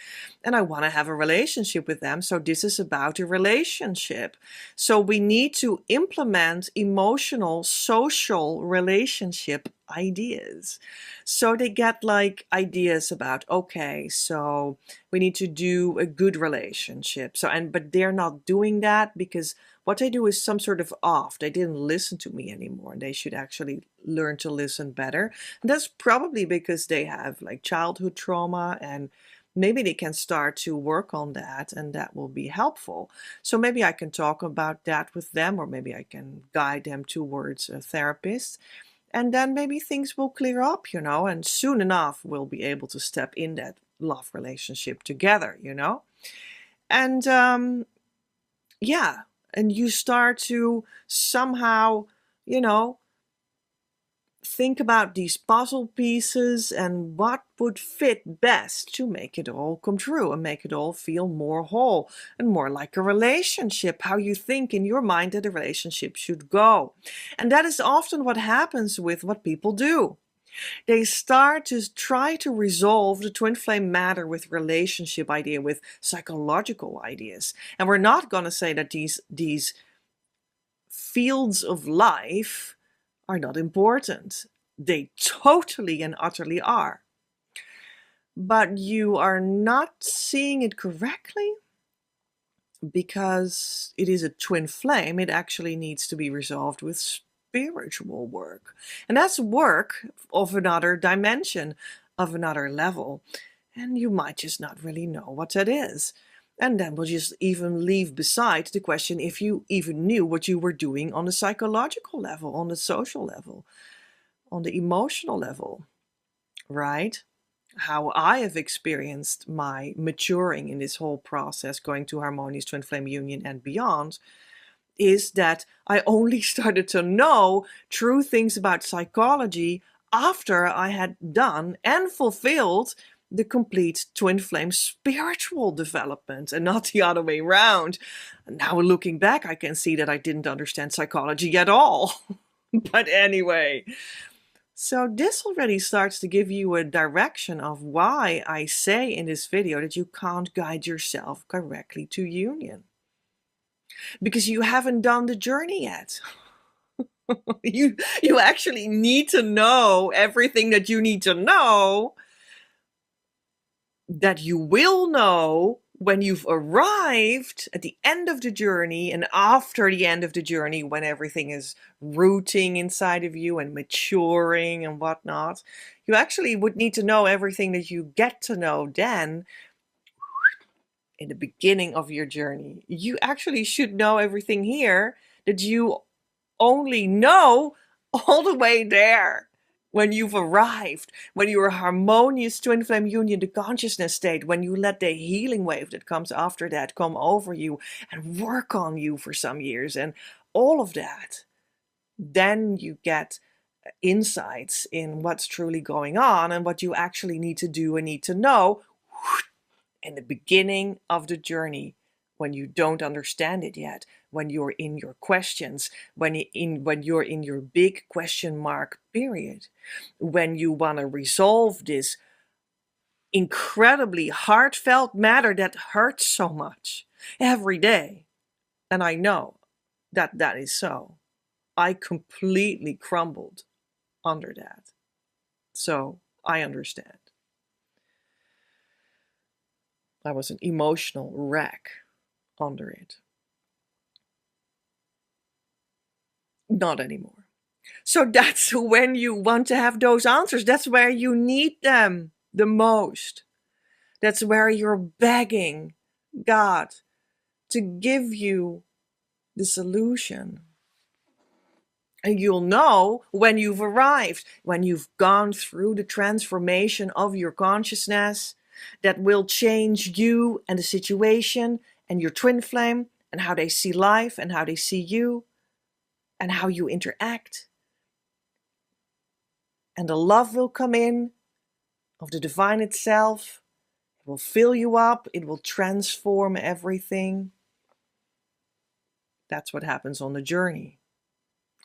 and I want to have a relationship with them. So this is about a relationship. So we need to implement emotional, social relationship ideas. So they get like ideas about, okay, so we need to do a good relationship. But they're not doing that because what they do is some sort of off. They didn't listen to me anymore. They should actually learn to listen better. And that's probably because they have like childhood trauma, and maybe they can start to work on that, and that will be helpful. So maybe I can talk about that with them, or maybe I can guide them towards a therapist. And then maybe things will clear up, and soon enough we'll be able to step in that love relationship together, And yeah, and you start to somehow, think about these puzzle pieces and what would fit best to make it all come true and make it all feel more whole and more like a relationship, how you think in your mind that a relationship should go. And that is often what happens with what people do. They start to try to resolve the twin flame matter with relationship idea, with psychological ideas. And we're not going to say that these fields of life are not important. They totally and utterly are. But you are not seeing it correctly because it is a twin flame. It actually needs to be resolved with spiritual work. And that's work of another dimension, of another level. And you might just not really know what that is. And then we'll just even leave beside the question if you even knew what you were doing on the psychological level, on the social level, on the emotional level, right? How I have experienced my maturing in this whole process, going to harmonious twin flame union and beyond, is that I only started to know true things about psychology after I had done and fulfilled the complete twin flame spiritual development, and not the other way around. Now looking back, I can see that I didn't understand psychology at all. But anyway, so this already starts to give you a direction of why I say in this video that you can't guide yourself correctly to union. Because you haven't done the journey yet. You actually need to know everything that you need to know, that you will know when you've arrived at the end of the journey, and after the end of the journey, when everything is rooting inside of you and maturing and whatnot. You actually would need to know everything that you get to know then in the beginning of your journey. You actually should know everything here that you only know all the way there. When you've arrived, when you're a harmonious twin flame union, the consciousness state, when you let the healing wave that comes after that come over you and work on you for some years and all of that, then you get insights in what's truly going on and what you actually need to do and need to know in the beginning of the journey, when you don't understand it yet, when you're in your questions, when you're in your big question mark period, when you want to resolve this incredibly heartfelt matter that hurts so much every day. And I know that that is so. I completely crumbled under that. So I understand. I was an emotional wreck under it. Not anymore. So that's when you want to have those answers. That's where you need them the most. That's where you're begging God to give you the solution. And you'll know when you've arrived, when you've gone through the transformation of your consciousness that will change you and the situation and your twin flame and how they see life and how they see you and how you interact. And the love will come in of the divine itself. It will fill you up. It will transform everything. That's what happens on the journey.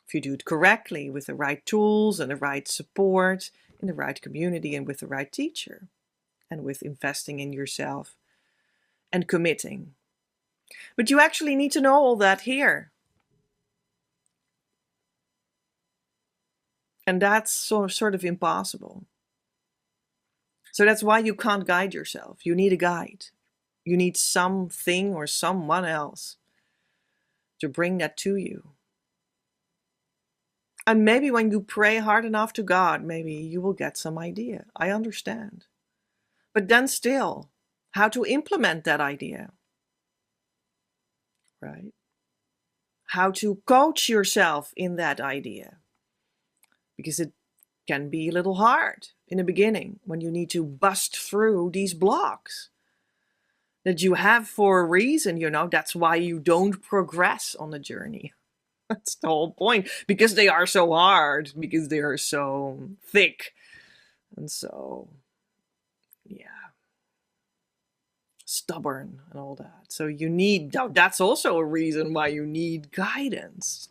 If you do it correctly, with the right tools and the right support, in the right community and with the right teacher, and with investing in yourself and committing. But you actually need to know all that here. And that's sort of impossible. So that's why you can't guide yourself. You need a guide. You need something or someone else to bring that to you. And maybe when you pray hard enough to God, maybe you will get some idea. I understand. But then still, how to implement that idea, right? How to coach yourself in that idea. Because it can be a little hard in the beginning when you need to bust through these blocks that you have for a reason, that's why you don't progress on the journey. That's the whole point, because they are so hard, because they are so thick, and so, stubborn and all that. So you need, that's also a reason why you need guidance.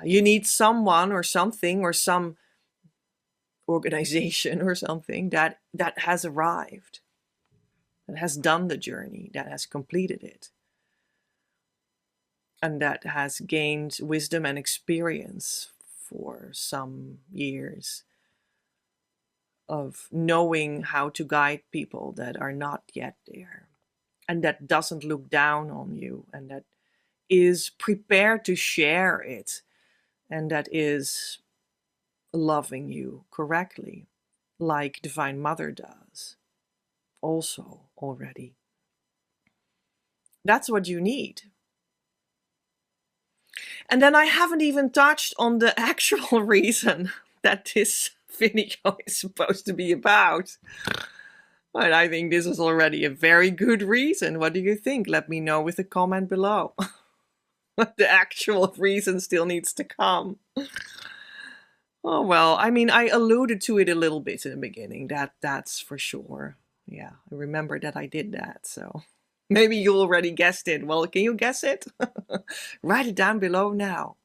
You need someone or something or some organization or something that has arrived, that has done the journey, that has completed it. and that has gained wisdom and experience for some years of knowing how to guide people that are not yet there, and that doesn't look down on you, and that is prepared to share it, and that is loving you correctly, like Divine Mother does also already. That's what you need. And then I haven't even touched on the actual reason that this video is supposed to be about. But I think this is already a very good reason. What do you think? Let me know with a comment below. The actual reason still needs to come. Oh, well, I mean, I alluded to it a little bit in the beginning. That's for sure. Yeah, I remember that I did that, so maybe you already guessed it. Well, can you guess it? Write it down below now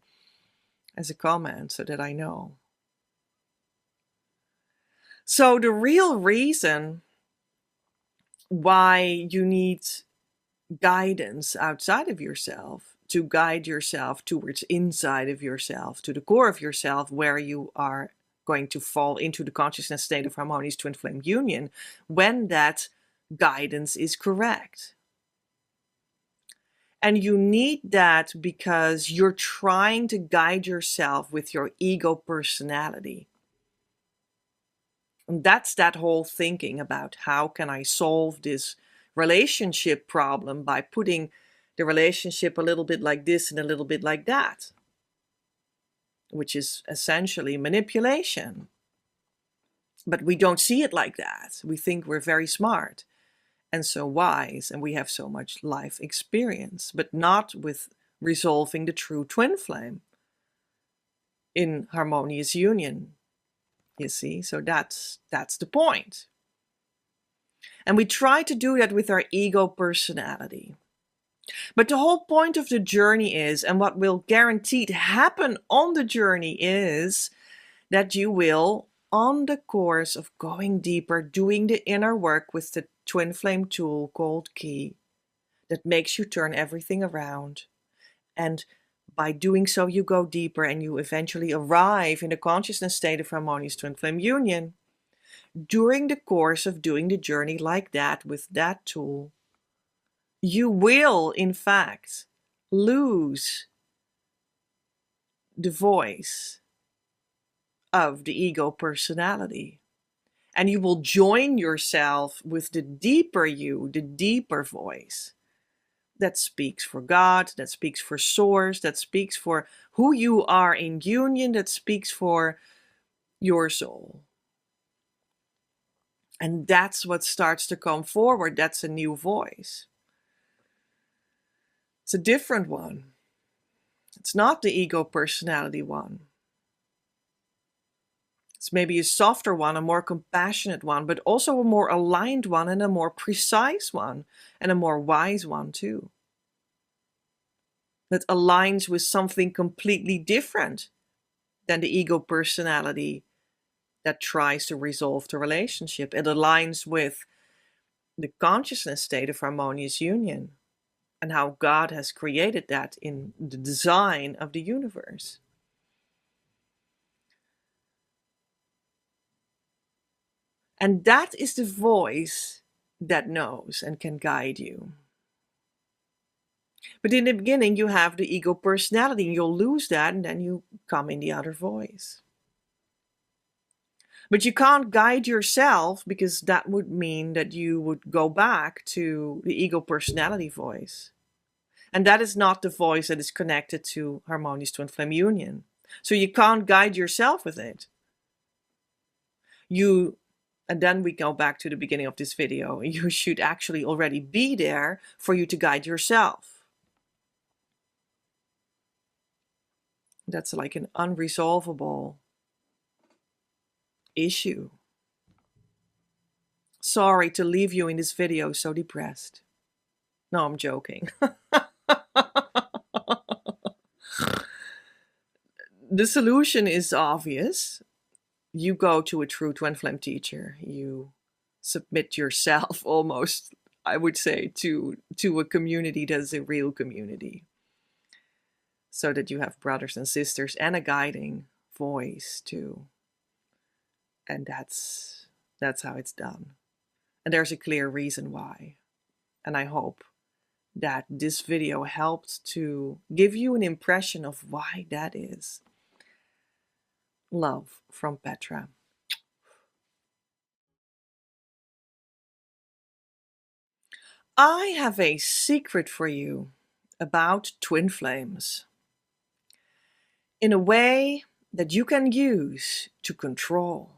as a comment so that I know. So the real reason why you need guidance outside of yourself to guide yourself towards inside of yourself, to the core of yourself, where you are going to fall into the consciousness state of harmonious twin flame union when that guidance is correct. And you need that because you're trying to guide yourself with your ego personality. And that's that whole thinking about how can I solve this relationship problem by putting the relationship a little bit like this and a little bit like that, which is essentially manipulation. But we don't see it like that. We think we're very smart and so wise, and we have so much life experience, but not with resolving the true twin flame in harmonious union. You see, so that's the point. And we try to do that with our ego personality. But the whole point of the journey is, and what will guaranteed happen on the journey is, that you will, on the course of going deeper, doing the inner work with the twin flame tool called Key, that makes you turn everything around. And by doing so, you go deeper and you eventually arrive in the consciousness state of harmonious twin flame union. During the course of doing the journey like that with that tool, you will, in fact, lose the voice of the ego personality. And you will join yourself with the deeper you, the deeper voice that speaks for God, that speaks for Source, that speaks for who you are in union, that speaks for your soul. And that's what starts to come forward. That's a new voice. It's a different one. It's not the ego personality one. It's maybe a softer one, a more compassionate one, but also a more aligned one and a more precise one and a more wise one too. That aligns with something completely different than the ego personality that tries to resolve the relationship. It aligns with the consciousness state of harmonious union and how God has created that in the design of the universe. And that is the voice that knows and can guide you. But in the beginning, you have the ego personality, and you'll lose that, and then you come in the other voice. But you can't guide yourself, because that would mean that you would go back to the ego personality voice. And that is not the voice that is connected to harmonious twin flame union. So you can't guide yourself with it. And then we go back to the beginning of this video. You should actually already be there for you to guide yourself. That's like an unresolvable issue. Sorry to leave you in this video so depressed. No, I'm joking. The solution is obvious. You go to a true twin flame teacher. You submit yourself almost, I would say, to a community that is a real community. so that you have brothers and sisters and a guiding voice too. And that's how it's done. And there's a clear reason why. And I hope that this video helped to give you an impression of why that is. Love from Petra. I have a secret for you about twin flames. In a way that you can use to control.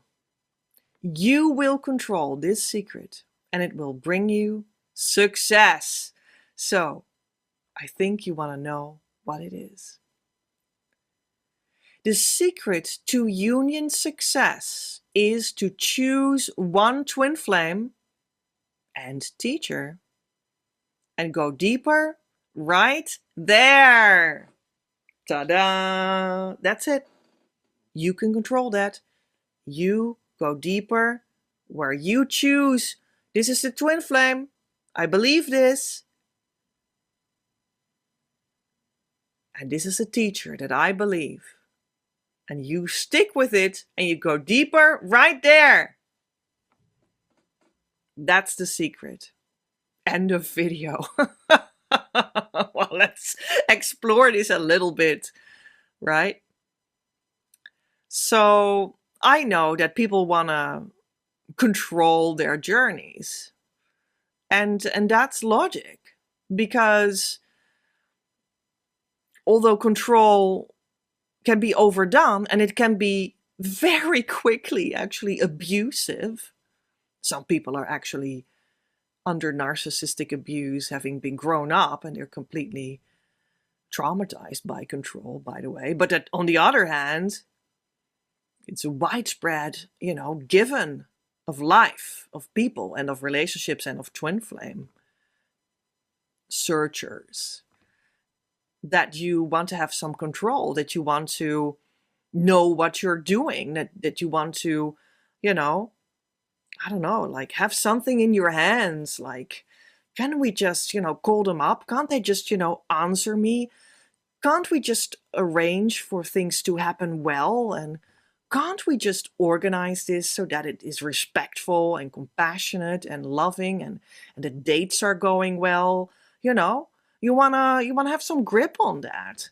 You will control this secret and it will bring you success. So, I think you want to know what it is. The secret to union success is to choose one twin flame and teacher and go deeper right there. Ta-da! That's it. You can control that. You go deeper where you choose. This is the twin flame. I believe this. And this is a teacher that I believe. And you stick with it and you go deeper right there. That's the secret. End of video. Well, let's explore this a little bit, right? So I know that people want to control their journeys. And that's logic, because although control can be overdone and it can be very quickly actually abusive, some people are actually under narcissistic abuse, having been grown up, and they're completely traumatized by control, by the way. But that, on the other hand, it's a widespread, given of life, of people, and of relationships, and of twin flame searchers, that you want to have some control, that you want to know what you're doing, that you want to, I don't know, like have something in your hands, like, can we just, call them up? Can't they just, answer me? Can't we just arrange for things to happen well? And can't we just organize this so that it is respectful and compassionate and loving, and the dates are going well? You wanna have some grip on that.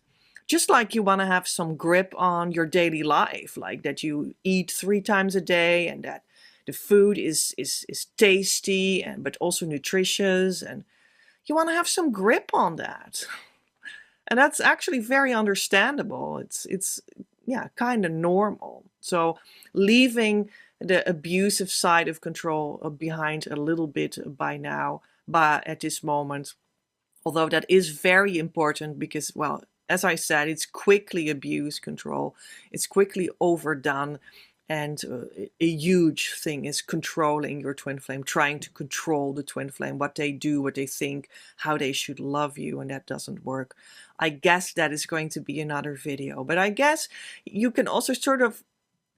Just like you want to have some grip on your daily life, like that you eat 3 times a day and that the food is tasty but also nutritious, and you want to have some grip on that. And that's actually very understandable. It's kind of normal. So leaving the abusive side of control behind a little bit by now, but at this moment, although that is very important because, well, as I said, it's quickly abused control. It's quickly overdone. And a huge thing is controlling your twin flame, trying to control the twin flame, what they do, what they think, how they should love you, and that doesn't work. I guess that is going to be another video. But I guess you can also sort of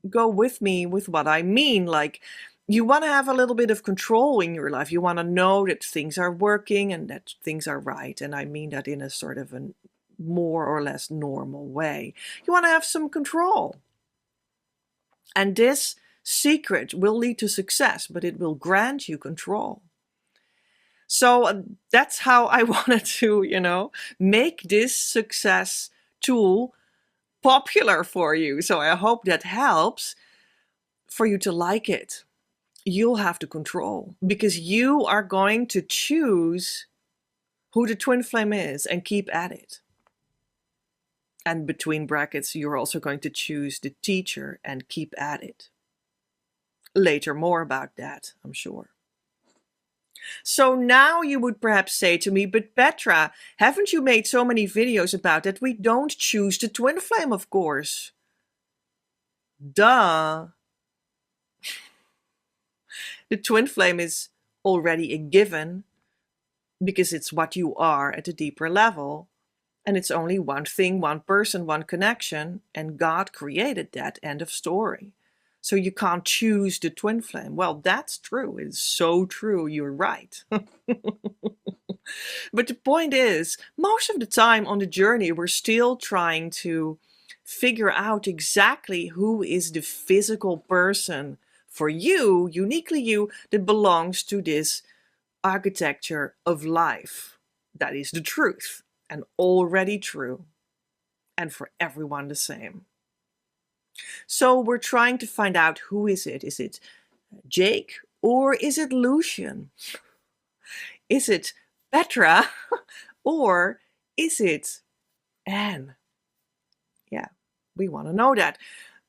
go with me with what I mean. Like, you want to have a little bit of control in your life. You want to know that things are working and that things are right. And I mean that in a sort of a more or less normal way. You want to have some control. And this secret will lead to success, but it will grant you control. So that's how I wanted to, make this success tool popular for you. So I hope that helps for you to like it. You'll have to control, because you are going to choose who the twin flame is and keep at it. And between brackets, you're also going to choose the teacher and keep at it. Later, more about that, I'm sure. So now you would perhaps say to me, but Petra, haven't you made so many videos about that? We don't choose the twin flame, of course. Duh. The twin flame is already a given because it's what you are at a deeper level. And it's only one thing, one person, one connection, and God created that. End of story. So you can't choose the twin flame. Well, that's true. It's so true. You're right. But the point is, most of the time on the journey, we're still trying to figure out exactly who is the physical person for you, uniquely you, that belongs to this architecture of life. That is the truth and already true, and for everyone the same. So we're trying to find out, who is it? Is it Jake or is it Lucian? Is it Petra or is it Anne? Yeah, we want to know that.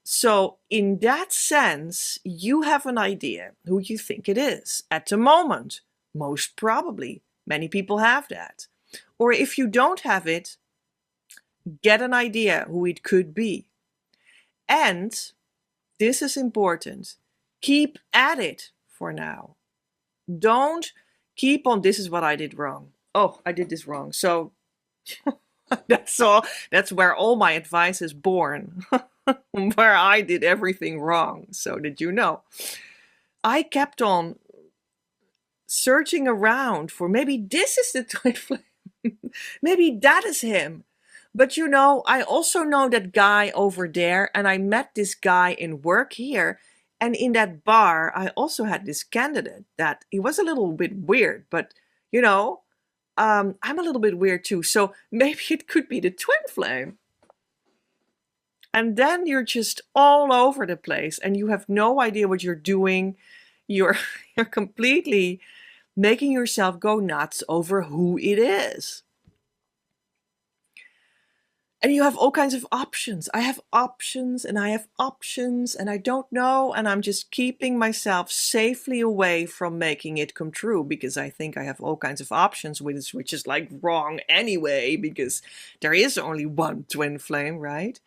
So in that sense, you have an idea who you think it is at the moment. Most probably, many people have that. Or if you don't have it, get an idea who it could be. And this is important. Keep at it for now. Don't keep on, this is what I did wrong. Oh, I did this wrong. So that's all. That's where all my advice is born. Where I did everything wrong. So did you know? I kept on searching around for, maybe this is the twin flame. Maybe that is him. But you know, I also know that guy over there, and I met this guy in work here. And in that bar, I also had this candidate that he was a little bit weird, but you know, I'm a little bit weird too. So maybe it could be the twin flame. And then you're just all over the place and you have no idea what you're doing. You're completely making yourself go nuts over who it is. And you have all kinds of options. I have options and I have options and I don't know. And I'm just keeping myself safely away from making it come true because I think I have all kinds of options, which is like wrong anyway, because there is only one twin flame, right?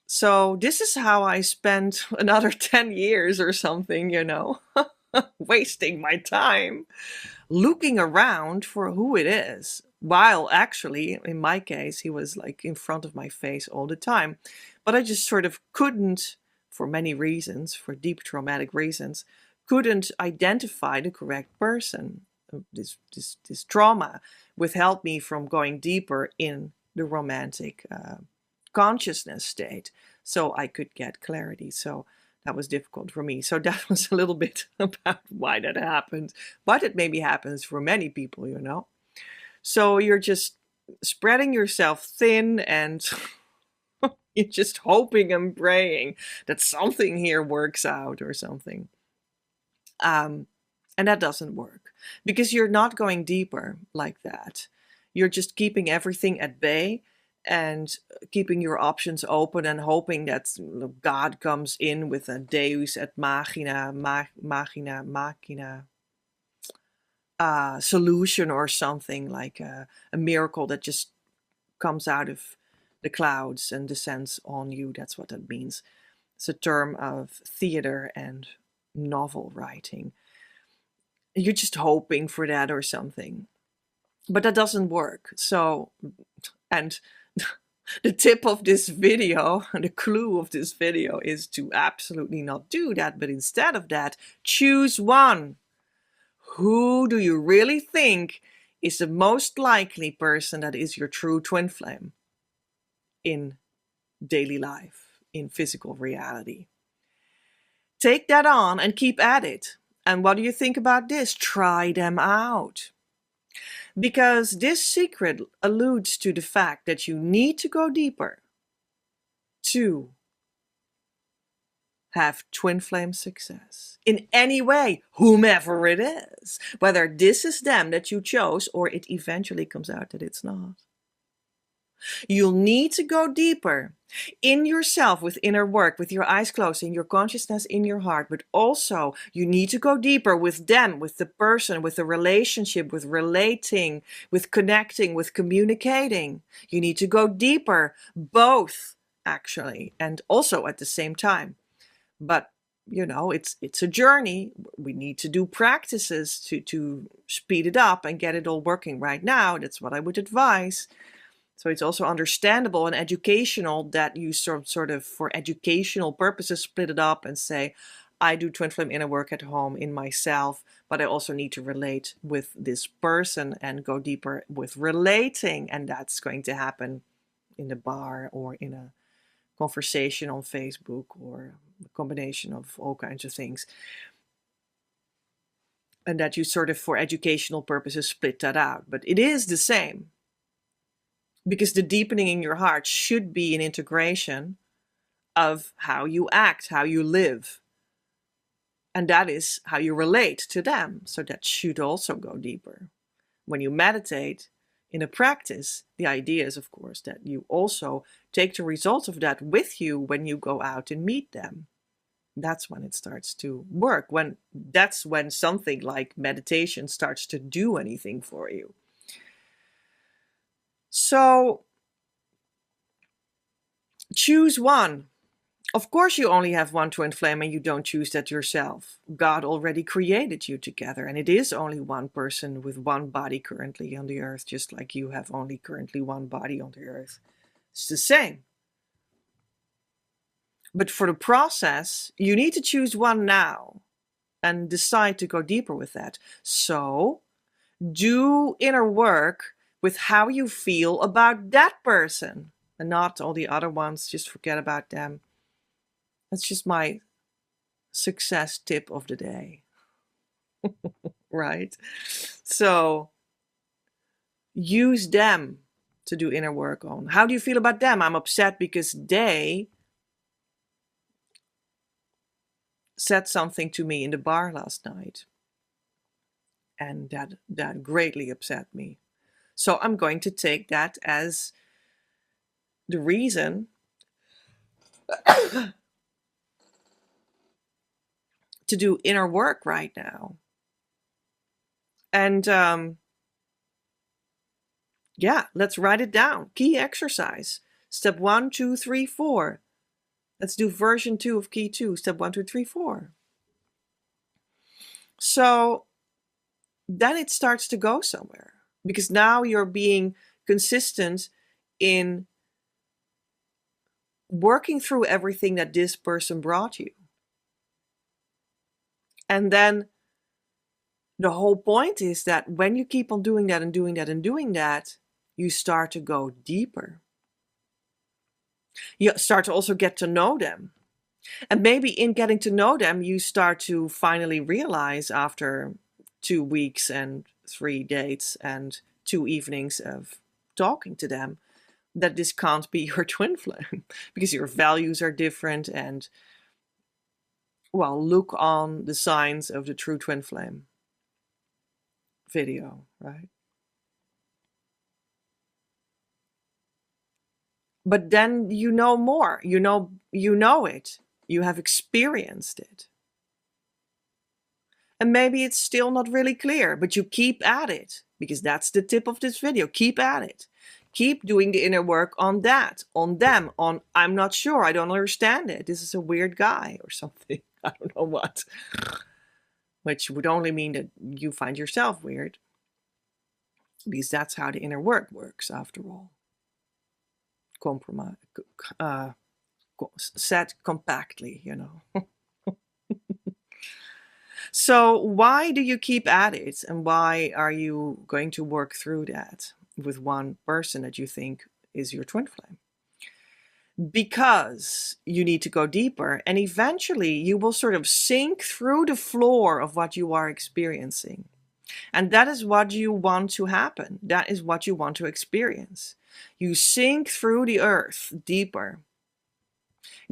So this is how I spent another 10 years or something, you know, wasting my time looking around for who it is. While actually, in my case, he was like in front of my face all the time. But I just sort of couldn't, for many reasons, for deep traumatic reasons, couldn't identify the correct person. This trauma withheld me from going deeper in the romantic consciousness state so I could get clarity. So that was difficult for me. So that was a little bit about why that happened, but it maybe happens for many people, you know. So you're just spreading yourself thin and you're just hoping and praying that something here works out or something. And that doesn't work because you're not going deeper like that. You're just keeping everything at bay and keeping your options open and hoping that God comes in with a Deus et machina solution or something, like a miracle that just comes out of the clouds and descends on you. That's what that means. It's a term of theater and novel writing. You're just hoping for that or something. But that doesn't work. So, and the tip of this video, the clue of this video is to absolutely not do that, but instead of that, choose one. Who do you really think is the most likely person that is your true twin flame in daily life, in physical reality? Take that on and keep at it. And what do you think about this? Try them out. Because this secret alludes to the fact that you need to go deeper to have twin flame success in any way, whomever it is, whether this is them that you chose or it eventually comes out that it's not. You'll need to go deeper in yourself with inner work, with your eyes closed, in your consciousness, in your heart, but also you need to go deeper with them, with the person, with the relationship, with relating, with connecting, with communicating. You need to go deeper, both actually, and also at the same time. But you know, it's a journey. We need to do practices to speed it up and get it all working right now. That's what I would advise. So it's also understandable and educational that you sort of for educational purposes split it up and say, I do twin flame inner work at home in myself, but I also need to relate with this person and go deeper with relating. And that's going to happen in the bar or in a conversation on Facebook or a combination of all kinds of things. And that you sort of, for educational purposes, split that out. But it is the same, because the deepening in your heart should be an integration of how you act, how you live. And that is how you relate to them. So that should also go deeper. When you meditate in a practice, the idea is, of course, that you also take the results of that with you when you go out and meet them. That's when it starts to work. That's when something like meditation starts to do anything for you. So choose one. Of course, you only have one twin flame and you don't choose that yourself. God already created you together, and it is only one person with one body currently on the earth, just like you have only currently one body on the earth. It's the same. But for the process, you need to choose one now and decide to go deeper with that. So do inner work with how you feel about that person and not all the other ones. Just forget about them. That's just my success tip of the day. Right? So use them to do inner work on. How do you feel about them? I'm upset because they said something to me in the bar last night. And that greatly upset me. So I'm going to take that as the reason to do inner work right now. And let's write it down. Key exercise. Step 1, 2, 3, 4. Let's do version 2 of key 2. Step 1, 2, 3, 4. So then it starts to go somewhere, because now you're being consistent in working through everything that this person brought you. And then the whole point is that when you keep on doing that and doing that and doing that, you start to go deeper. You start to also get to know them. And maybe in getting to know them, you start to finally realize after 2 weeks and 3 dates and 2 evenings of talking to them that this can't be your twin flame, because your values are different. And well, look on the signs of the true twin flame video, right? But then you know more. You know it. You have experienced it. And maybe it's still not really clear, but you keep at it, because that's the tip of this video. Keep at it. Keep doing the inner work on that, on them, on I'm not sure, I don't understand it. This is a weird guy or something. I don't know what. Which would only mean that you find yourself weird, because that's how the inner work works after all. Compromise, said compactly, you know. So why do you keep at it, and why are you going to work through that with one person that you think is your twin flame? Because you need to go deeper, and eventually you will sort of sink through the floor of what you are experiencing. And that is what you want to happen. That is what you want to experience. You sink through the earth deeper.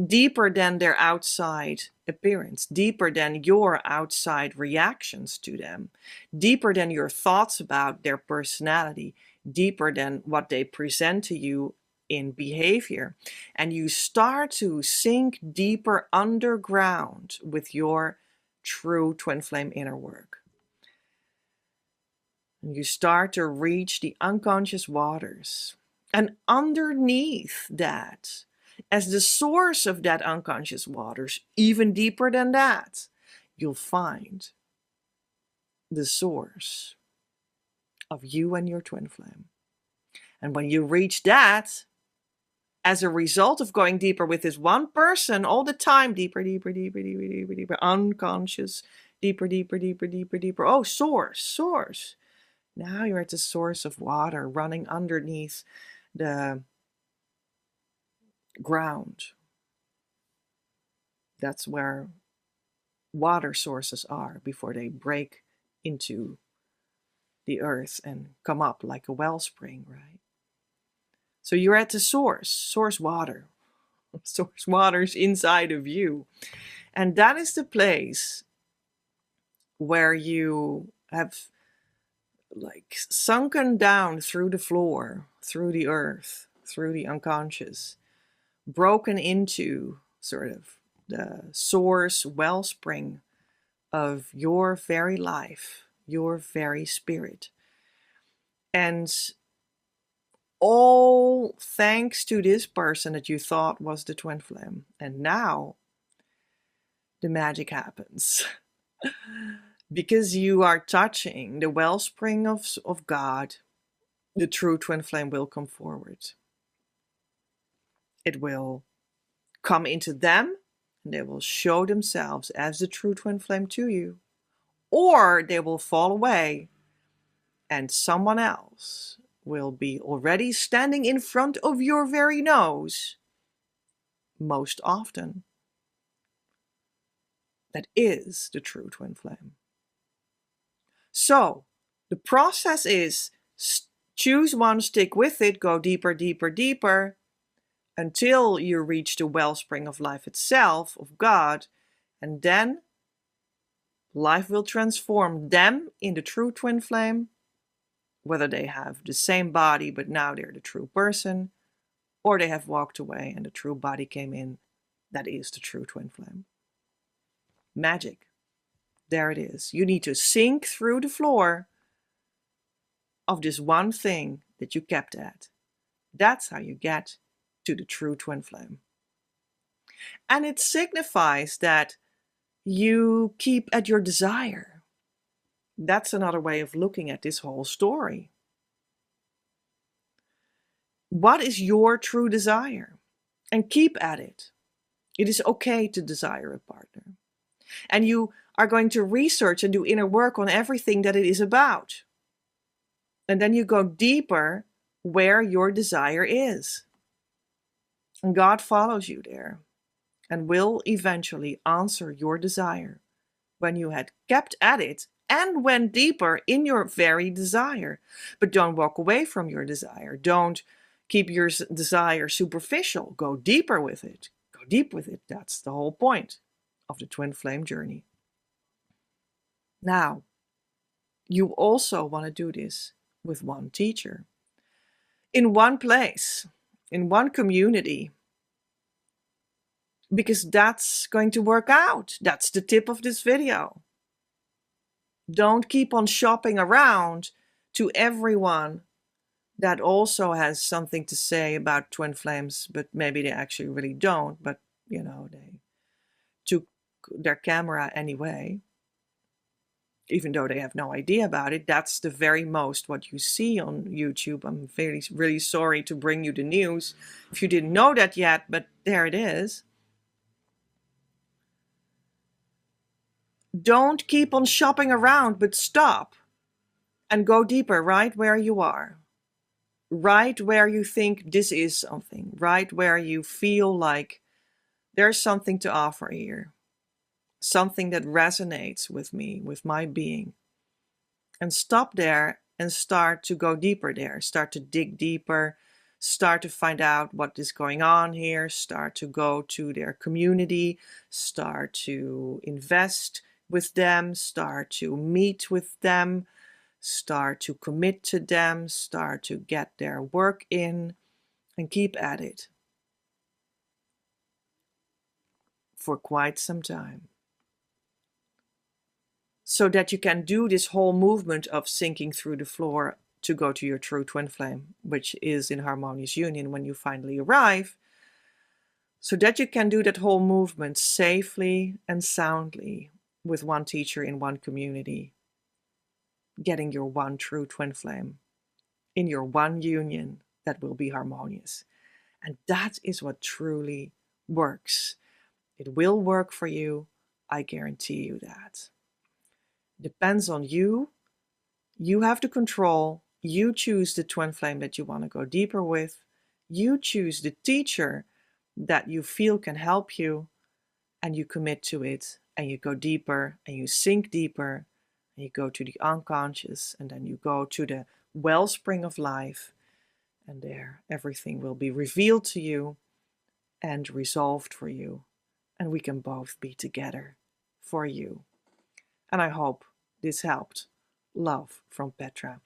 Deeper than their outside appearance, deeper than your outside reactions to them, deeper than your thoughts about their personality, deeper than what they present to you in behavior. And you start to sink deeper underground with your true twin flame inner work. And you start to reach the unconscious waters. And underneath that, as the source of that unconscious waters, even deeper than that, you'll find the source of you and your twin flame. And when you reach that, as a result of going deeper with this one person all the time, deeper, deeper, deeper, deeper, deeper, deeper, unconscious, deeper, deeper, deeper, deeper, deeper. Oh, source. Now you're at the source of water running underneath the ground. That's where water sources are before they break into the earth and come up like a wellspring, right? So you're at the source water. Source water's inside of you. And that is the place where you have like sunken down through the floor, through the earth, through the unconscious, broken into sort of the source wellspring of your very life, your very spirit. And all thanks to this person that you thought was the twin flame. And now the magic happens. Because you are touching the wellspring of God, the true twin flame will come forward. It will come into them, and they will show themselves as the true twin flame to you. Or they will fall away, and someone else will be already standing in front of your very nose, most often. That is the true twin flame. So, the process is choose one, stick with it, go deeper, deeper, deeper, until you reach the wellspring of life itself, of God, and then life will transform them in the true twin flame, whether they have the same body but now they're the true person, or they have walked away and the true body came in. That is the true twin flame. Magic. There it is. You need to sink through the floor of this one thing that you kept at. That's how you get to the true twin flame. And it signifies that you keep at your desire. That's another way of looking at this whole story. What is your true desire? And keep at it. It is okay to desire a partner. And you are going to research and do inner work on everything that it is about. And then you go deeper where your desire is. And God follows you there and will eventually answer your desire when you had kept at it and went deeper in your very desire. But don't walk away from your desire. Don't keep your desire superficial. Go deeper with it. Go deep with it. That's the whole point of the twin flame journey. Now, you also want to do this with one teacher, in one place, in one community, because that's going to work out. That's the tip of this video. Don't keep on shopping around to everyone that also has something to say about twin flames, but maybe they actually really don't, but they took their camera anyway. Even though they have no idea about it, that's the very most what you see on YouTube. I'm really sorry to bring you the news if you didn't know that yet, but there it is. Don't keep on shopping around, but stop and go deeper right where you are. Right where you think this is something. Right where you feel like there's something to offer here. Something that resonates with me, with my being. And stop there and start to go deeper there. Start to dig deeper. Start to find out what is going on here. Start to go to their community. Start to invest with them. Start to meet with them. Start to commit to them. Start to get their work in. And keep at it for quite some time. So that you can do this whole movement of sinking through the floor to go to your true twin flame, which is in harmonious union when you finally arrive. So that you can do that whole movement safely and soundly with one teacher in one community, getting your one true twin flame in your one union that will be harmonious. And that is what truly works. It will work for you. I guarantee you that. Depends on you. You have the control. You choose the twin flame that you want to go deeper with. You choose the teacher that you feel can help you, and you commit to it, and you go deeper, and you sink deeper, and you go to the unconscious, and then you go to the wellspring of life, and there everything will be revealed to you and resolved for you, and we can both be together for you. And I hope this helped. Love from Petra.